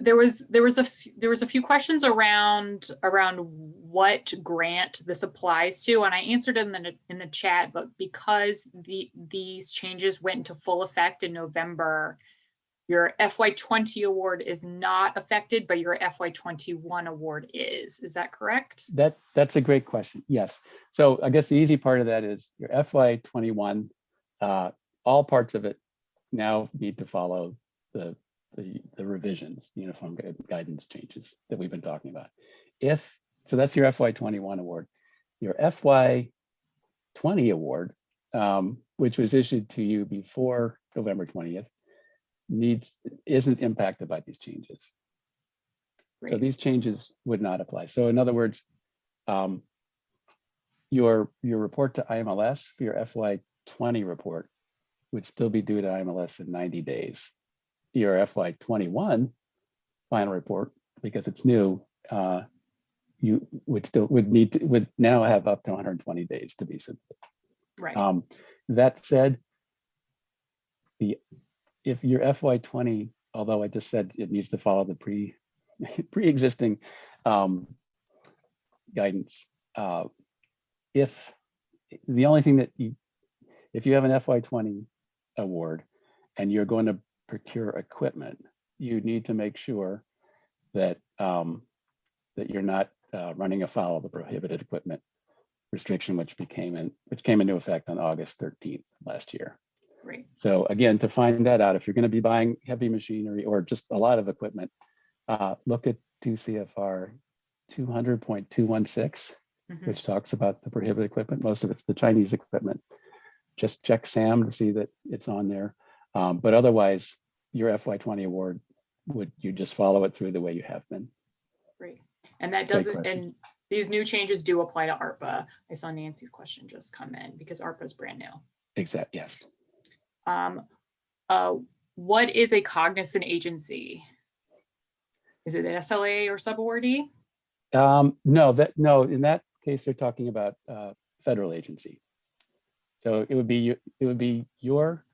There was a few questions around what grant this applies to, and I answered in the chat. But because these changes went into full effect in November, your FY20 award is not affected, but your FY21 award is. Is that correct? That's a great question. Yes. So I guess the easy part of that is your FY21. All parts of it now need to follow the revisions, the uniform guidance changes that we've been talking about. So that's your FY21 award. Your FY20 award, which was issued to you before November 20th, isn't impacted by these changes. Great. So these changes would not apply. So in other words, your report to IMLS for your FY20 report would still be due to IMLS in 90 days. Your FY21 final report, because it's new, you would now have up to 120 days to be submitted. Right. That said, if your FY20, although I just said it needs to follow the pre-existing guidance, if the only thing that if you have an FY20 award and you're going to procure equipment, you need to make sure that that you're not running afoul of the prohibited equipment restriction, which came into effect on August 13th last year. Great. So again, to find that out, if you're going to be buying heavy machinery or just a lot of equipment, look at 2 C.F.R. 200.216, which talks about the prohibited equipment. Most of it's the Chinese equipment. Just check SAM to see that it's on there. But otherwise, your FY20 award you just follow it through the way you have been. Great. And that doesn't, and these new changes do apply to ARPA. I saw Nancy's question just come in because ARPA is brand new. Exactly. Yes. What is a cognizant agency? Is it an SLA or subawardee? No. In that case, they're talking about federal agency. So it would be your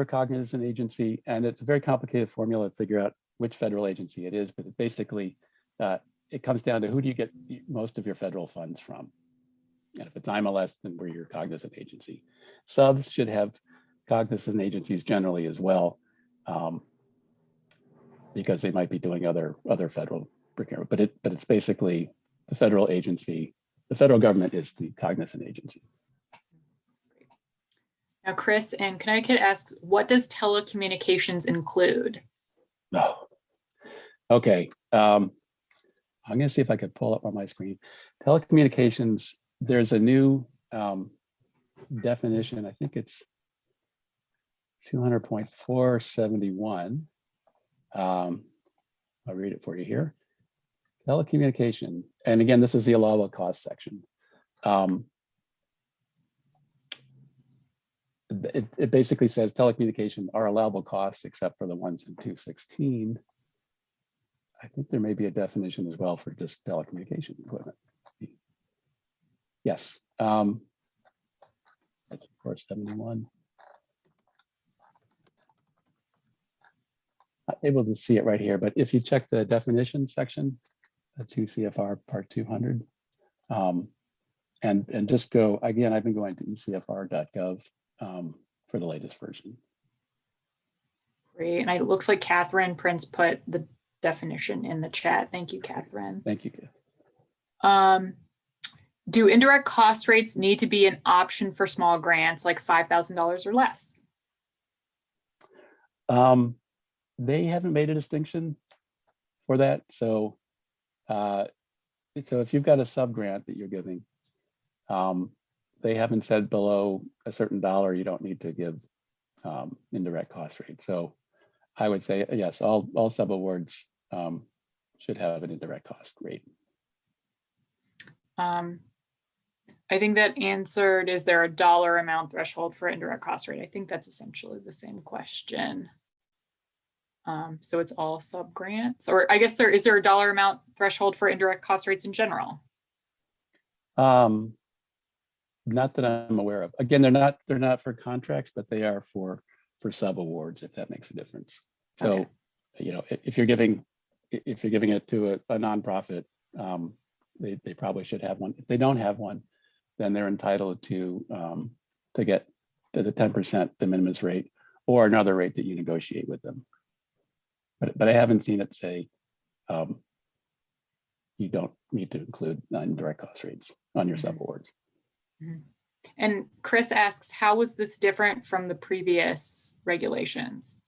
cognizant agency, and it's a very complicated formula to figure out which federal agency it is. But it basically, it comes down to who do you get most of your federal funds from? And if it's IMLS, then we're your cognizant agency. Subs should have cognizant agencies generally as well, because they might be doing other federal procurement. But it's basically the federal agency. The federal government is the cognizant agency. Now, Chris in Connecticut asks, what does telecommunications include? Oh, okay. I'm going to see if I could pull up on my screen. Telecommunications, there's a new definition. I think it's 200.471. I'll read it for you here. Telecommunication, and again, this is the allowable cost section. It basically says telecommunication are allowable costs except for the ones in 216. I think there may be a definition as well for just telecommunication equipment. Yes, that's of course 71. Not able to see it right here, but if you check the definition section, 2 C.F.R. part 200, and just go again. I've been going to ecfr.gov for the latest version. Great, and it looks like Catherine Prince put the definition in the chat. Thank you, Catherine. Thank you. Do indirect cost rates need to be an option for small grants like $5,000 or less? They haven't made a distinction for that. So, so if you've got a sub grant that you're giving, they haven't said below a certain dollar you don't need to give indirect cost rate. So I would say yes, all sub awards should have an indirect cost rate. I think that answered, is there a dollar amount threshold for indirect cost rate? I think that's essentially the same question. So it's all sub grants, or I guess is there a dollar amount threshold for indirect cost rates in general? Not that I'm aware of. Again, they're not for contracts, but they are for sub awards, if that makes a difference. So, okay. You know, if you're giving it to a nonprofit, they probably should have one. If they don't have one, then they're entitled to get to the 10% de minimis rate or another rate that you negotiate with them. But I haven't seen it say you don't need to include indirect cost rates on your sub awards. Mm-hmm. And Chris asks, how was this different from the previous regulations?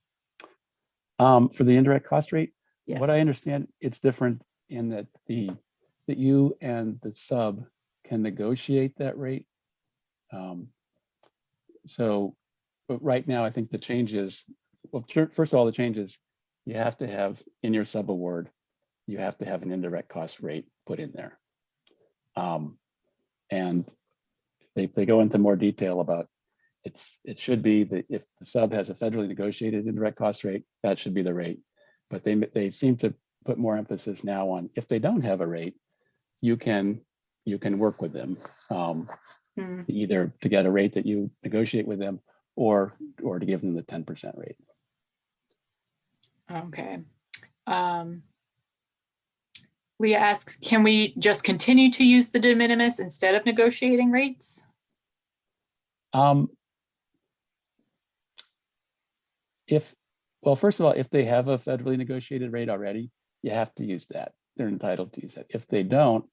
For the indirect cost rate, yes. What I understand, it's different in that that you and the sub can negotiate that rate. But right now, I think the change is, well, first of all, the change is you have to have in your sub award, you have to have an indirect cost rate put in there. And they go into more detail about it should be that if the sub has a federally negotiated indirect cost rate, that should be the rate. But they seem to put more emphasis now on if they don't have a rate, you can work with them either to get a rate that you negotiate with them or to give them the 10% rate. Okay. Leah asks, can we just continue to use the de minimis instead of negotiating rates? If Well, first of all, if they have a federally negotiated rate already, you have to use that. They're entitled to use that. If they don't,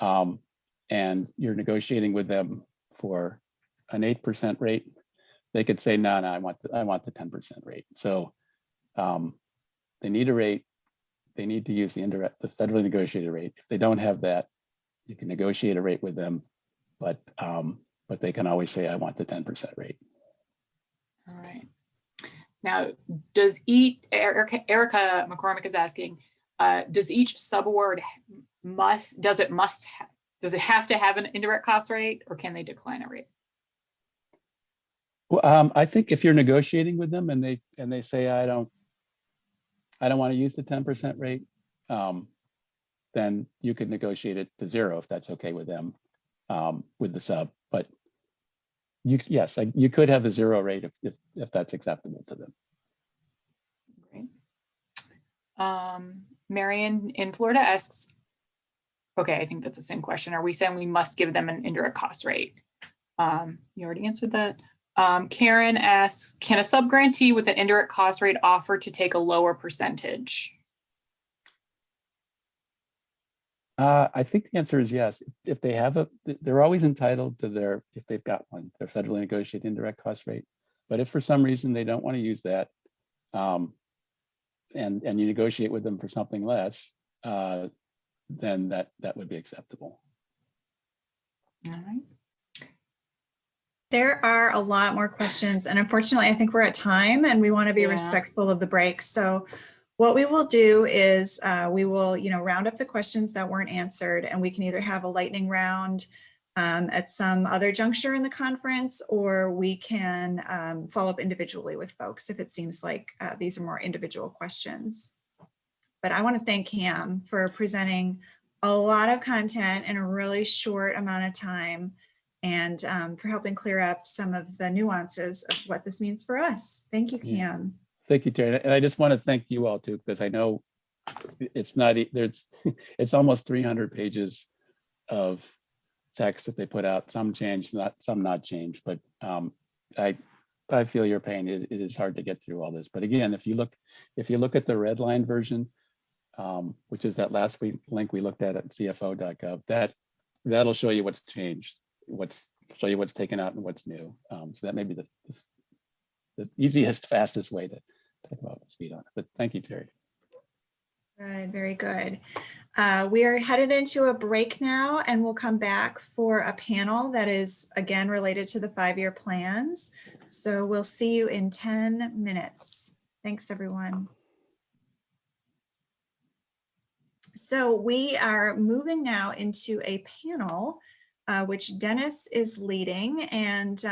and you're negotiating with them for an 8% rate, they could say, no, I want the 10% rate. So they need a rate. They need to use the federally negotiated rate. If they don't have that, you can negotiate a rate with them, but they can always say, I want the 10% rate. All right. Now, does Erica McCormick is asking, does each subaward does it have to have an indirect cost rate, or can they decline a rate? Well, I think if you're negotiating with them and they say, I don't want to use the 10% rate, then you could negotiate it to 0 if that's okay with them, with the sub. But yes, you could have a 0 rate if that's acceptable to them. Great. Marion in Florida asks, okay, I think that's the same question. Are we saying we must give them an indirect cost rate? You already answered that. Karen asks, can a sub-grantee with an indirect cost rate offer to take a lower percentage? I think the answer is yes. If they have they're always entitled to if they've got one, their federally negotiated indirect cost rate. But if for some reason they don't want to use that, and you negotiate with them for something less, then that would be acceptable. All right. There are a lot more questions, and unfortunately, I think we're at time and we want to be Yeah. respectful of the break. So what we will do is we will, round up the questions that weren't answered, and we can either have a lightning round at some other juncture in the conference, or we can follow up individually with folks if it seems like these are more individual questions. But I want to thank Cam for presenting a lot of content in a really short amount of time, and for helping clear up some of the nuances of what this means for us. Thank you, Cam. Yeah. Thank you, Terry. And I just want to thank you all too, because I know it's not, it's almost 300 pages of text that they put out. Some changed, some not changed, but I feel your pain. It is hard to get through all this. But again, if you look at the red line version, which is that last link we looked at cfo.gov, that'll show you what's changed, show you what's taken out and what's new. So that may be the easiest, fastest way to talk about speed on it. But thank you, Terry. Good, very good. We are headed into a break now, and we'll come back for a panel that is again related to the 5-year plans. So we'll see you in 10 minutes. Thanks, everyone. So we are moving now into a panel, which Dennis is leading, and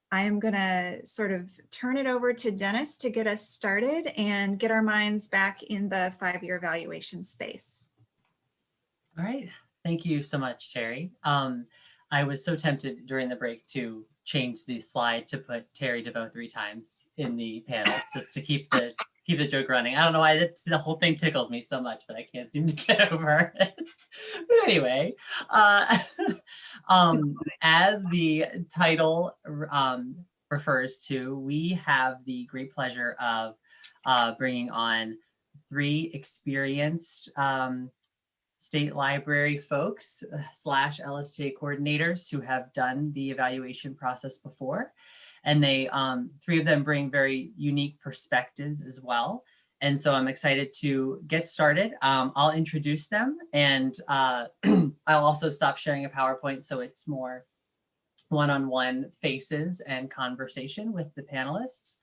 I am going to sort of turn it over to Dennis to get us started and get our minds back in the 5-year evaluation space. All right. Thank you so much, Terry. I was so tempted during the break to change the slide to put Terry DeVoe 3 times in the panels just to keep the joke running. I don't know why the whole thing tickles me so much, but I can't seem to get over it. But anyway, as the title refers to, we have the great pleasure of bringing on 3 experienced state library folks / LSTA coordinators who have done the evaluation process before. And they, 3 of them bring very unique perspectives as well. And so I'm excited to get started. I'll introduce them, and I'll also stop sharing a PowerPoint so it's more one-on-one faces and conversation with the panelists.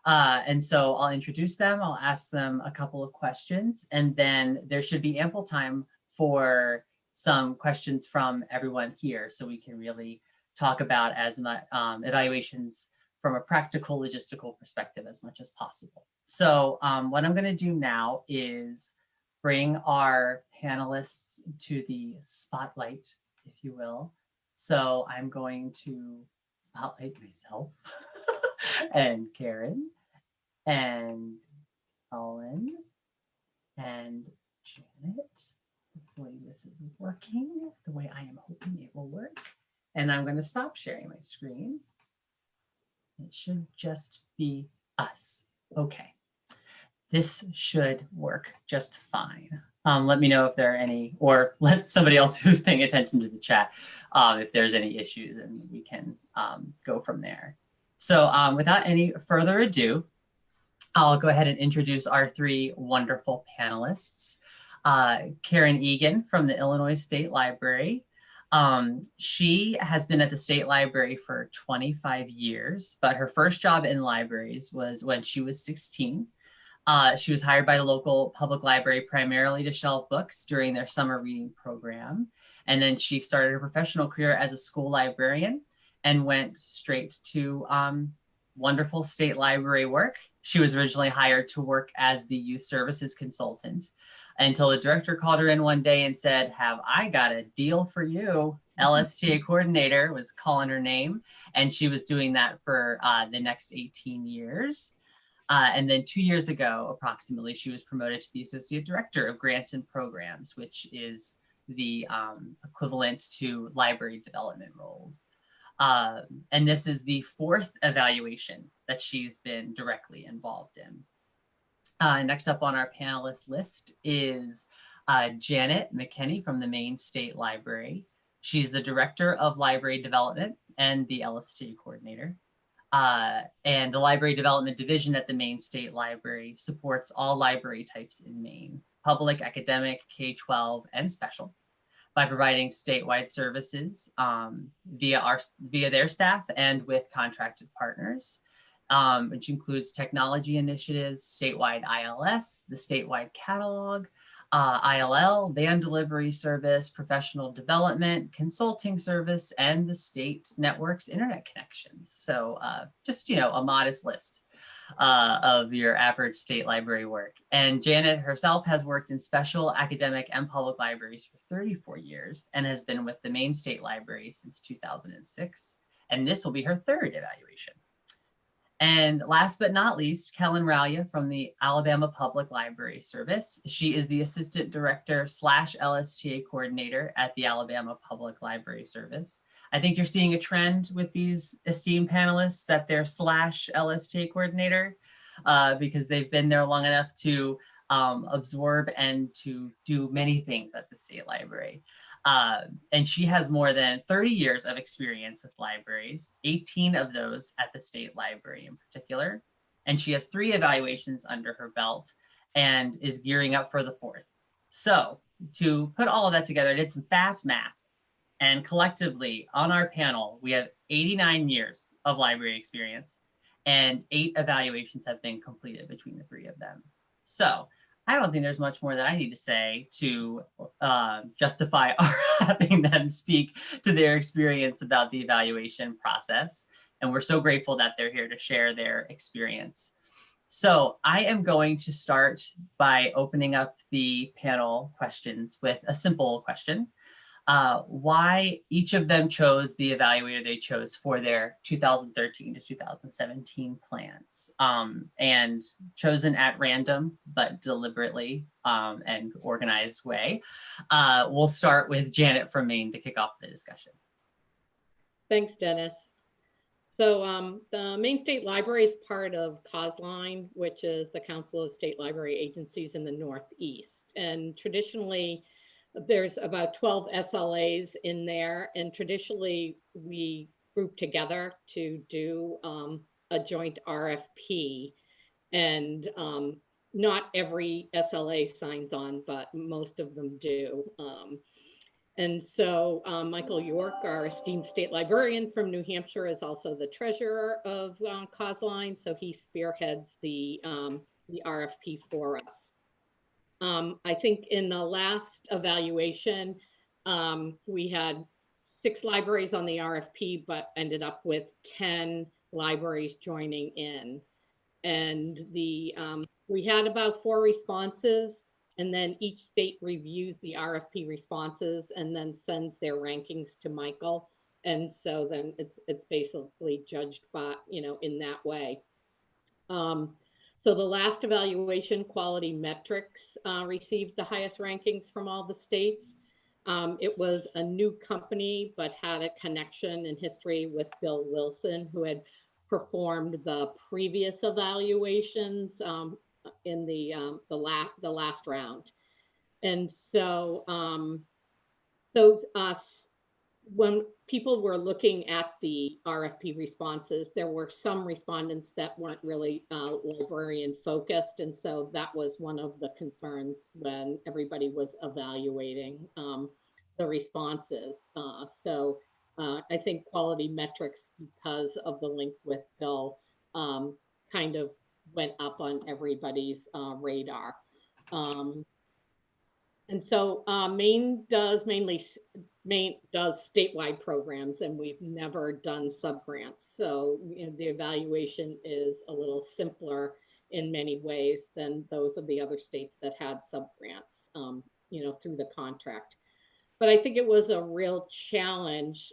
And so I'll introduce them, I'll ask them a couple of questions, and then there should be ample time for some questions from everyone here so we can really talk about as much evaluations from a practical logistical perspective as much as possible. So what I'm going to do now is bring our panelists to the spotlight, if you will. So I'm going to spotlight myself and Karen and Colin and Janet. Hopefully this is working the way I am hoping it will work. And I'm going to stop sharing my screen. It should just be us. Okay, this should work just fine. Let me know if there are any, or let somebody else who's paying attention to the chat, if there's any issues, and we can go from there. So without any further ado, I'll go ahead and introduce our three wonderful panelists. Karen Egan from the Illinois State Library. She has been at the State Library for 25 years, but her first job in libraries was when she was 16. She was hired by the local public library primarily to shelve books during their summer reading program. And then she started her professional career as a school librarian and went straight to wonderful state library work. She was originally hired to work as the youth services consultant until the director called her in one day and said, "Have I got a deal for you?" LSTA coordinator was calling her name, and she was doing that for the next 18 years. And then 2 years ago, approximately, she was promoted to the Associate Director of Grants and Programs, which is the equivalent to library development roles. And this is the fourth evaluation that she's been directly involved in. Next up on our panelist list is Janet McKinney from the Maine State Library. She's the Director of Library Development and the LSTA coordinator. And the Library Development Division at the Maine State Library supports all library types in Maine, public, academic, K-12, and special, by providing statewide services via their staff and with contracted partners, which includes technology initiatives, statewide ILS, the statewide catalog, ILL, van delivery service, professional development, consulting service, and the state network's internet connections. So just, a modest list of your average state library work. And Janet herself has worked in special, academic, and public libraries for 34 years and has been with the Maine State Library since 2006. And this will be her third evaluation. And last but not least, Kellen Rauya from the Alabama Public Library Service. She is the Assistant Director / LSTA Coordinator at the Alabama Public Library Service. I think you're seeing a trend with these esteemed panelists that they're / LSTA Coordinator because they've been there long enough to absorb and to do many things at the State Library. And she has more than 30 years of experience with libraries, 18 of those at the State Library in particular. And she has 3 evaluations under her belt and is gearing up for the 4th. So to put all of that together, I did some fast math. And collectively on our panel, we have 89 years of library experience and 8 evaluations have been completed between the 3 of them. So I don't think there's much more that I need to say to justify our having them speak to their experience about the evaluation process. And we're so grateful that they're here to share their experience. So I am going to start by opening up the panel questions with a simple question. Why each of them chose the evaluator they chose for their 2013 to 2017 plans, and chosen at random, but deliberately and organized way. We'll start with Janet from Maine to kick off the discussion. Thanks, Dennis. So the Maine State Library is part of COSLINE, which is the Council of State Library Agencies in the Northeast. And traditionally, there's about 12 SLAs in there, and traditionally we group together to do a joint RFP. And not every SLA signs on, but most of them do. And so Michael York, our esteemed state librarian from New Hampshire, is also the treasurer of COSLINE, so he spearheads the RFP for us. I think in the last evaluation, we had 6 libraries on the RFP, but ended up with 10 libraries joining in. And we had about 4 responses, and then each state reviews the RFP responses and then sends their rankings to Michael. And so then it's basically judged by, in that way. So the last evaluation, Quality Metrics, received the highest rankings from all the states. It was a new company, but had a connection in history with Bill Wilson, who had performed the previous evaluations in the last round. And so when people were looking at the RFP responses, there were some respondents that weren't really librarian focused. And so that was one of the concerns when everybody was evaluating the responses. I think quality metrics, because of the link with Bill, kind of went up on everybody's radar. And so Maine does statewide programs, and we've never done subgrants. So the evaluation is a little simpler in many ways than those of the other states that had subgrants, through the contract. But I think it was a real challenge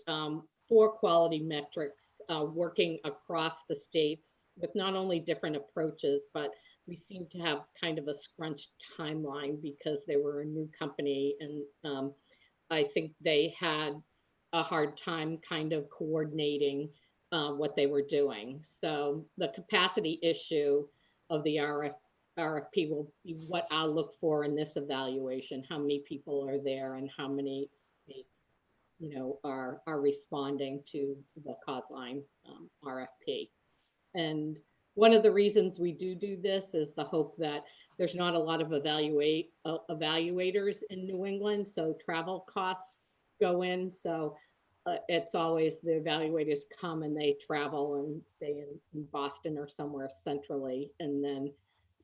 for quality metrics working across the states with not only different approaches, but we seem to have kind of a scrunched timeline because they were a new company, and I think they had a hard time kind of coordinating what they were doing. So the capacity issue of the RFP will be what I'll look for in this evaluation. How many people are there and how many states, are responding to the CAUSELine RFP. And one of the reasons we do this is the hope that there's not a lot of evaluators in New England, so travel costs go in. So it's always the evaluators come and they travel and stay in Boston or somewhere centrally, and then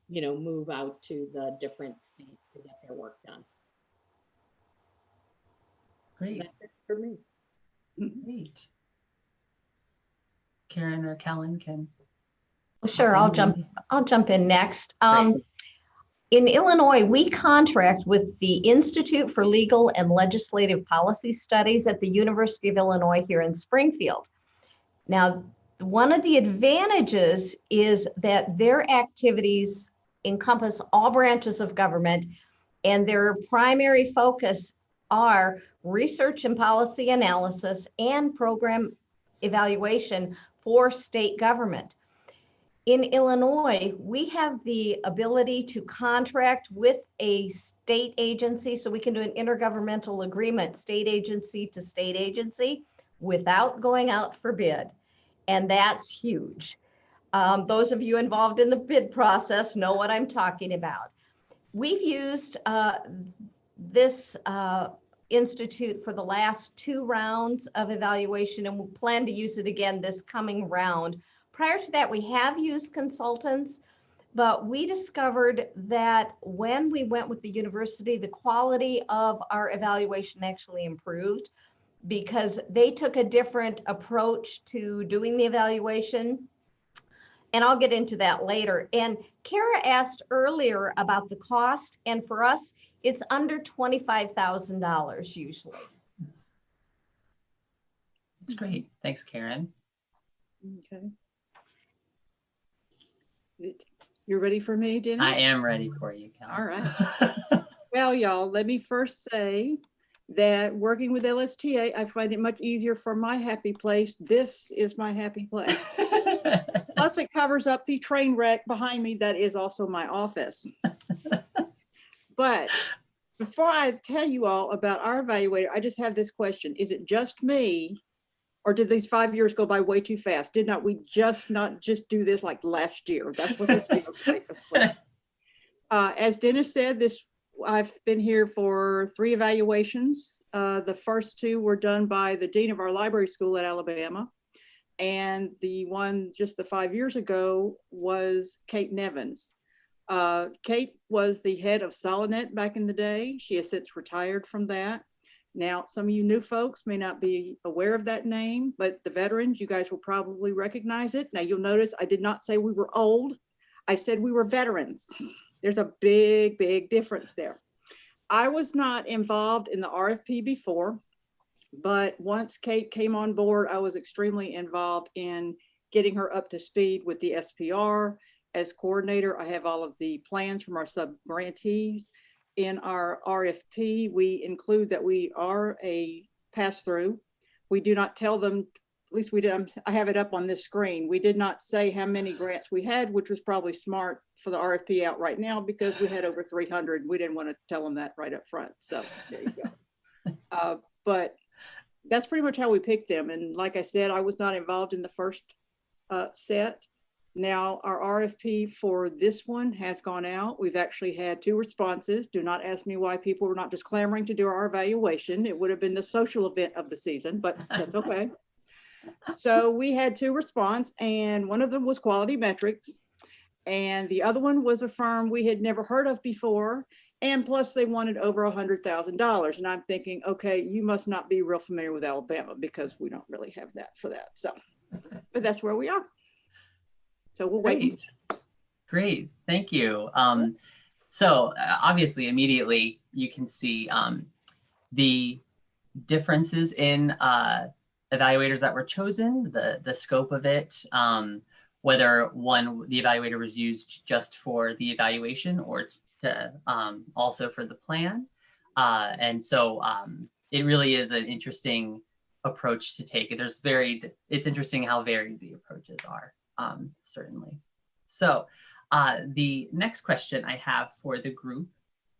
move out to the different states to get their work done. Great. That's it for me. Great. Karen or Kellen can. Sure, I'll jump in next. In Illinois, we contract with the Institute for Legal and Legislative Policy Studies at the University of Illinois here in Springfield. Now, one of the advantages is that their activities encompass all branches of government, and their primary focus are research and policy analysis and program evaluation for state government. In Illinois, we have the ability to contract with a state agency, so we can do an intergovernmental agreement, state agency to state agency, without going out for bid. And that's huge. Those of you involved in the bid process know what I'm talking about. We've used this institute for the last 2 rounds of evaluation, and we'll plan to use it again this coming round. Prior to that, we have used consultants, but we discovered that when we went with the university, the quality of our evaluation actually improved because they took a different approach to doing the evaluation. And I'll get into that later. And Kara asked earlier about the cost, and for us, it's under $25,000 usually. That's great. Thanks, Karen. Okay. You're ready for me, Dennis? I am ready for you, Kellen. All right. Well, y'all, let me first say that working with LSTA, I find it much easier for my happy place. This is my happy place. Plus, it covers up the train wreck behind me. That is also my office. But before I tell you all about our evaluator, I just have this question. Is it just me, or did these 5 years go by way too fast? Did not we not just do this like last year? That's what this feels like. As Dennis said, I've been here for 3 evaluations. The first 2 were done by the dean of our library school at Alabama. And the one just the 5 years ago was Kate Nevins. Kate was the head of Solinet back in the day. She has since retired from that. Now, some of you new folks may not be aware of that name, but the veterans, you guys will probably recognize it. Now, you'll notice I did not say we were old. I said we were veterans. There's a big, big difference there. I was not involved in the RFP before, but once Kate came on board, I was extremely involved in getting her up to speed with the SPR. As coordinator, I have all of the plans from our sub-grantees. In our RFP, we include that we are a pass-through. We do not tell them least we did, I have it up on this screen. We did not say how many grants we had, which was probably smart for the RFP out right now because we had over 300. We didn't want to tell them that right up front. So there you go. But that's pretty much how we picked them. And like I said, I was not involved in the first set. Now our RFP for this one has gone out. We've actually had 2 responses. Do not ask me why people were not just clamoring to do our evaluation. It would have been the social event of the season, but that's okay. So we had 2 responses, and one of them was Quality Metrics, and the other one was a firm we had never heard of before. And plus they wanted over $100,000. And I'm thinking, okay, you must not be real familiar with Alabama because we don't really have that for that. So, but that's where we are. So we'll wait. Great, thank you. So obviously immediately you can see the differences in evaluators that were chosen, the scope of it, whether the evaluator was used just for the evaluation or to, also for the plan. And so it really is an interesting approach to take. It's interesting how varied the approaches are, certainly. So the next question I have for the group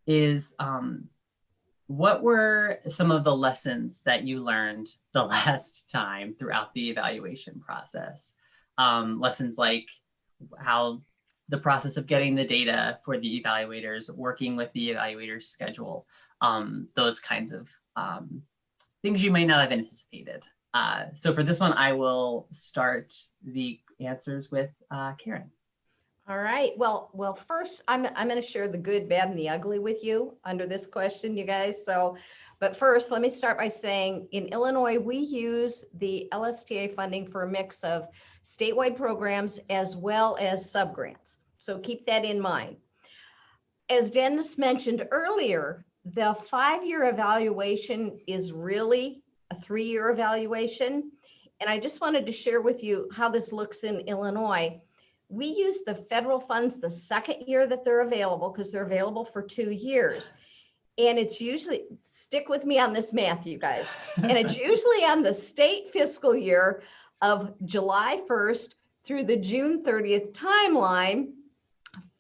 is, what were some of the lessons that you learned the last time throughout the evaluation process? Lessons like how the process of getting the data for the evaluators, working with the evaluators' schedule, those kinds of things you may not have anticipated. So for this one, I will start the answers with Karen. All right. Well, first, I'm going to share the good, bad, and the ugly with you under this question, you guys. So, but first, let me start by saying in Illinois, we use the LSTA funding for a mix of statewide programs as well as subgrants. So keep that in mind. As Dennis mentioned earlier, the 5-year evaluation is really a 3-year evaluation. And I just wanted to share with you how this looks in Illinois. We use the federal funds the second year that they're available because they're available for 2 years. And it's usually, stick with me on this math, you guys. And it's usually on the state fiscal year of July 1st through the June 30th timeline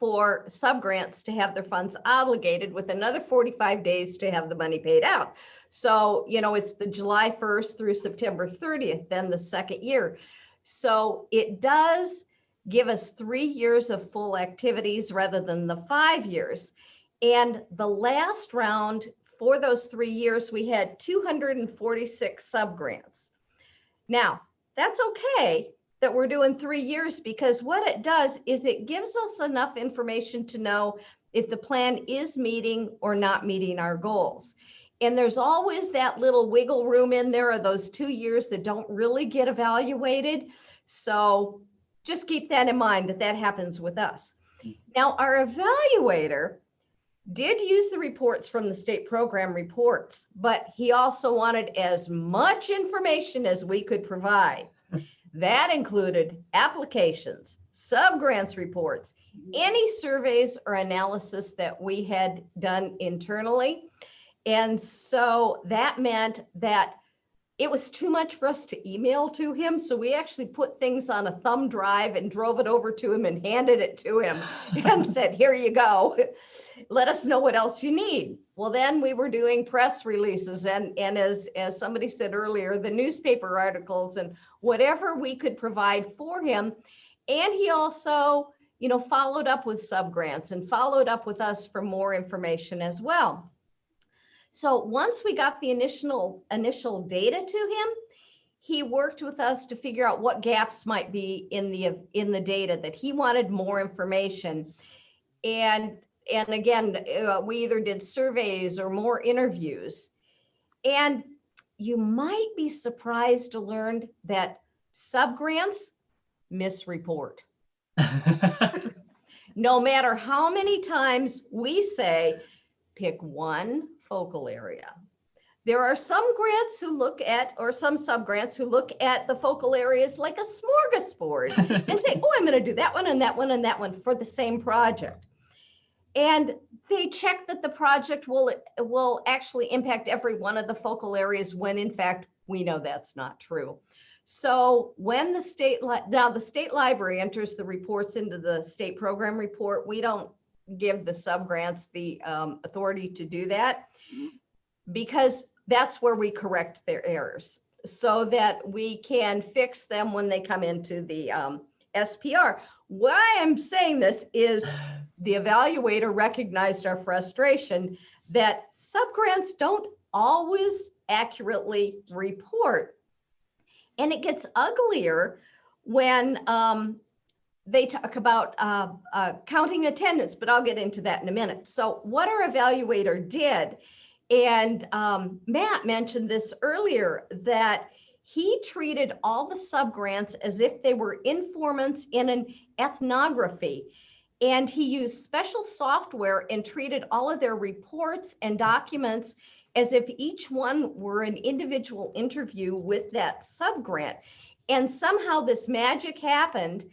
for subgrants to have their funds obligated with another 45 days to have the money paid out. So, you know, it's the July 1st through September 30th, then the second year. So it does give us 3 years of full activities rather than the 5 years. And the last round for those 3 years, we had 246 subgrants. Now, that's okay that we're doing 3 years because what it does is it gives us enough information to know if the plan is meeting or not meeting our goals. And there's always that little wiggle room in there of those 2 years that don't really get evaluated. So just keep that in mind that happens with us. Now, our evaluator did use the reports from the state program reports, but he also wanted as much information as we could provide. That included applications, subgrants reports, any surveys or analysis that we had done internally. And so that meant that it was too much for us to email to him. So we actually put things on a thumb drive and drove it over to him and handed it to him and said, here you go. Let us know what else you need. Well, then we were doing press releases and as somebody said earlier, the newspaper articles and whatever we could provide for him. And he also, you know, followed up with subgrants and followed up with us for more information as well. So once we got the initial data to him, he worked with us to figure out what gaps might be in the data that he wanted more information. And again, we either did surveys or more interviews. And you might be surprised to learn that subgrants misreport. No matter how many times we say, pick one focal area. There are some grants who look at, or some subgrants who look at the focal areas like a smorgasbord and say, oh, I'm going to do that one and that one and that one for the same project. And they check that the project will actually impact every one of the focal areas when in fact, we know that's not true. So when the now the state library enters the reports into the state program report, we don't give the subgrants the authority to do that, because that's where we correct their errors so that we can fix them when they come into the SPR. Why I'm saying this is the evaluator recognized our frustration that subgrants don't always accurately report. And it gets uglier when they talk about counting attendance, but I'll get into that in a minute. So what our evaluator did, and Matt mentioned this earlier, that he treated all the subgrants as if they were informants in an ethnography. And he used special software and treated all of their reports and documents as if each one were an individual interview with that subgrant. And somehow this magic happened,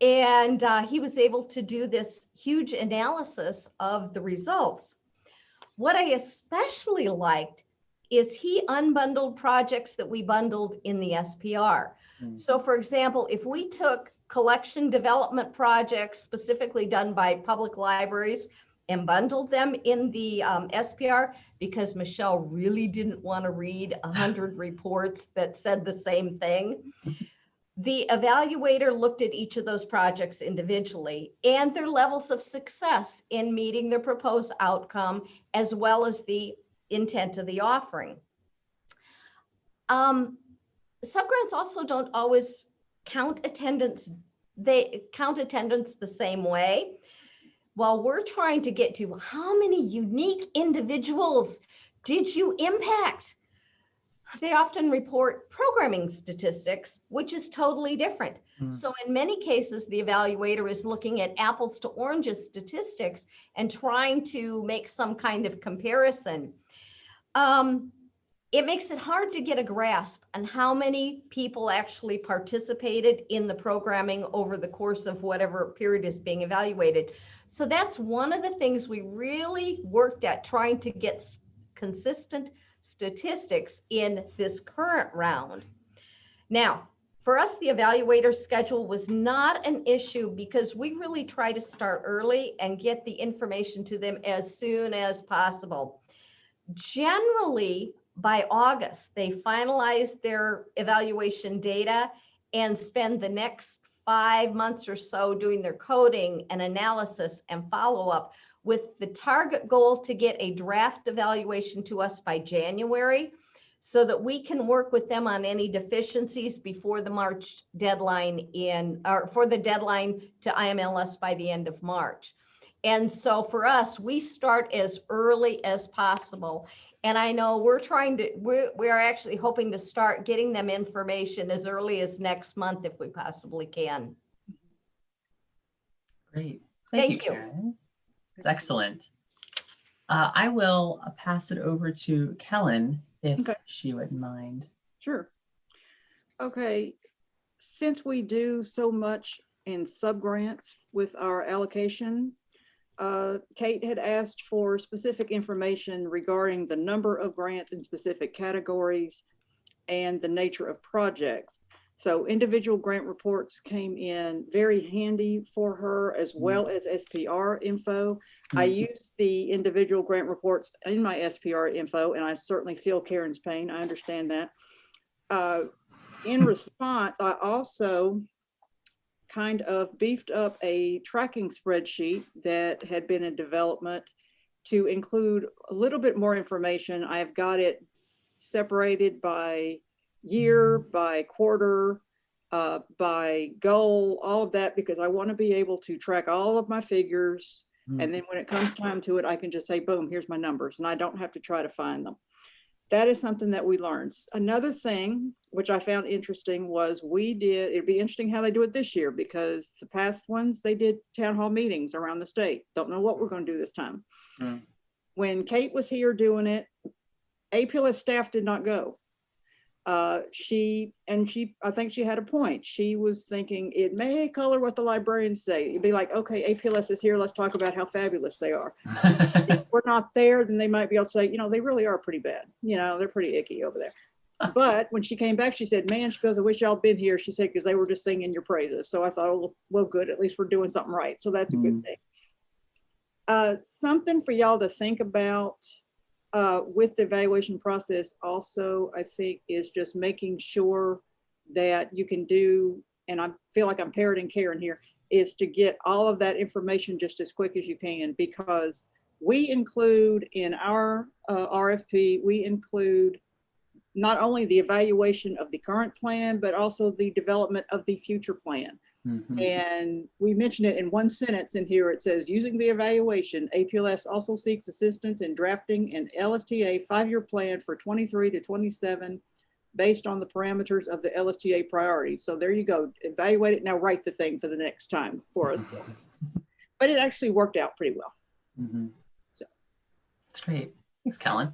and he was able to do this huge analysis of the results. What I especially liked is he unbundled projects that we bundled in the SPR. So for example, if we took collection development projects specifically done by public libraries and bundled them in the SPR, because Michelle really didn't want to read 100 reports that said the same thing, the evaluator looked at each of those projects individually and their levels of success in meeting their proposed outcome, as well as the intent of the offering. Subgrants also don't always count attendance. They count attendance the same way. While we're trying to get to how many unique individuals did you impact, they often report programming statistics, which is totally different. So in many cases, the evaluator is looking at apples to oranges statistics and trying to make some kind of comparison. It makes it hard to get a grasp on how many people actually participated in the programming over the course of whatever period is being evaluated. So that's one of the things we really worked at, trying to get consistent statistics in this current round. Now, for us, the evaluator schedule was not an issue because we really try to start early and get the information to them as soon as possible. Generally, by August, they finalize their evaluation data and spend the next 5 months or so doing their coding and analysis and follow-up, with the target goal to get a draft evaluation to us by January, so that we can work with them on any deficiencies before the March deadline or for the deadline to IMLS by the end of March. And so for us, we start as early as possible. And I know we are actually hoping to start getting them information as early as next month if we possibly can. Great. Thank you, Karen. It's excellent. I will pass it over to Kellen if she wouldn't mind. Sure. Okay. Since we do so much in subgrants with our allocation, Kate had asked for specific information regarding the number of grants in specific categories and the nature of projects. So individual grant reports came in very handy for her, as well as SPR info. I use the individual grant reports in my SPR info, and I certainly feel Karen's pain. I understand that. In response, I also kind of beefed up a tracking spreadsheet that had been in development to include a little bit more information. I've got it separated by year, by quarter, by goal, all of that, because I want to be able to track all of my figures. And then when it comes time to it, I can just say, boom, here's my numbers, and I don't have to try to find them. That is something that we learned. Another thing, which I found interesting, was it'd be interesting how they do it this year, because the past ones, they did town hall meetings around the state. Don't know what we're going to do this time. When Kate was here doing it, APLS staff did not go. I think she had a point. She was thinking it may color what the librarians say. You'd be like, okay, APLS is here. Let's talk about how fabulous they are. If we're not there, then they might be able to say, they really are pretty bad. They're pretty icky over there. But when she came back, she said, man, she goes, I wish y'all been here. She said, because they were just singing your praises. So I thought, oh, well, good. At least we're doing something right. So that's a good thing. Something for y'all to think about with the evaluation process also, I think, is just making sure that you can do, and I feel like I'm parroting Karen here, is to get all of that information just as quick as you can, because we include in our RFP, we include not only the evaluation of the current plan, but also the development of the future plan. And we mentioned it in one sentence in here. It says, using the evaluation, APLS also seeks assistance in drafting an LSTA 5-year plan for 23 to 27 based on the parameters of the LSTA priorities. So there you go. Evaluate it. Now write the thing for the next time for us. So. But it actually worked out pretty well. So that's great. Thanks, Kellen.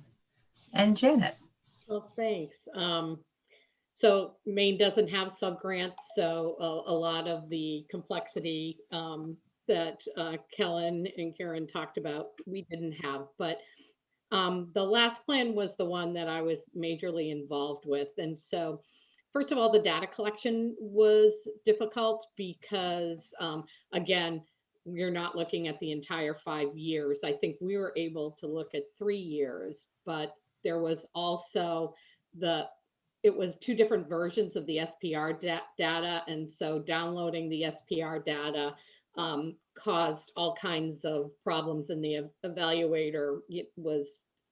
And Janet. Well, thanks. So Maine doesn't have subgrants, so a lot of the complexity that Kellen and Karen talked about, we didn't have. But the last plan was the one that I was majorly involved with. And so, first of all, the data collection was difficult because, again, we're not looking at the entire 5 years. I think we were able to look at 3 years, but there was also it was 2 different versions of the SPR data. And so downloading the SPR data caused all kinds of problems, and the evaluator was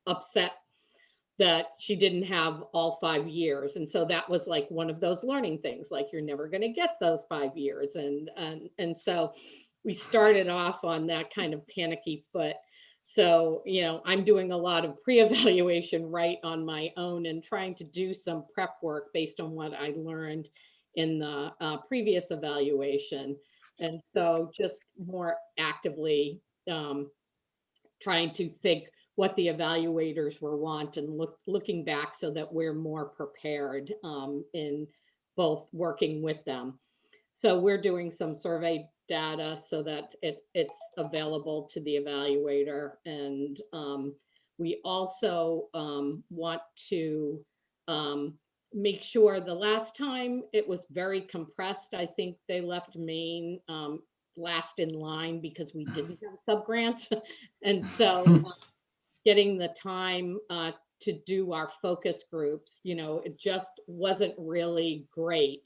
upset that she didn't have all 5 years. And so that was like one of those learning things, like you're never going to get those 5 years. And so we started off on that kind of panicky foot. So, you know, I'm doing a lot of pre-evaluation right on my own and trying to do some prep work based on what I learned in the previous evaluation. And so just more actively trying to think what the evaluators were want and looking back so that we're more prepared in both working with them. So we're doing some survey data so that it's available to the evaluator. And we also want to make sure, the last time it was very compressed. I think they left Maine last in line because we didn't have subgrants. And so getting the time to do our focus groups, you know, it just wasn't really great.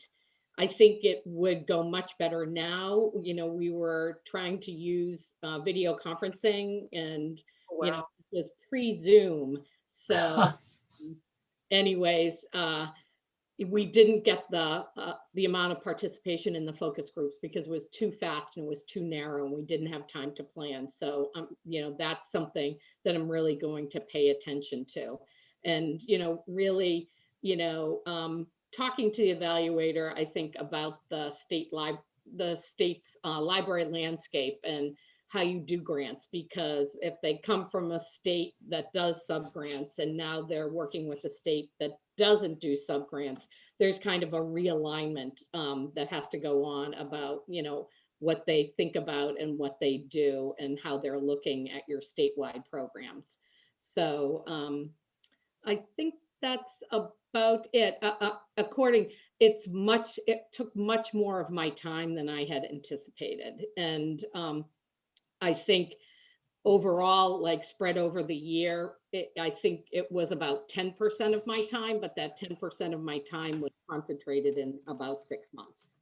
I think it would go much better now. You know, we were trying to use video conferencing, and you know, it was pre-Zoom. So anyways, we didn't get the amount of participation in the focus groups because it was too fast and it was too narrow, and we didn't have time to plan. So you know, that's something that I'm really going to pay attention to. And you know, really, you know, talking to the evaluator, I think, about the state's library landscape and how you do grants, because if they come from a state that does subgrants and now they're working with a state that doesn't do subgrants, there's kind of a realignment that has to go on about, you know, what they think about and what they do and how they're looking at your statewide programs. So I think that's about it. It took much more of my time than I had anticipated. And I think overall, like spread over the year, I think it was about 10% of my time, but that 10% of my time was concentrated in about 6 months.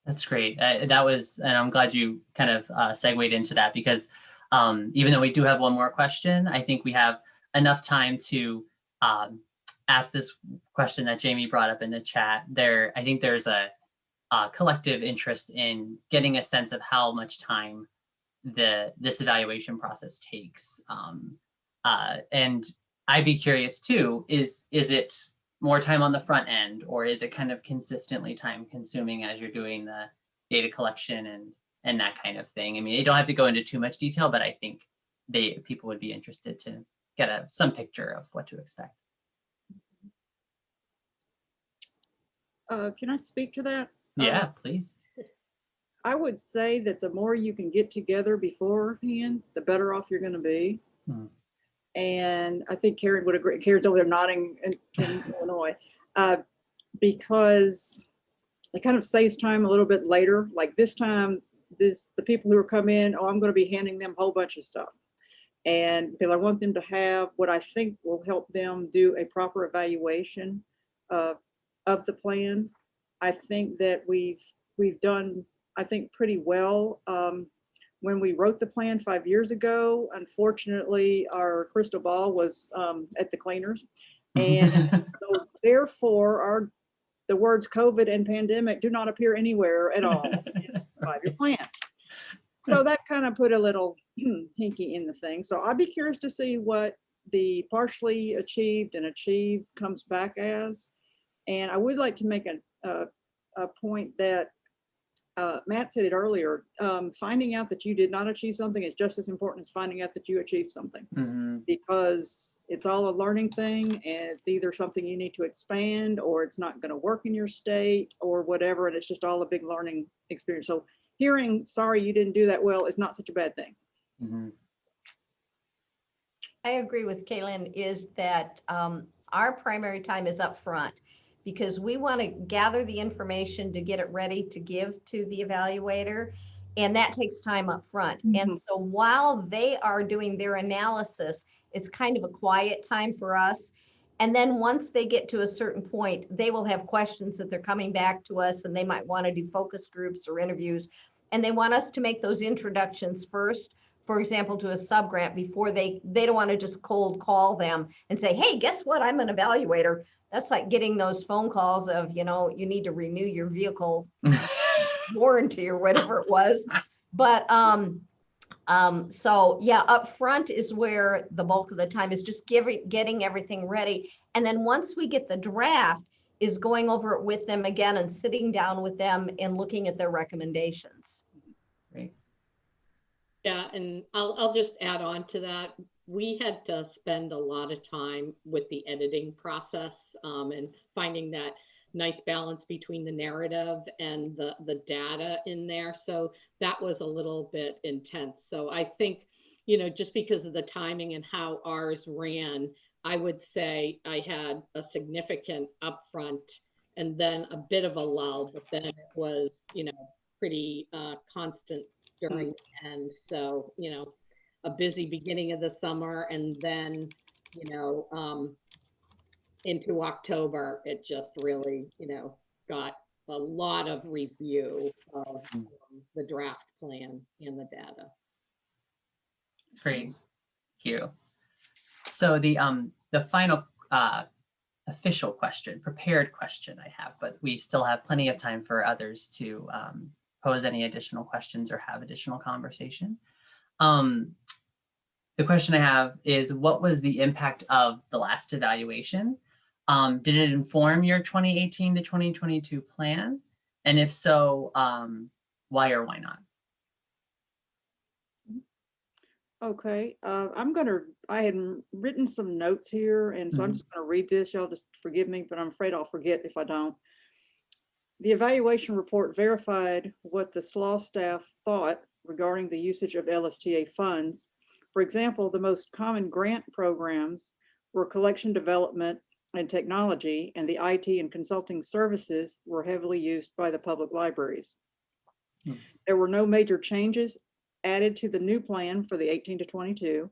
That's great. That was, and I'm glad you kind of segued into that, because even though we do have one more question, I think we have enough time to ask this question that Jamie brought up in the chat. I think there's a collective interest in getting a sense of how much time this evaluation process takes. And I'd be curious too, is it more time on the front end, or is it kind of consistently time consuming as you're doing the data collection and that kind of thing? I mean, you don't have to go into too much detail, but I think people would be interested to get some picture of what to expect. Can I speak to that? Yeah, please. I would say that the more you can get together beforehand, the better off you're going to be. And I think Karen would agree. Karen's over there nodding in Illinois, because it kind of saves time a little bit later. Like this time, the people who are come in, oh, I'm going to be handing them a whole bunch of stuff. And because I want them to have what I think will help them do a proper evaluation of the plan. I think that we've done, I think, pretty well. When we wrote the plan 5 years ago, unfortunately, our crystal ball was at the cleaners. And so therefore, the words COVID and pandemic do not appear anywhere at all in the 5-year plan. So that kind of put a little hinky in the thing. So I'd be curious to see what the partially achieved and achieved comes back as. And I would like to make a point that Matt said it earlier. Finding out that you did not achieve something is just as important as finding out that you achieved something, because it's all a learning thing, and it's either something you need to expand or it's not going to work in your state or whatever. And it's just all a big learning experience. So hearing, sorry, you didn't do that well is not such a bad thing. I agree with Kaylin, is that our primary time is up front, because we want to gather the information to get it ready to give to the evaluator. And that takes time up front. And so while they are doing their analysis, it's kind of a quiet time for us. And then once they get to a certain point, they will have questions that they're coming back to us, and they might want to do focus groups or interviews. And they want us to make those introductions first, for example, to a subgrant, before they don't want to just cold call them and say, hey, guess what? I'm an evaluator. That's like getting those phone calls of, you know, you need to renew your vehicle warranty or whatever it was. But so yeah, up front is where the bulk of the time is, just getting everything ready. And then once we get the draft, is going over it with them again and sitting down with them and looking at their recommendations. Great. Yeah, and I'll just add on to that. We had to spend a lot of time with the editing process, and finding that nice balance between the narrative and the data in there. So that was a little bit intense. So I think, you know, just because of the timing and how ours ran, I would say I had a significant upfront and then a bit of a lull, but then it was, you know, pretty constant during the end. So, you know, a busy beginning of the summer, and then, you know, into October, it just really, you know, got a lot of review of the draft plan and the data. Great, thank you. So the final official question, prepared question I have, but we still have plenty of time for others to pose any additional questions or have additional conversation. The question I have is, what was the impact of the last evaluation? Did it inform your 2018 to 2022 plan? And if so, why or why not? Okay, I had written some notes here, and so I'm just gonna read this. Y'all just forgive me, but I'm afraid I'll forget if I don't. The evaluation report verified what the SLAW staff thought regarding the usage of LSTA funds. For example, the most common grant programs were collection development and technology, and the IT and consulting services were heavily used by the public libraries. There were no major changes added to the new plan for the 18 to 22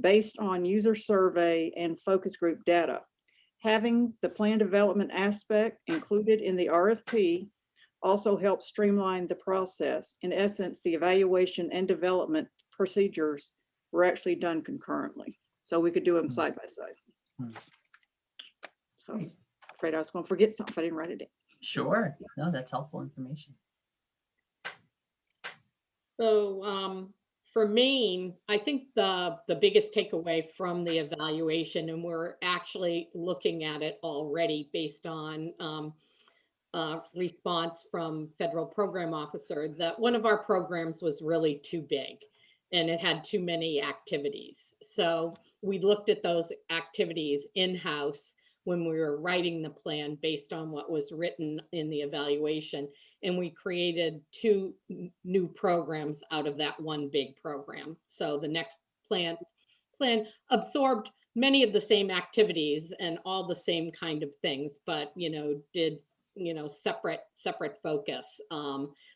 based on user survey and focus group data. Having the plan development aspect included in the RFP also helps streamline the process. In essence, the evaluation and development procedures were actually done concurrently, so we could do them side by side. So I'm afraid I was going to forget something if I didn't write it down. Sure, no, that's helpful information. So for me, I think the biggest takeaway from the evaluation, and we're actually looking at it already based on response from federal program officer, that one of our programs was really too big and it had too many activities. So we looked at those activities in-house when we were writing the plan based on what was written in the evaluation. And we created 2 new programs out of that one big program. So the next plan plan absorbed many of the same activities and all the same kind of things, but, did, separate focus.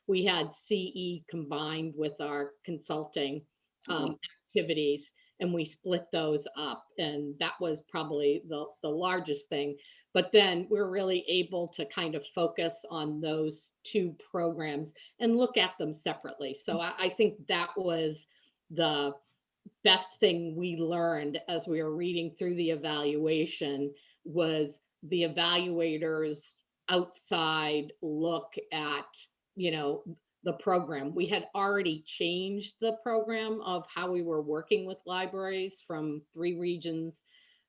We had CE combined with our consulting activities, and we split those up. And that was probably the largest thing. But then we're really able to kind of focus on those two programs and look at them separately. So I think that was the best thing we learned as we were reading through the evaluation, was the evaluators outside look at, the program. We had already changed the program of how we were working with libraries from 3 regions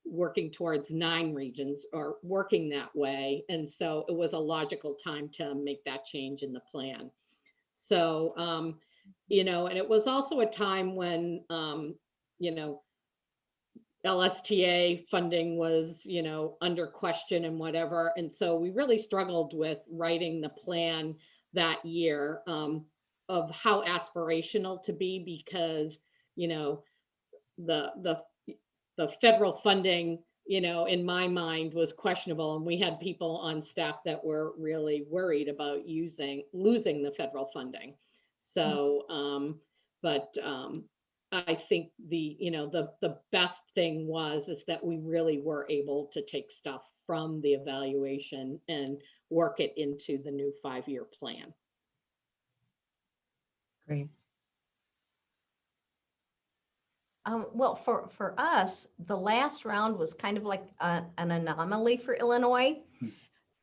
working towards 9 regions, or working that way. And so it was a logical time to make that change in the plan. So, and it was also a time when, LSTA funding was, under question and whatever. And so we really struggled with writing the plan that year, of how aspirational to be, because, the federal funding, in my mind was questionable. And we had people on staff that were really worried about losing the federal funding. So, I think the best thing is that we really were able to take stuff from the evaluation and work it into the new 5-year plan. Great. Well, for us, the last round was kind of like an anomaly for Illinois.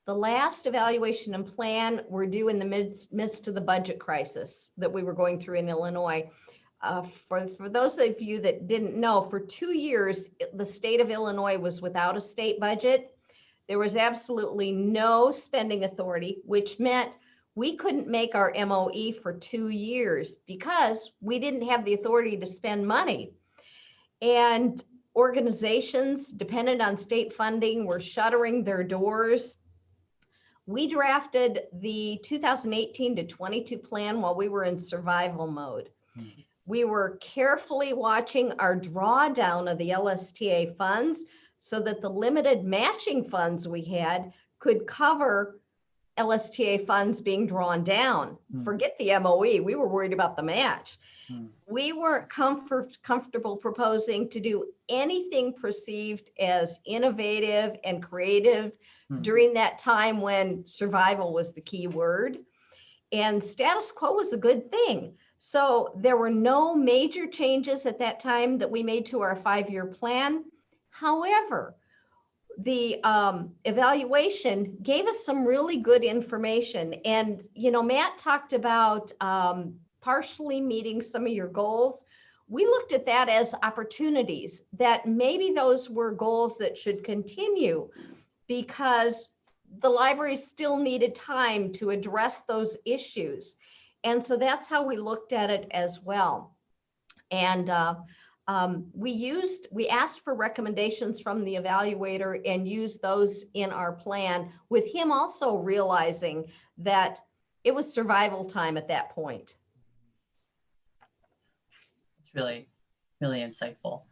The last evaluation and plan were due in the midst of the budget crisis that we were going through in Illinois. For those of you that didn't know, for 2 years, the state of Illinois was without a state budget. There was absolutely no spending authority, which meant we couldn't make our MOE for 2 years because we didn't have the authority to spend money. And organizations dependent on state funding were shuttering their doors. We drafted the 2018 to 22 plan while we were in survival mode. We were carefully watching our drawdown of the LSTA funds so that the limited matching funds we had could cover LSTA funds being drawn down. Forget the MOE, we were worried about the match. We weren't comfortable proposing to do anything perceived as innovative and creative during that time when survival was the key word. And status quo was a good thing. So there were no major changes at that time that we made to our 5-year plan. However, the evaluation gave us some really good information. And, Matt talked about partially meeting some of your goals. We looked at that as opportunities, that maybe those were goals that should continue because the library still needed time to address those issues. And so that's how we looked at it as well. And we asked for recommendations from the evaluator and used those in our plan, with him also realizing that it was survival time at that point. It's really, really insightful.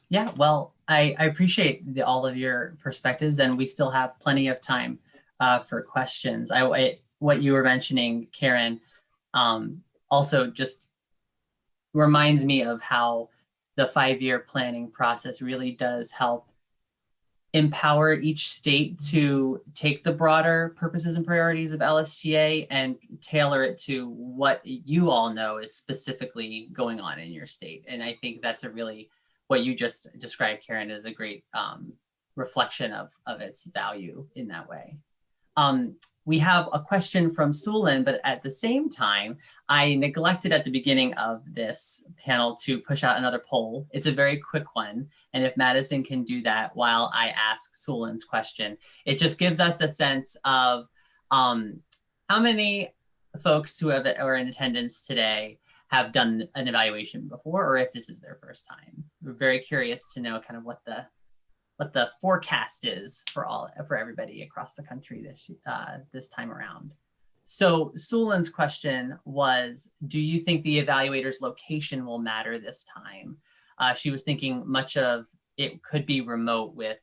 Yeah, well, I appreciate all of your perspectives, and we still have plenty of time for questions. What you were mentioning, Karen, also just reminds me of how the 5-year planning process really does help empower each state to take the broader purposes and priorities of LSTA and tailor it to what you all know is specifically going on in your state. And I think that's what you just described, Karen, is a great reflection of its value in that way. We have a question from Sulin, but at the same time, I neglected at the beginning of this panel to push out another poll. It's a very quick one. And if Madison can do that while I ask Sulin's question, it just gives us a sense of how many folks who are in attendance today have done an evaluation before, or if this is their first time. We're very curious to know kind of what the forecast is for everybody across the country this time around. So Sulin's question was, do you think the evaluator's location will matter this time? she was thinking much of it could be remote with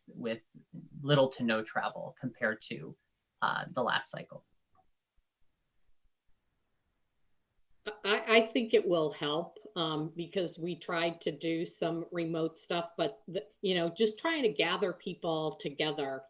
little to no travel compared to the last cycle. I think it will help because we tried to do some remote stuff, but just trying to gather people together,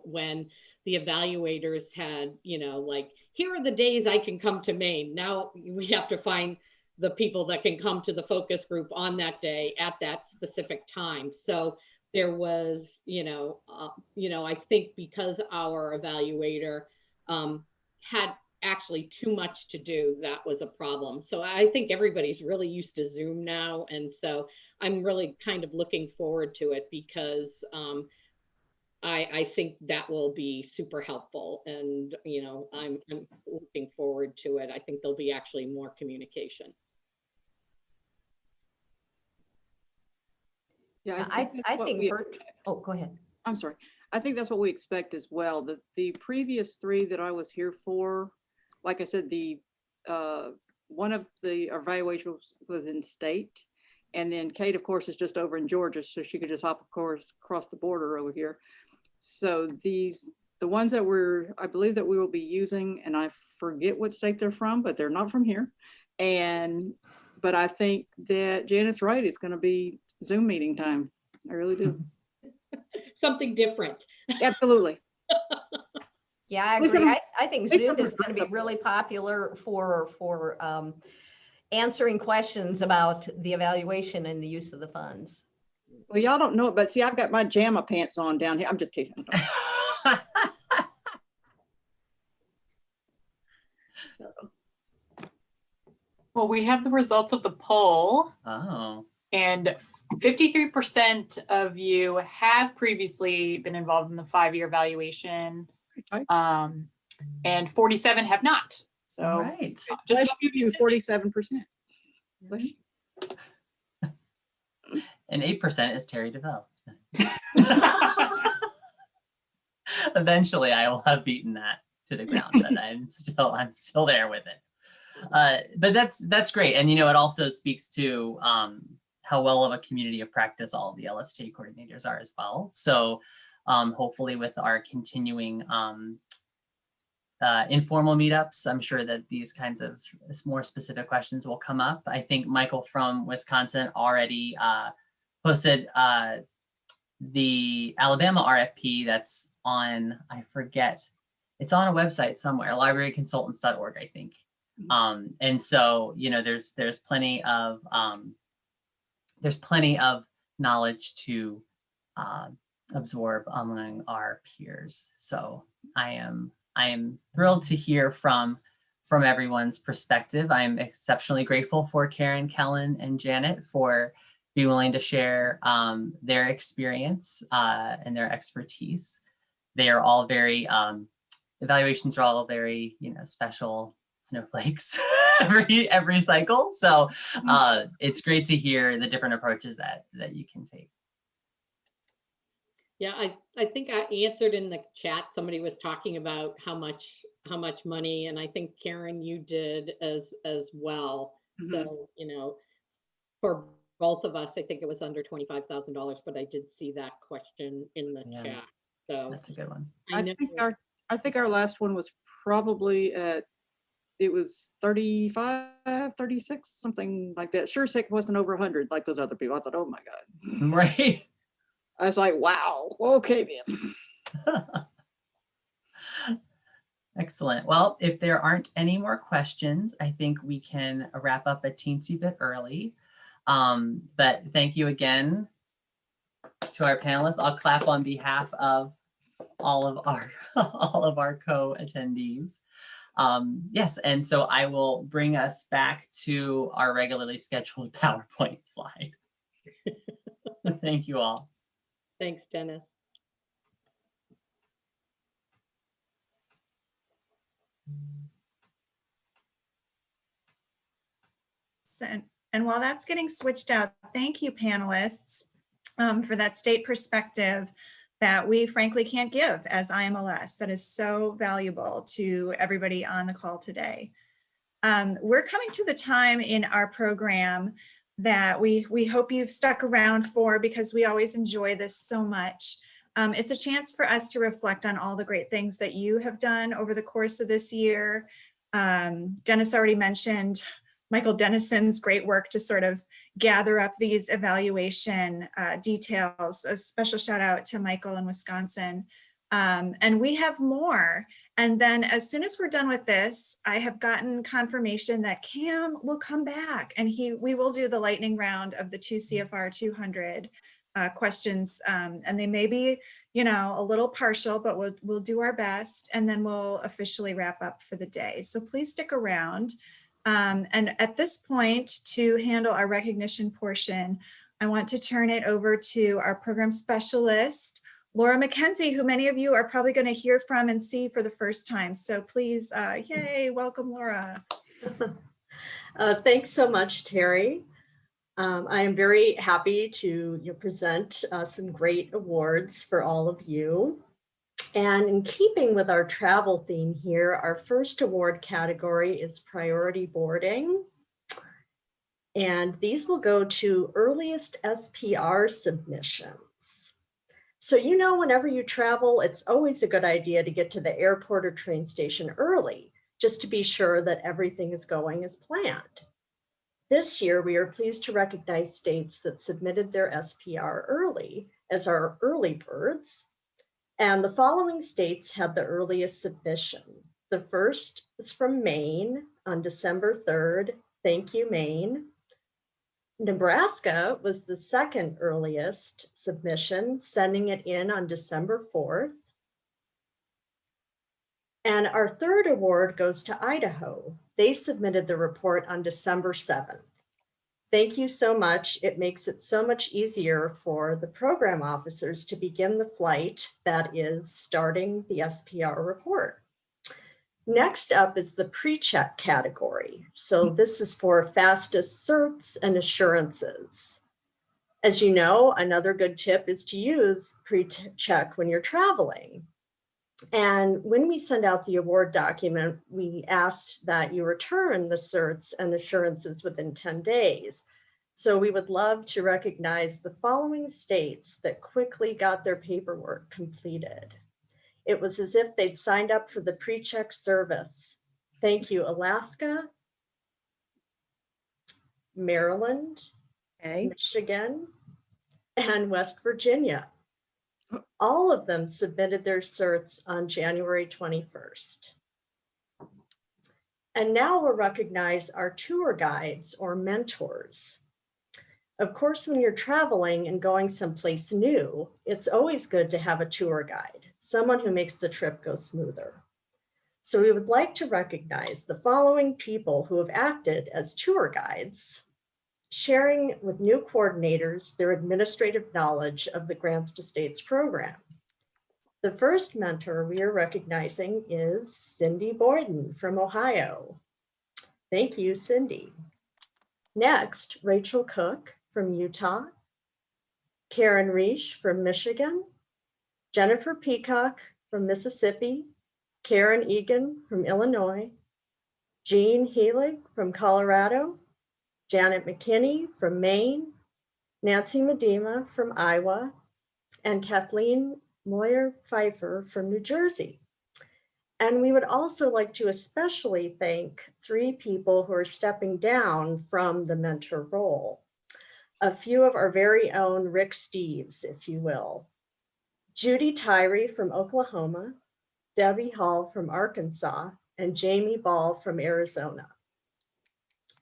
when the evaluators had, like, here are the days I can come to Maine. Now we have to find the people that can come to the focus group on that day at that specific time. So there was, I think because our evaluator had actually too much to do, that was a problem. So I think everybody's really used to Zoom now. And so I'm really kind of looking forward to it because I think that will be super helpful. And, I'm looking forward to it. I think there'll be actually more communication. Yeah, I think oh, go ahead. I'm sorry. I think that's what we expect as well. The previous 3 that I was here for, like I said, the one of the evaluations was in state, and then Kate, of course, is just over in Georgia, so she could just hop, of course, across the border over here. So the ones that I believe that we will be using, and I forget what state they're from, but they're not from here. But I think that Janet's right. It's going to be Zoom meeting time. I really do. Something different. Absolutely. Yeah, I agree. I think Zoom is going to be really popular for answering questions about the evaluation and the use of the funds. Well, y'all don't know it, but see, I've got my JAMA pants on down here. I'm just teasing. Well, we have the results of the poll. Oh. And 53% of you have previously been involved in the 5-year evaluation. And 47 have not. So right. Just Let's give you 47%. And 8% is Terry DeVell. Eventually I will have beaten that to the ground, but I'm still there with it. But that's great. And it also speaks to how well of a community of practice all of the LSTA coordinators are as well. So hopefully with our continuing informal meetups, I'm sure that these kinds of more specific questions will come up. I think Michael from Wisconsin already posted the Alabama RFP that's on, I forget, it's on a website somewhere, libraryconsultants.org, I think. And so, there's plenty of knowledge to absorb among our peers. So I am thrilled to hear from everyone's perspective. I'm exceptionally grateful for Karen, Kellen, and Janet for being willing to share their experience and their expertise. They are all very, evaluations are all very, special snowflakes every cycle. So it's great to hear the different approaches that you can take. Yeah, I think I answered in the chat. Somebody was talking about how much money, and I think Karen, you did as well. Mm-hmm. So for both of us, I think it was under $25,000, but I did see that question in the chat. So that's a good one. I think our last one was probably it was 35, 36, something like that. Sure, sick wasn't over 100 like those other people. I thought, oh my God. Right. I was like, wow, okay then. Excellent. Well, if there aren't any more questions, I think we can wrap up a teensy bit early. But thank you again to our panelists. I'll clap on behalf of all of our co-attendees. Yes, and so I will bring us back to our regularly scheduled PowerPoint slide. Thank you all. Thanks, Dennis. And while that's getting switched out, thank you, panelists, for that state perspective that we frankly can't give as IMLS. That is so valuable to everybody on the call today. We're coming to the time in our program that we hope you've stuck around for, because we always enjoy this so much. It's a chance for us to reflect on all the great things that you have done over the course of this year. Dennis already mentioned Michael Dennison's great work to sort of gather up these evaluation details. A special shout out to Michael in Wisconsin. And we have more. And then as soon as we're done with this, I have gotten confirmation that Cam will come back and we will do the lightning round of the 2 C.F.R. 200 questions. And they may be, you know, a little partial, but we'll do our best, and then we'll officially wrap up for the day. So please stick around. And at this point, to handle our recognition portion, I want to turn it over to our program specialist, Laura McKenzie, who many of you are probably going to hear from and see for the first time. So please, yay, welcome, Laura. Thanks so much, Terry. I am very happy to present some great awards for all of you. And in keeping with our travel theme here, our first award category is priority boarding. And these will go to earliest S.P.R. submissions. So, you know, whenever you travel, it's always a good idea to get to the airport or train station early, just to be sure that everything is going as planned. This year, we are pleased to recognize states that submitted their SPR early as our early birds. And the following states had the earliest submission. The first is from Maine on December 3rd. Thank you, Maine. Nebraska was the second earliest submission, sending it in on December 4th. And our third award goes to Idaho. They submitted the report on December 7th. Thank you so much. It makes it so much easier for the program officers to begin the flight that is starting the SPR report. Next up is the pre-check category. So this is for fastest certs and assurances. As you know, another good tip is to use pre-check when you're traveling. And when we send out the award document, we asked that you return the certs and assurances within 10 days. So we would love to recognize the following states that quickly got their paperwork completed. It was as if they'd signed up for the pre-check service. Thank you, Alaska, Maryland, Michigan, and West Virginia. All of them submitted their certs on January 21st. And now we'll recognize our tour guides or mentors. Of course, when you're traveling and going someplace new, it's always good to have a tour guide, someone who makes the trip go smoother. So we would like to recognize the following people who have acted as tour guides, sharing with new coordinators their administrative knowledge of the Grants to States program. The first mentor we are recognizing is Cindy Boyden from Ohio. Thank you, Cindy. Next, Rachel Cook from Utah, Karen Reish from Michigan, Jennifer Peacock from Mississippi, Karen Egan from Illinois, Jean Heelig from Colorado, Janet McKinney from Maine, Nancy Medema from Iowa, and Kathleen Moyer Pfeiffer from New Jersey. And we would also like to especially thank 3 people who are stepping down from the mentor role. A few of our very own Rick Steves, if you will. Judy Tyree from Oklahoma, Debbie Hall from Arkansas, and Jamie Ball from Arizona.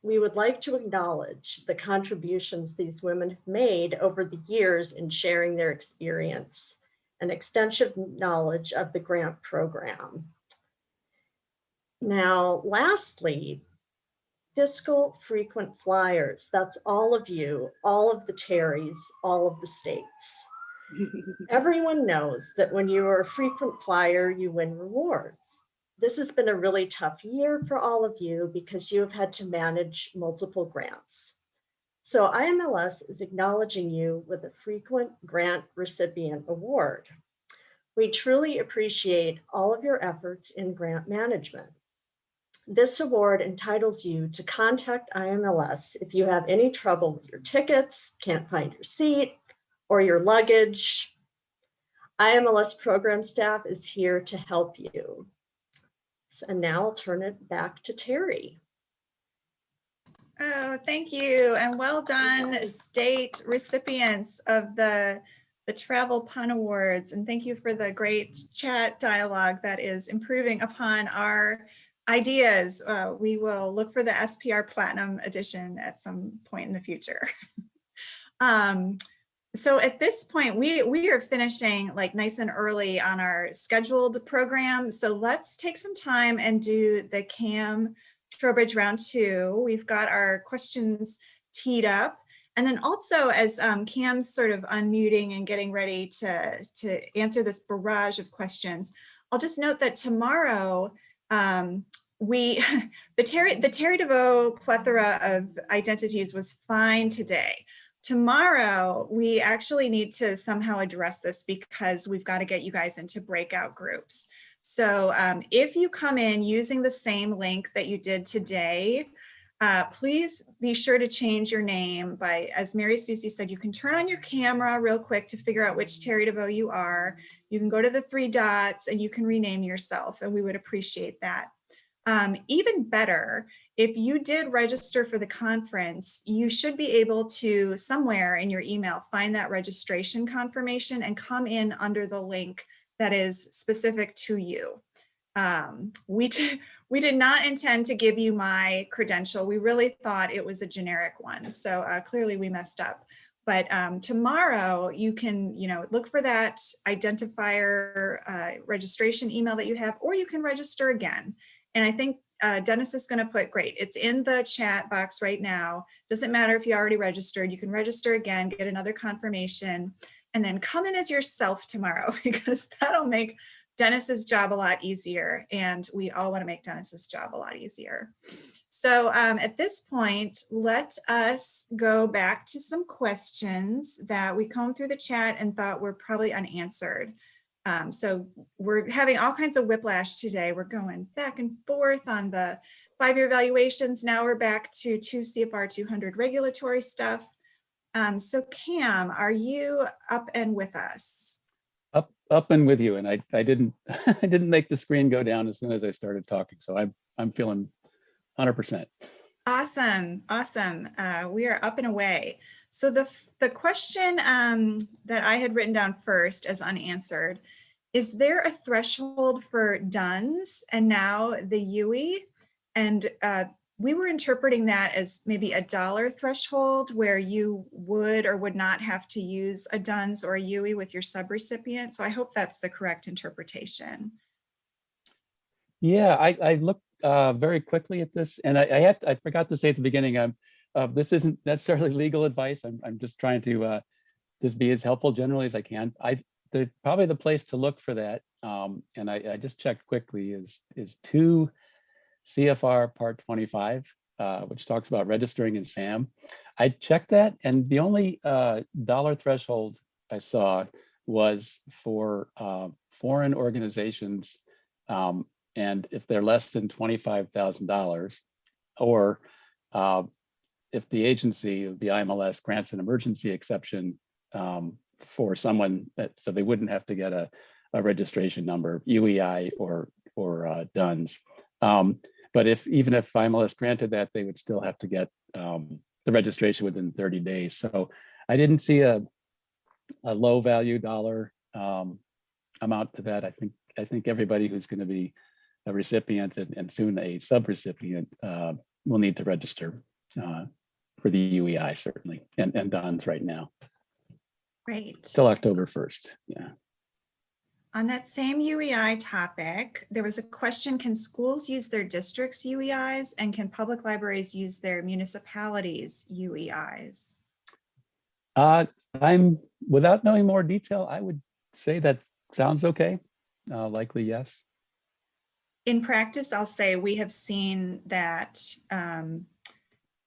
We would like to acknowledge the contributions these women have made over the years in sharing their experience and extensive knowledge of the grant program. Now, lastly, fiscal frequent flyers. That's all of you, all of the Terrys, all of the states. Everyone knows that when you are a frequent flyer, you win rewards. This has been a really tough year for all of you because you have had to manage multiple grants. So IMLS is acknowledging you with a frequent grant recipient award. We truly appreciate all of your efforts in grant management. This award entitles you to contact IMLS if you have any trouble with your tickets, can't find your seat, or your luggage. IMLS program staff is here to help you. And now I'll turn it back to Terry. Oh, thank you. And well done, state recipients of the Travel Pun Awards. And thank you for the great chat dialogue that is improving upon our ideas. We will look for the SPR Platinum edition at some point in the future. So at this point, we are finishing like nice and early on our scheduled program. So let's take some time and do the CAM Trowbridge round 2. We've got our questions teed up. And then also as Cam's sort of unmuting and getting ready to answer this barrage of questions, I'll just note that tomorrow, the Terry DeVoe plethora of identities was fine today. Tomorrow, we actually need to somehow address this because we've got to get you guys into breakout groups. So if you come in using the same link that you did today, please be sure to change your name by, as Mary Susie said, you can turn on your camera real quick to figure out which Terry DeVoe you are. You can go to the 3 dots and you can rename yourself, and we would appreciate that. Even better, if you did register for the conference, you should be able to somewhere in your email find that registration confirmation and come in under the link that is specific to you. We did not intend to give you my credential. We really thought it was a generic one. So clearly we messed up. But tomorrow you can, look for that identifier registration email that you have, or you can register again. And I think Dennis is going to put, great, it's in the chat box right now. Doesn't matter if you already registered, you can register again, get another confirmation, and then come in as yourself tomorrow, because that'll make Dennis's job a lot easier. And we all want to make Dennis's job a lot easier. So at this point, let us go back to some questions that we combed through the chat and thought were probably unanswered. So we're having all kinds of whiplash today. We're going back and forth on the 5-year evaluations. Now we're back to 2 C.F.R. 200 regulatory stuff. So Cam, are you up and with us? Up and with you. And I didn't I didn't make the screen go down as soon as I started talking. So I'm feeling 100%. Awesome. We are up and away. So the question that I had written down first as unanswered, is there a threshold for DUNS and now the UE? And we were interpreting that as maybe a dollar threshold where you would or would not have to use a DUNS or a UE with your subrecipient. So I hope that's the correct interpretation. Yeah, I looked very quickly at this, and I forgot to say at the beginning, this isn't necessarily legal advice. I'm just trying to just be as helpful generally as I can. Probably the place to look for that, and I just checked quickly, is 2 C.F.R. Part 25, which talks about registering in SAM. I checked that, and the only dollar threshold I saw was for foreign organizations, and if they're less than $25,000, or if the agency of the IMLS grants an emergency exception for someone, so they wouldn't have to get a registration number, UEI or DUNS. But even if IMLS granted that, they would still have to get the registration within 30 days. So I didn't see a low value dollar amount to that. I think everybody who's going to be a recipient and soon a subrecipient will need to register for the UEI certainly, and DUNS right now. Great. Till October 1st, yeah. On that same UEI topic, there was a question, can schools use their district's UEIs, and can public libraries use their municipalities' UEIs? Without knowing more detail, I would say that sounds okay. Likely yes. In practice, I'll say we have seen that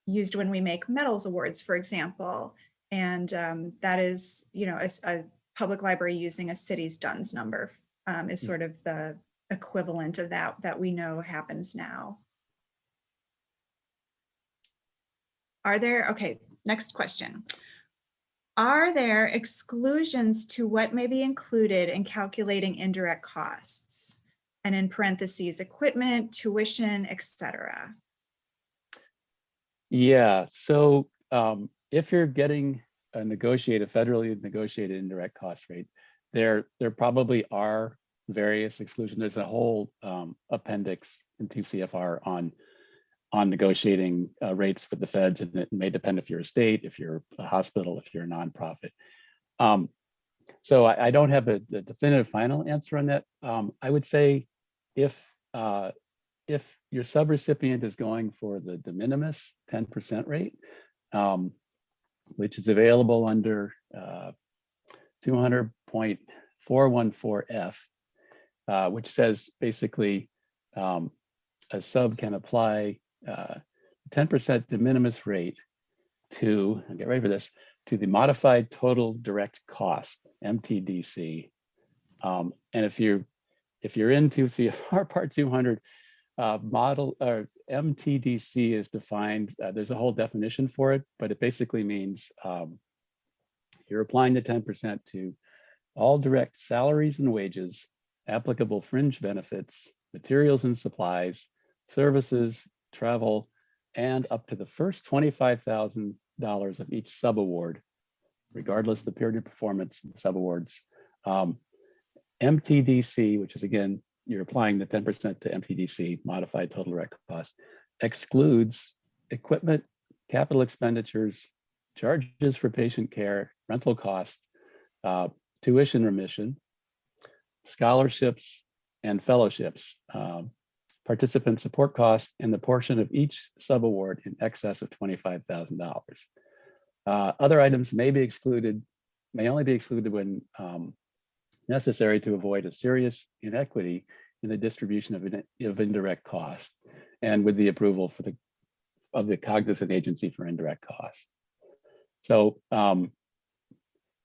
used when we make medals awards, for example, and that is, a public library using a city's DUNS number is sort of the equivalent of that we know happens now. Okay, next question. Are there exclusions to what may be included in calculating indirect costs? And in parentheses, equipment, tuition, etc. Yeah, so if you're getting a federally negotiated indirect cost rate, there probably are various exclusions. There's a whole appendix into C.F.R. on negotiating rates with the feds, and it may depend if you're a state, if you're a hospital, if you're a nonprofit. So I don't have a definitive final answer on that. I would say if your subrecipient is going for the de minimis 10% rate, which is available under 200.414F, which says basically a sub can apply 10% de minimis rate to, get ready for this, to the modified total direct cost, MTDC. And if you're into C.F.R. Part 200, model or MTDC is defined, there's a whole definition for it, but it basically means you're applying the 10% to all direct salaries and wages, applicable fringe benefits, materials and supplies, services, travel, and up to the first $25,000 of each subaward, regardless of the period of performance of the subawards. MTDC, which is again, you're applying the 10% to MTDC, modified total direct cost, excludes equipment, capital expenditures, charges for patient care, rental costs, tuition remission, scholarships, and fellowships, participant support costs, and the portion of each subaward in excess of $25,000. Other items may only be excluded when necessary to avoid a serious inequity in the distribution of indirect costs, and with the approval of the cognizant agency for indirect costs. So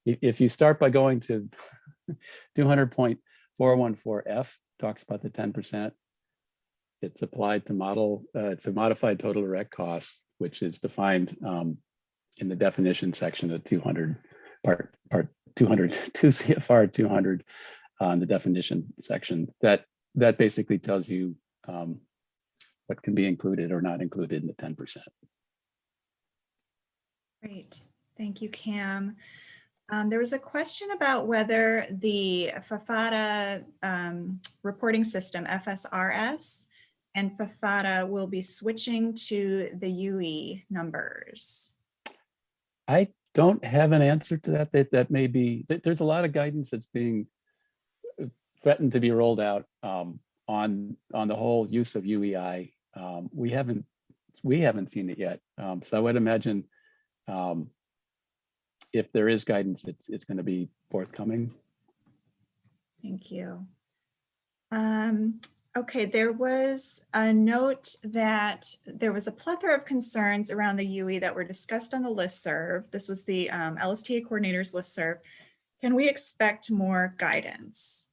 if you start by going to 200.414F, talks about the 10%, it's applied to it's a modified total direct cost, which is defined in the definition section of 200, part 202 C.F.R. 200, the definition section, that basically tells you what can be included or not included in the 10%. Great, thank you, Cam. There was a question about whether the FFATA reporting system, FSRS, and FFATA will be switching to the UE numbers. I don't have an answer to that. That may be, there's a lot of guidance that's being threatened to be rolled out on the whole use of UEI. We haven't seen it yet. So I would imagine if there is guidance, it's going to be forthcoming. Thank you. Okay, there was a note that there was a plethora of concerns around the UE that were discussed on the listserv. This was the LSTA coordinators listserv. Can we expect more guidance?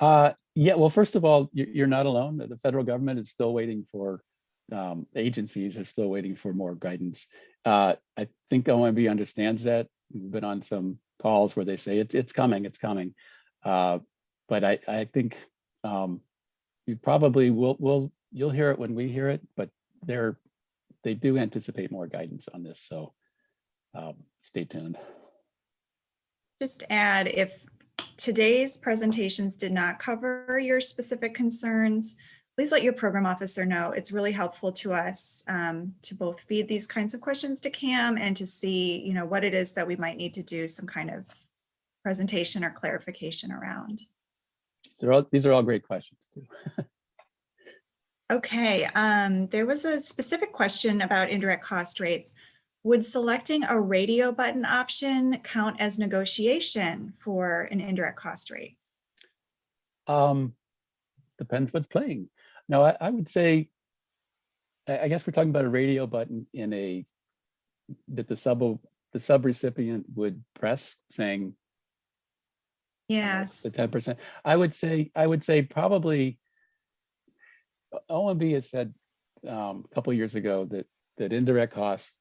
Yeah, well, first of all, you're not alone. The federal government is still waiting for, agencies are still waiting for more guidance. I think OMB understands that. We've been on some calls where they say it's coming. But I think you probably you'll hear it when we hear it, but they do anticipate more guidance on this. So stay tuned. Just add, if today's presentations did not cover your specific concerns, please let your program officer know. It's really helpful to us to both feed these kinds of questions to Cam and to see, what it is that we might need to do some kind of presentation or clarification around. These are all great questions too. Okay, there was a specific question about indirect cost rates. Would selecting a radio button option count as negotiation for an indirect cost rate? Depends what's playing. No, I would say, I guess we're talking about a radio button that the subrecipient would press, saying, yes, the 10%. I would say probably OMB has said a couple of years ago that that indirect costs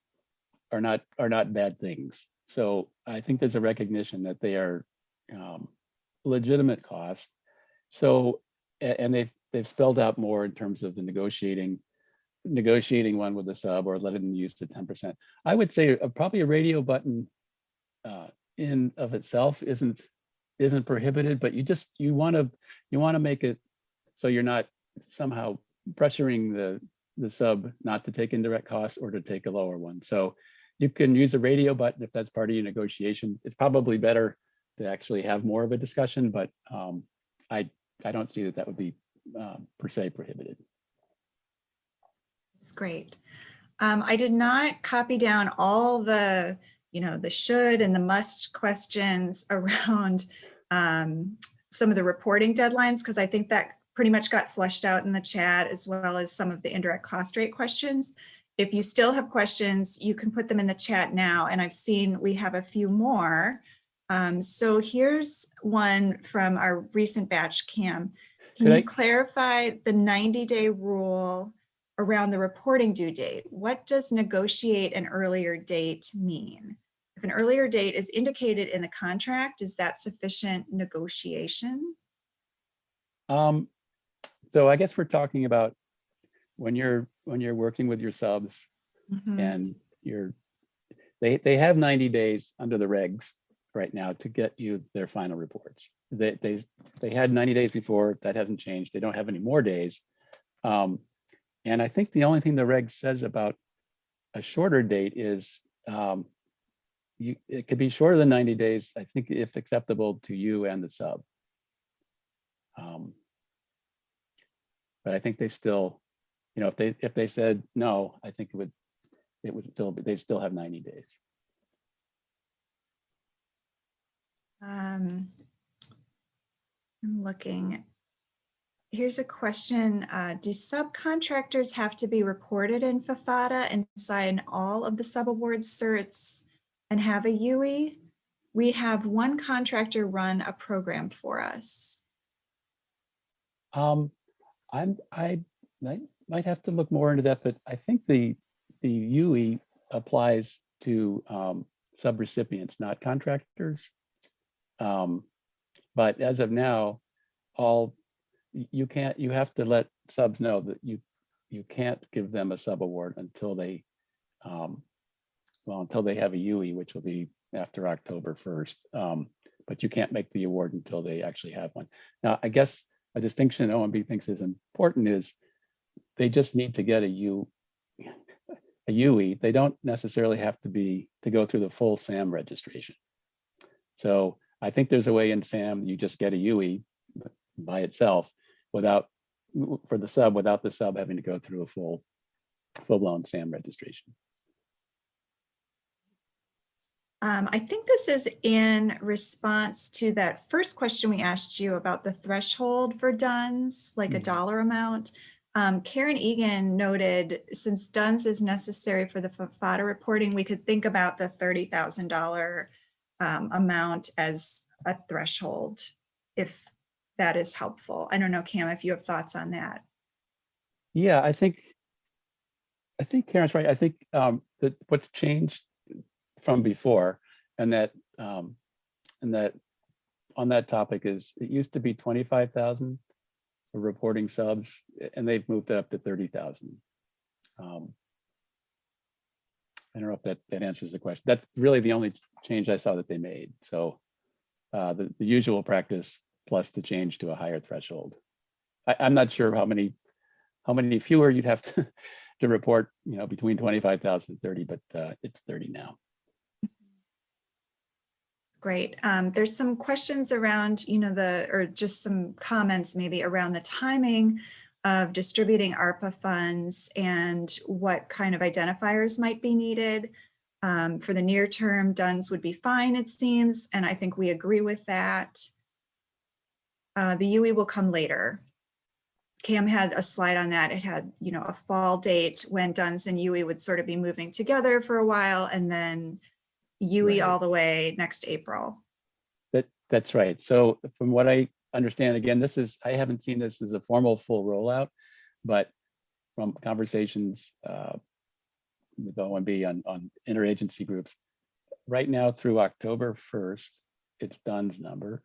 are not bad things. So I think there's a recognition that they are legitimate costs. So, and they've spelled out more in terms of the negotiating one with the sub or letting them use the 10%. I would say probably a radio button in of itself isn't prohibited, but you want to make it so you're not somehow pressuring the sub not to take indirect costs or to take a lower one. So you can use a radio button if that's part of your negotiation. It's probably better to actually have more of a discussion, but I don't see that would be per se prohibited. That's great. I did not copy down all the, the should and the must questions around some of the reporting deadlines, because I think that pretty much got fleshed out in the chat, as well as some of the indirect cost rate questions. If you still have questions, you can put them in the chat now. And I've seen we have a few more. So here's one from our recent batch, Cam. Can you clarify the 90-day rule around the reporting due date? What does negotiate an earlier date mean? If an earlier date is indicated in the contract, is that sufficient negotiation? So I guess we're talking about when you're working with your subs and they have 90 days under the regs right now to get you their final reports. They had 90 days before. That hasn't changed. They don't have any more days. And I think the only thing the reg says about a shorter date is it could be shorter than 90 days, I think, if acceptable to you and the sub. But I think they still, if they said no, I think it would still be, they'd still have 90 days. I'm looking. Here's a question. Do subcontractors have to be reported in FFATA and sign all of the subawards certs and have a UE? We have one contractor run a program for us. I might have to look more into that, but I think the UE applies to subrecipients, not contractors. But as of now, you have to let subs know that you can't give them a subaward until they have a UE, which will be after October 1st. But you can't make the award until they actually have one. Now, I guess a distinction OMB thinks is important is they just need to get a UE. They don't necessarily have to go through the full SAM registration. So I think there's a way in SAM you just get a UE by itself without the sub having to go through a full-blown SAM registration. I think this is in response to that first question we asked you about the threshold for DUNS, like a dollar amount. Karen Egan noted, since DUNS is necessary for the FFATA reporting, we could think about the $30,000 amount as a threshold, if that is helpful. I don't know, Cam, if you have thoughts on that. Yeah, I think Karen's right. I think that what's changed from before, and that on that topic is it used to be 25,000 for reporting subs, and they've moved it up to 30,000. I don't know if that answers the question. That's really the only change I saw that they made. So the usual practice plus the change to a higher threshold. I'm not sure how many fewer you'd have to report, between 25,000 and 30, but it's 30 now. Great. There's some questions around, or just some comments maybe around the timing of distributing ARPA funds and what kind of identifiers might be needed. For the near term, DUNS would be fine, it seems, and I think we agree with that. The UE will come later. Cam had a slide on that. It had, a fall date when DUNS and UE would sort of be moving together for a while, and then UE all the way next April. That's right. So from what I understand, again, I haven't seen this as a formal full rollout, but from conversations with OMB on interagency groups. Right now through October 1st, it's Dunn's number.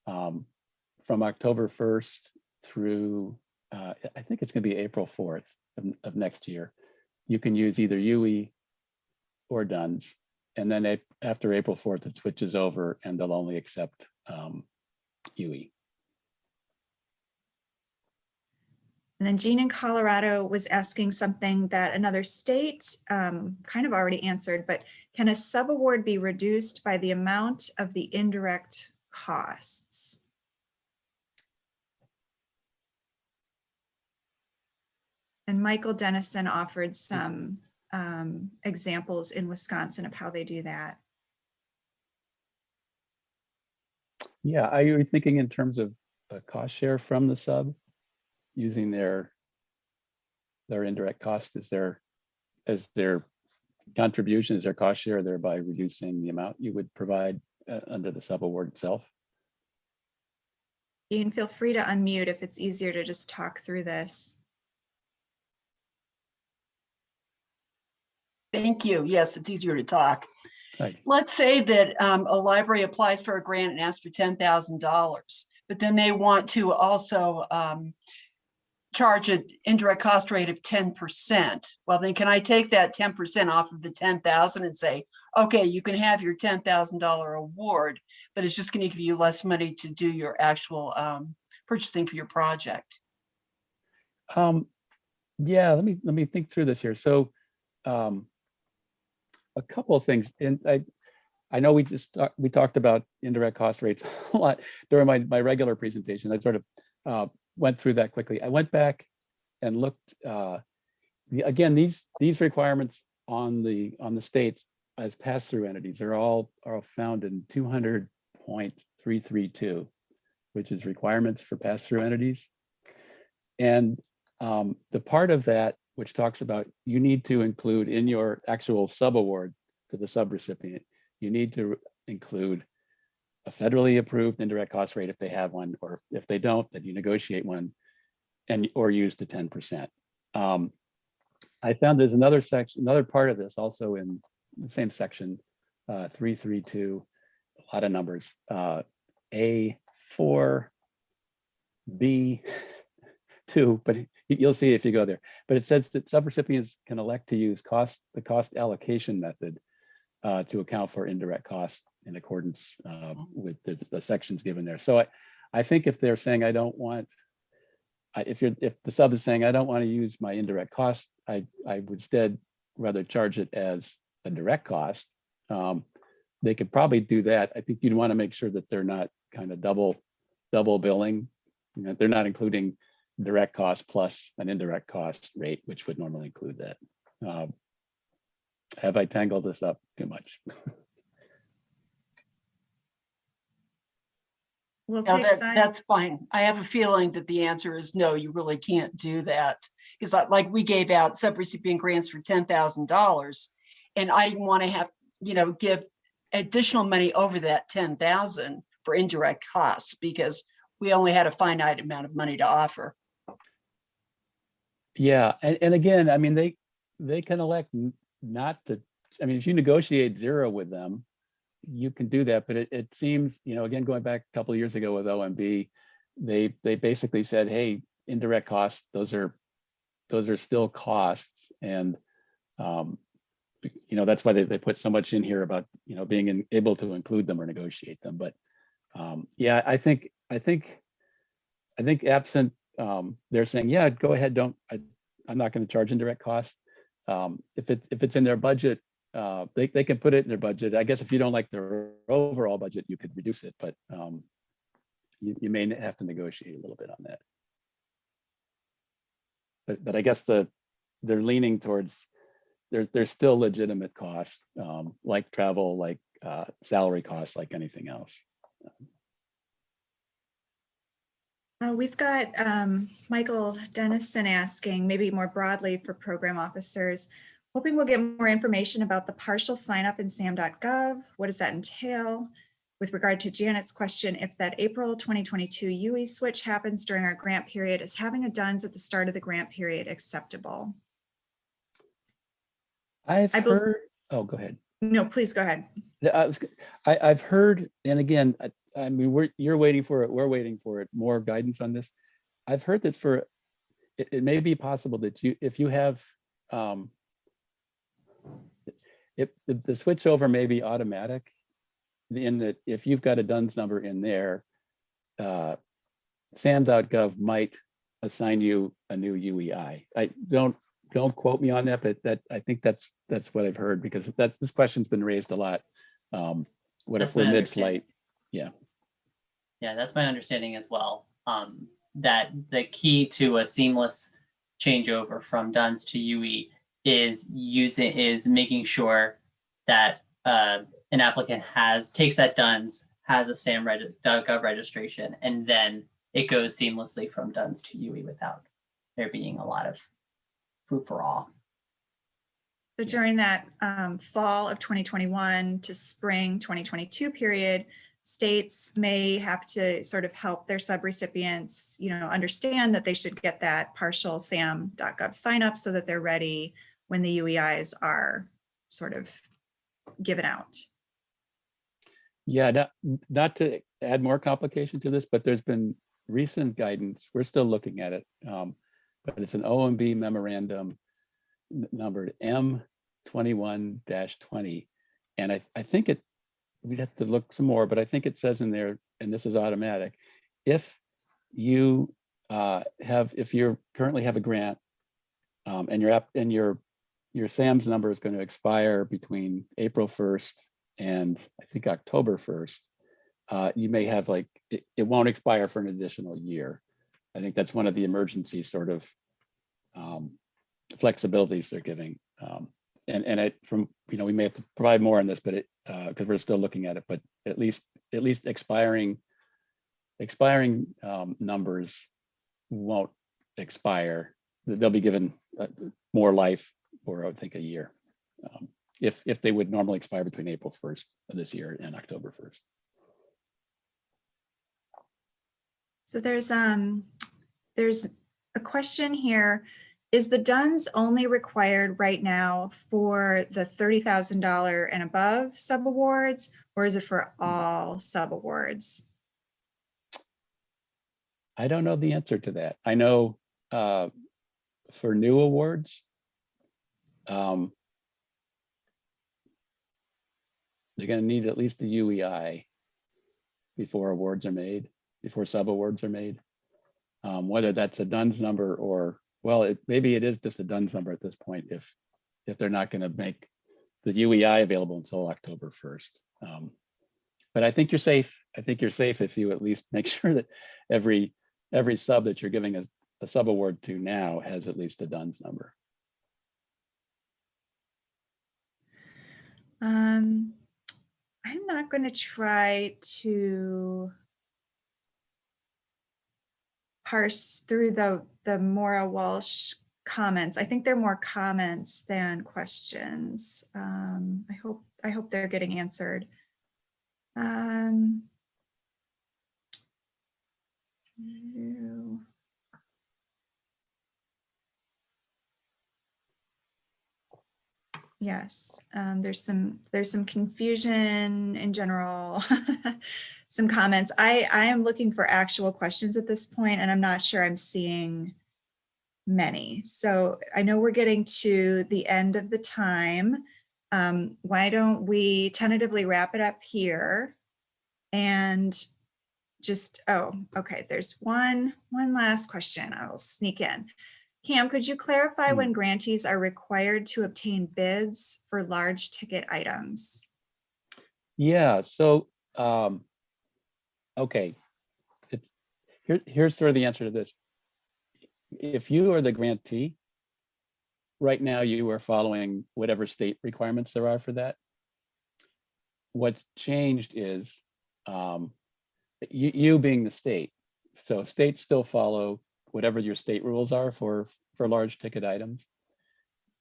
From October 1st through, I think it's going to be April 4th of next year, you can use either UE or Dunn's. And then after April 4th, it switches over and they'll only accept UE. And then Jean in Colorado was asking something that another state kind of already answered, but can a subaward be reduced by the amount of the indirect costs? And Michael Dennison offered some examples in Wisconsin of how they do that. Yeah, are you thinking in terms of a cost share from the sub using their indirect cost as their contribution, as their cost share, thereby reducing the amount you would provide under the subaward itself? Jean, feel free to unmute if it's easier to just talk through this. Thank you. Yes, it's easier to talk. Right. Let's say that a library applies for a grant and asks for $10,000, but then they want to also charge an indirect cost rate of 10%. Well, then can I take that 10% off of the 10,000 and say, okay, you can have your $10,000 award, but it's just going to give you less money to do your actual purchasing for your project? Yeah, let me think through this here. So a couple of things, and I know we talked about indirect cost rates a lot during my regular presentation. I sort of went through that quickly. I went back and looked again, these requirements on the states as pass-through entities are all found in 200.332, which is requirements for pass-through entities. And the part of that which talks about you need to include in your actual subaward to the subrecipient, you need to include a federally approved indirect cost rate if they have one, or if they don't, then you negotiate one or use the 10%. I found there's another section, another part of this also in the same section, 332, a lot of numbers, A4, B2, but you'll see if you go there. But it says that subrecipients can elect to use the cost allocation method to account for indirect costs in accordance with the sections given there. So I think if they're saying I don't want, if the sub is saying I don't want to use my indirect cost, I would instead rather charge it as a direct cost. They could probably do that. I think you'd want to make sure that they're not kind of double billing. You know, they're not including direct cost plus an indirect cost rate, which would normally include that. Have I tangled this up too much? We'll No, take that's fine. I have a feeling that the answer is no, you really can't do that. Because like we gave out subrecipient grants for $10,000 and I didn't want to have, give additional money over that 10,000 for indirect costs because we only had a finite amount of money to offer. Yeah, and again, I mean, they can elect not to, I mean, if you negotiate zero with them, you can do that, but it seems, again, going back a couple of years ago with OMB, they basically said, hey, indirect costs, those are still costs. And, that's why they put so much in here about, being able to include them or negotiate them. But yeah, I think absent, they're saying, yeah, go ahead. I'm not going to charge indirect costs. If it's in their budget, they can put it in their budget. I guess if you don't like their overall budget, you could reduce it, but you may have to negotiate a little bit on that. But I guess they're leaning towards there's still legitimate costs like travel, like salary costs, like anything else. We've got Michael Dennison asking, maybe more broadly for program officers, hoping we'll get more information about the partial sign up in sam.gov. What does that entail? With regard to Janet's question, if that April 2022 UE switch happens during our grant period, is having a DUNS at the start of the grant period acceptable? I've I bel- heard, oh, go ahead. No, please go ahead. I've heard, and again, I mean, you're waiting for it, we're waiting for it, more guidance on this. I've heard that it may be possible that if you have, if the switch over may be automatic, in that if you've got a DUNS number in there, SAM.gov might assign you a new UEI. I don't quote me on that, but I think that's what I've heard, because this question's been raised a lot. What That's if we're my mid-flight? Yeah. Yeah, that's my understanding as well. That the key to a seamless changeover from DUNS to UE is making sure that an applicant takes that DUNS, has a SAM.gov registration, and then it goes seamlessly from DUNS to UE without there being a lot of free for all. So during that fall of 2021 to spring 2022 period, states may have to sort of help their subrecipients, understand that they should get that partial SAM.gov sign up so that they're ready when the UEIs are sort of given out. Yeah, not to add more complication to this, but there's been recent guidance. We're still looking at it, but it's an OMB memorandum numbered M21-20. And I think we'd have to look some more, but I think it says in there, and this is automatic, if you currently have a grant and your SAM's number is going to expire between April 1st and I think October 1st, you may have it won't expire for an additional year. I think that's one of the emergency sort of flexibilities they're giving. We may have to provide more on this, but because we're still looking at it, but at least expiring numbers won't expire. They'll be given more life for, I think, a year, if they would normally expire between April 1st of this year and October 1st. So there's a question here. Is the DUNS only required right now for the $30,000 and above subawards, or is it for all subawards? I don't know the answer to that. I know for new awards, they're going to need at least a UEI before awards are made, before subawards are made. Whether that's a DUNS number or, well, maybe it is just a DUNS number at this point if they're not going to make the UEI available until October 1st. But I think you're safe. I think you're safe if you at least make sure that every sub that you're giving a subaward to now has at least a DUNS number. I'm not going to try to parse through the Maura Walsh comments. I think they're more comments than questions. I hope they're getting answered. Yes, there's some confusion in general. Some comments. I am looking for actual questions at this point, and I'm not sure I'm seeing many. So I know we're getting to the end of the time. Why don't we tentatively wrap it up here? And just, okay, there's one last question I will sneak in. Cam, could you clarify when grantees are required to obtain bids for large ticket items? Yeah, so, okay, here's sort of the answer to this. If you are the grantee, right now you are following whatever state requirements there are for that. What's changed is you being the state. So states still follow whatever your state rules are for large ticket items.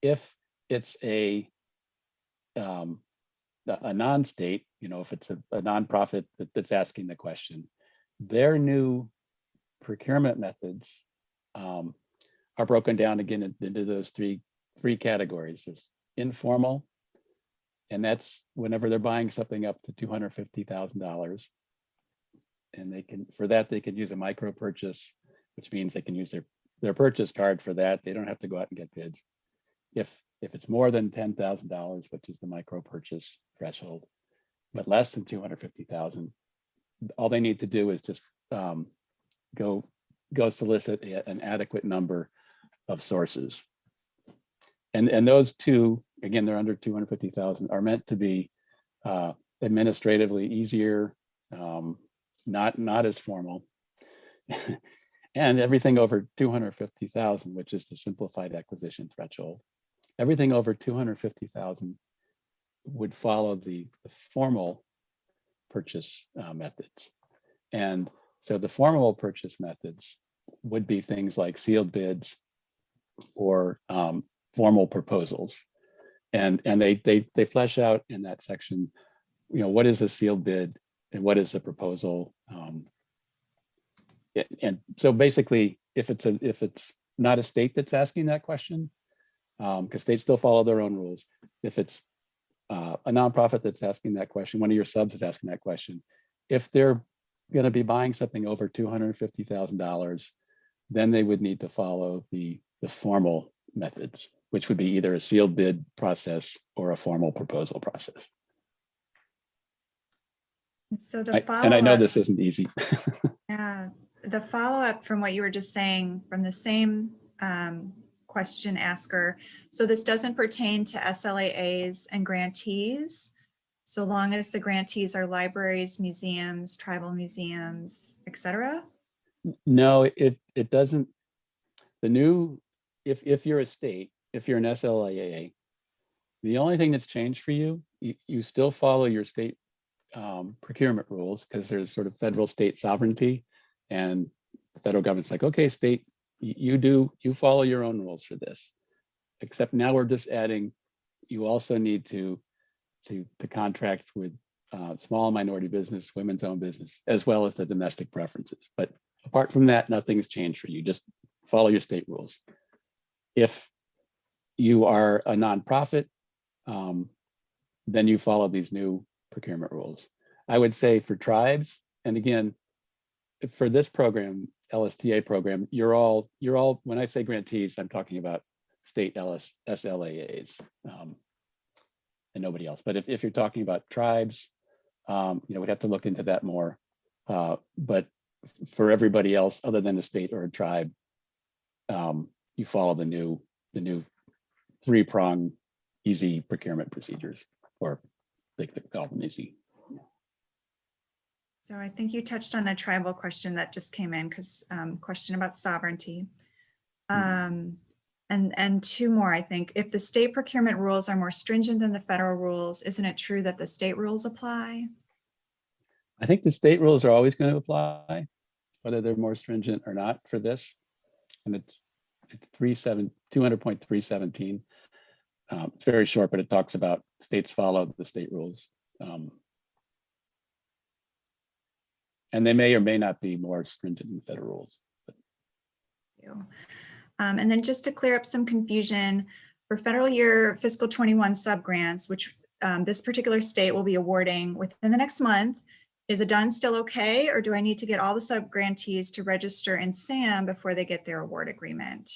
If it's a non-state, if it's a nonprofit that's asking the question, their new procurement methods are broken down again into those three categories. There's informal. And that's whenever they're buying something up to $250,000. And they can, for that, they can use a micro purchase, which means they can use their purchase card for that. They don't have to go out and get bids. If it's more than $10,000, which is the micro purchase threshold, but less than 250,000, all they need to do is just go solicit an adequate number of sources. And those two, again, they're under 250,000, are meant to be administratively easier, not as formal. And everything over 250,000, which is the simplified acquisition threshold, everything over 250,000 would follow the formal purchase methods. And so the formal purchase methods would be things like sealed bids or formal proposals. And they flesh out in that section, what is a sealed bid and what is a proposal. And so basically, if it's not a state that's asking that question, because states still follow their own rules. If it's a nonprofit that's asking that question, one of your subs is asking that question, if they're going to be buying something over $250,000, then they would need to follow the formal methods, which would be either a sealed bid process or a formal proposal process. So the And I know follow-up, this isn't easy. yeah, the follow-up from what you were just saying from the same question asker. So this doesn't pertain to SLAAs and grantees, so long as the grantees are libraries, museums, tribal museums, etc. No, it doesn't. The new, if you're a state, if you're an SLAA, the only thing that's changed for you, you still follow your state procurement rules, because there's sort of federal state sovereignty, and the federal government's like, okay, state, you follow your own rules for this. Except now we're just adding, you also need to contract with small minority business, women's owned business, as well as the domestic preferences. But apart from that, nothing's changed for you. Just follow your state rules. If you are a nonprofit, then you follow these new procurement rules. I would say for tribes, and again, for this program, LSTA program, you're all, when I say grantees, I'm talking about state SLAAs and nobody else. But if you're talking about tribes, we'd have to look into that more. But for everybody else, other than a state or a tribe, you follow the new 3-prong easy procurement procedures, or they call them easy. So I think you touched on a tribal question that just came in, because question about sovereignty. And 2 more, I think. If the state procurement rules are more stringent than the federal rules, isn't it true that the state rules apply? I think the state rules are always going to apply, whether they're more stringent or not for this. And it's 200.317. It's very short, but it talks about states follow the state rules. And they may or may not be more stringent than federal rules. And then just to clear up some confusion, for federal year fiscal 21 subgrants, which this particular state will be awarding within the next month, is a DUNS still okay? Or do I need to get all the subgrantees to register in SAM before they get their award agreement?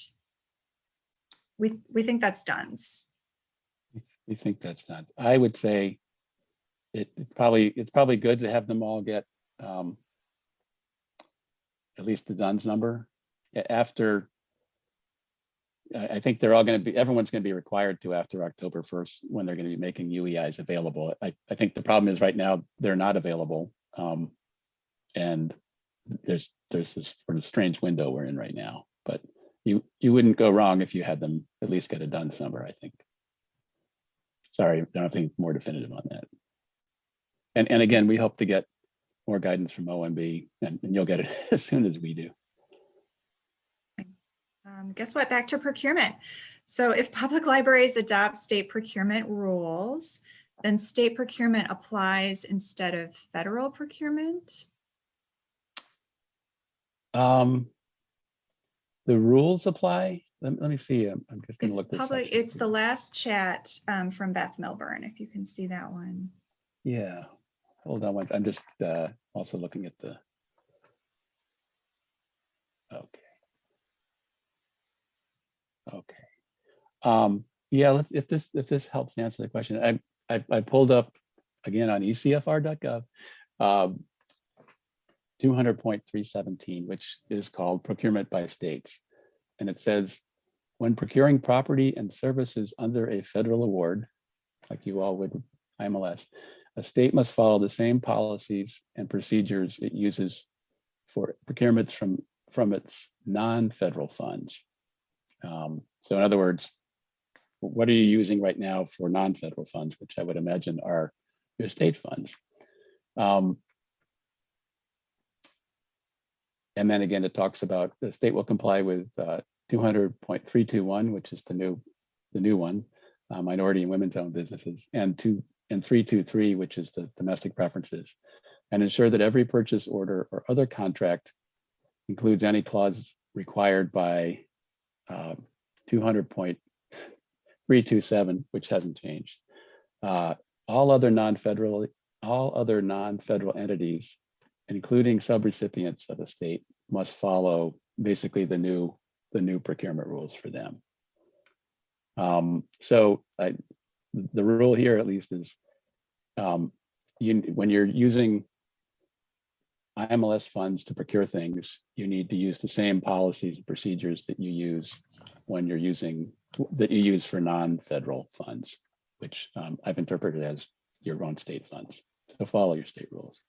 We think that's DUNS. We think that's DUNS. I would say it's probably good to have them all get at least the DUNS number. After, I think they're all going to be, everyone's going to be required to after October 1st, when they're going to be making UEIs available. I think the problem is right now they're not available. And there's this sort of strange window we're in right now, but you wouldn't go wrong if you had them at least get a DUNS number, I think. Sorry, I don't think more definitive on that. And again, we hope to get more guidance from OMB, and you'll get it as soon as we do. Guess what? Back to procurement. So if public libraries adopt state procurement rules, then state procurement applies instead of federal procurement? The rules apply, let me see. I'm just going to look this Public, section it's the here. last chat from Beth Milburn, if you can see that one. Yeah, hold on. I'm just also looking at the. Okay. Okay. Yeah, let's if this helps answer the question. I pulled up again on ecfr.gov 200.317, which is called procurement by states. And it says, when procuring property and services under a federal award, like you all would IMLS, a state must follow the same policies and procedures it uses for procurements from its non-federal funds. So in other words, what are you using right now for non-federal funds, which I would imagine are your state funds? And then again, it talks about the state will comply with 200.321, which is the new one, minority and women's owned businesses, and 323, which is the domestic preferences, and ensure that every purchase order or other contract includes any clause required by 200.327, which hasn't changed. All other non-federal entities, including subrecipients of the state, must follow basically the new procurement rules for them. So the rule here, at least, is when you're using IMLS funds to procure things, you need to use the same policies and procedures that you use when you're using for non-federal funds, which I've interpreted as your own state funds. So follow your state rules.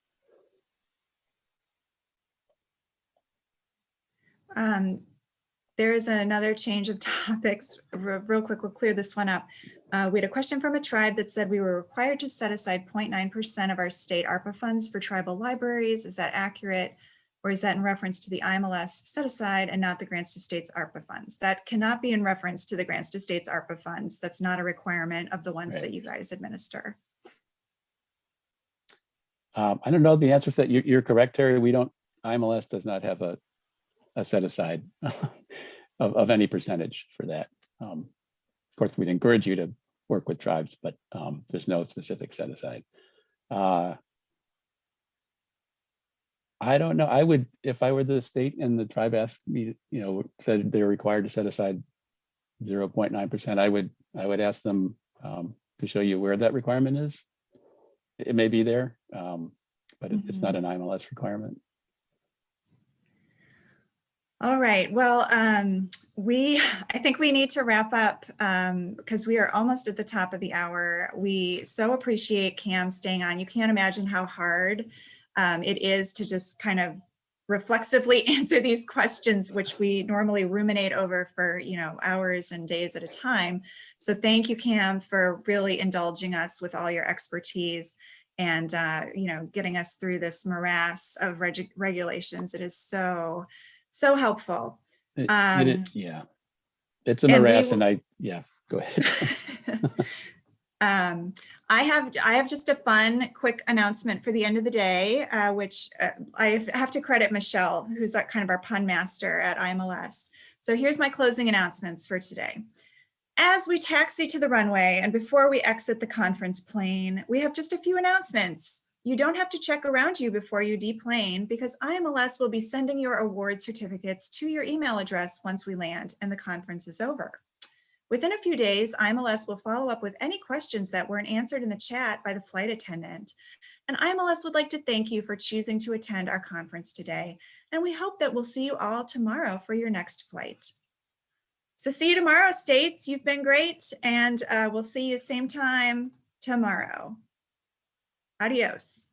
There is another change of topics. Real quick, we'll clear this one up. We had a question from a tribe that said we were required to set aside 0.9% of our state ARPA funds for tribal libraries. Is that accurate? Or is that in reference to the IMLS set aside and not the grants to states ARPA funds? That cannot be in reference to the grants to states ARPA funds. That's not a requirement of the ones that you guys administer. I don't know the answer to that. You're correct, Terry. IMLS does not have a set aside of any percentage for that. Of course, we'd encourage you to work with tribes, but there's no specific set aside. I don't know. I would, if I were the state and the tribe asked me, said they're required to set aside 0.9%, I would ask them to show you where that requirement is. It may be there, but it's not an IMLS requirement. All right. Well, I think we need to wrap up because we are almost at the top of the hour. We so appreciate Cam staying on. You can't imagine how hard it is to just kind of reflexively answer these questions, which we normally ruminate over for hours and days at a time. So thank you, Cam, for really indulging us with all your expertise and getting us through this morass of regulations. It is so helpful. Yeah, it's a morass, go ahead. I have just a fun, quick announcement for the end of the day, which I have to credit Michelle, who's kind of our pun master at IMLS. So here's my closing announcements for today. As we taxi to the runway and before we exit the conference plane, we have just a few announcements. You don't have to check around you before you deplane because IMLS will be sending your award certificates to your email address once we land and the conference is over. Within a few days, IMLS will follow up with any questions that weren't answered in the chat by the flight attendant. And IMLS would like to thank you for choosing to attend our conference today. And we hope that we'll see you all tomorrow for your next flight. So see you tomorrow, States. You've been great. And we'll see you same time tomorrow. Adios.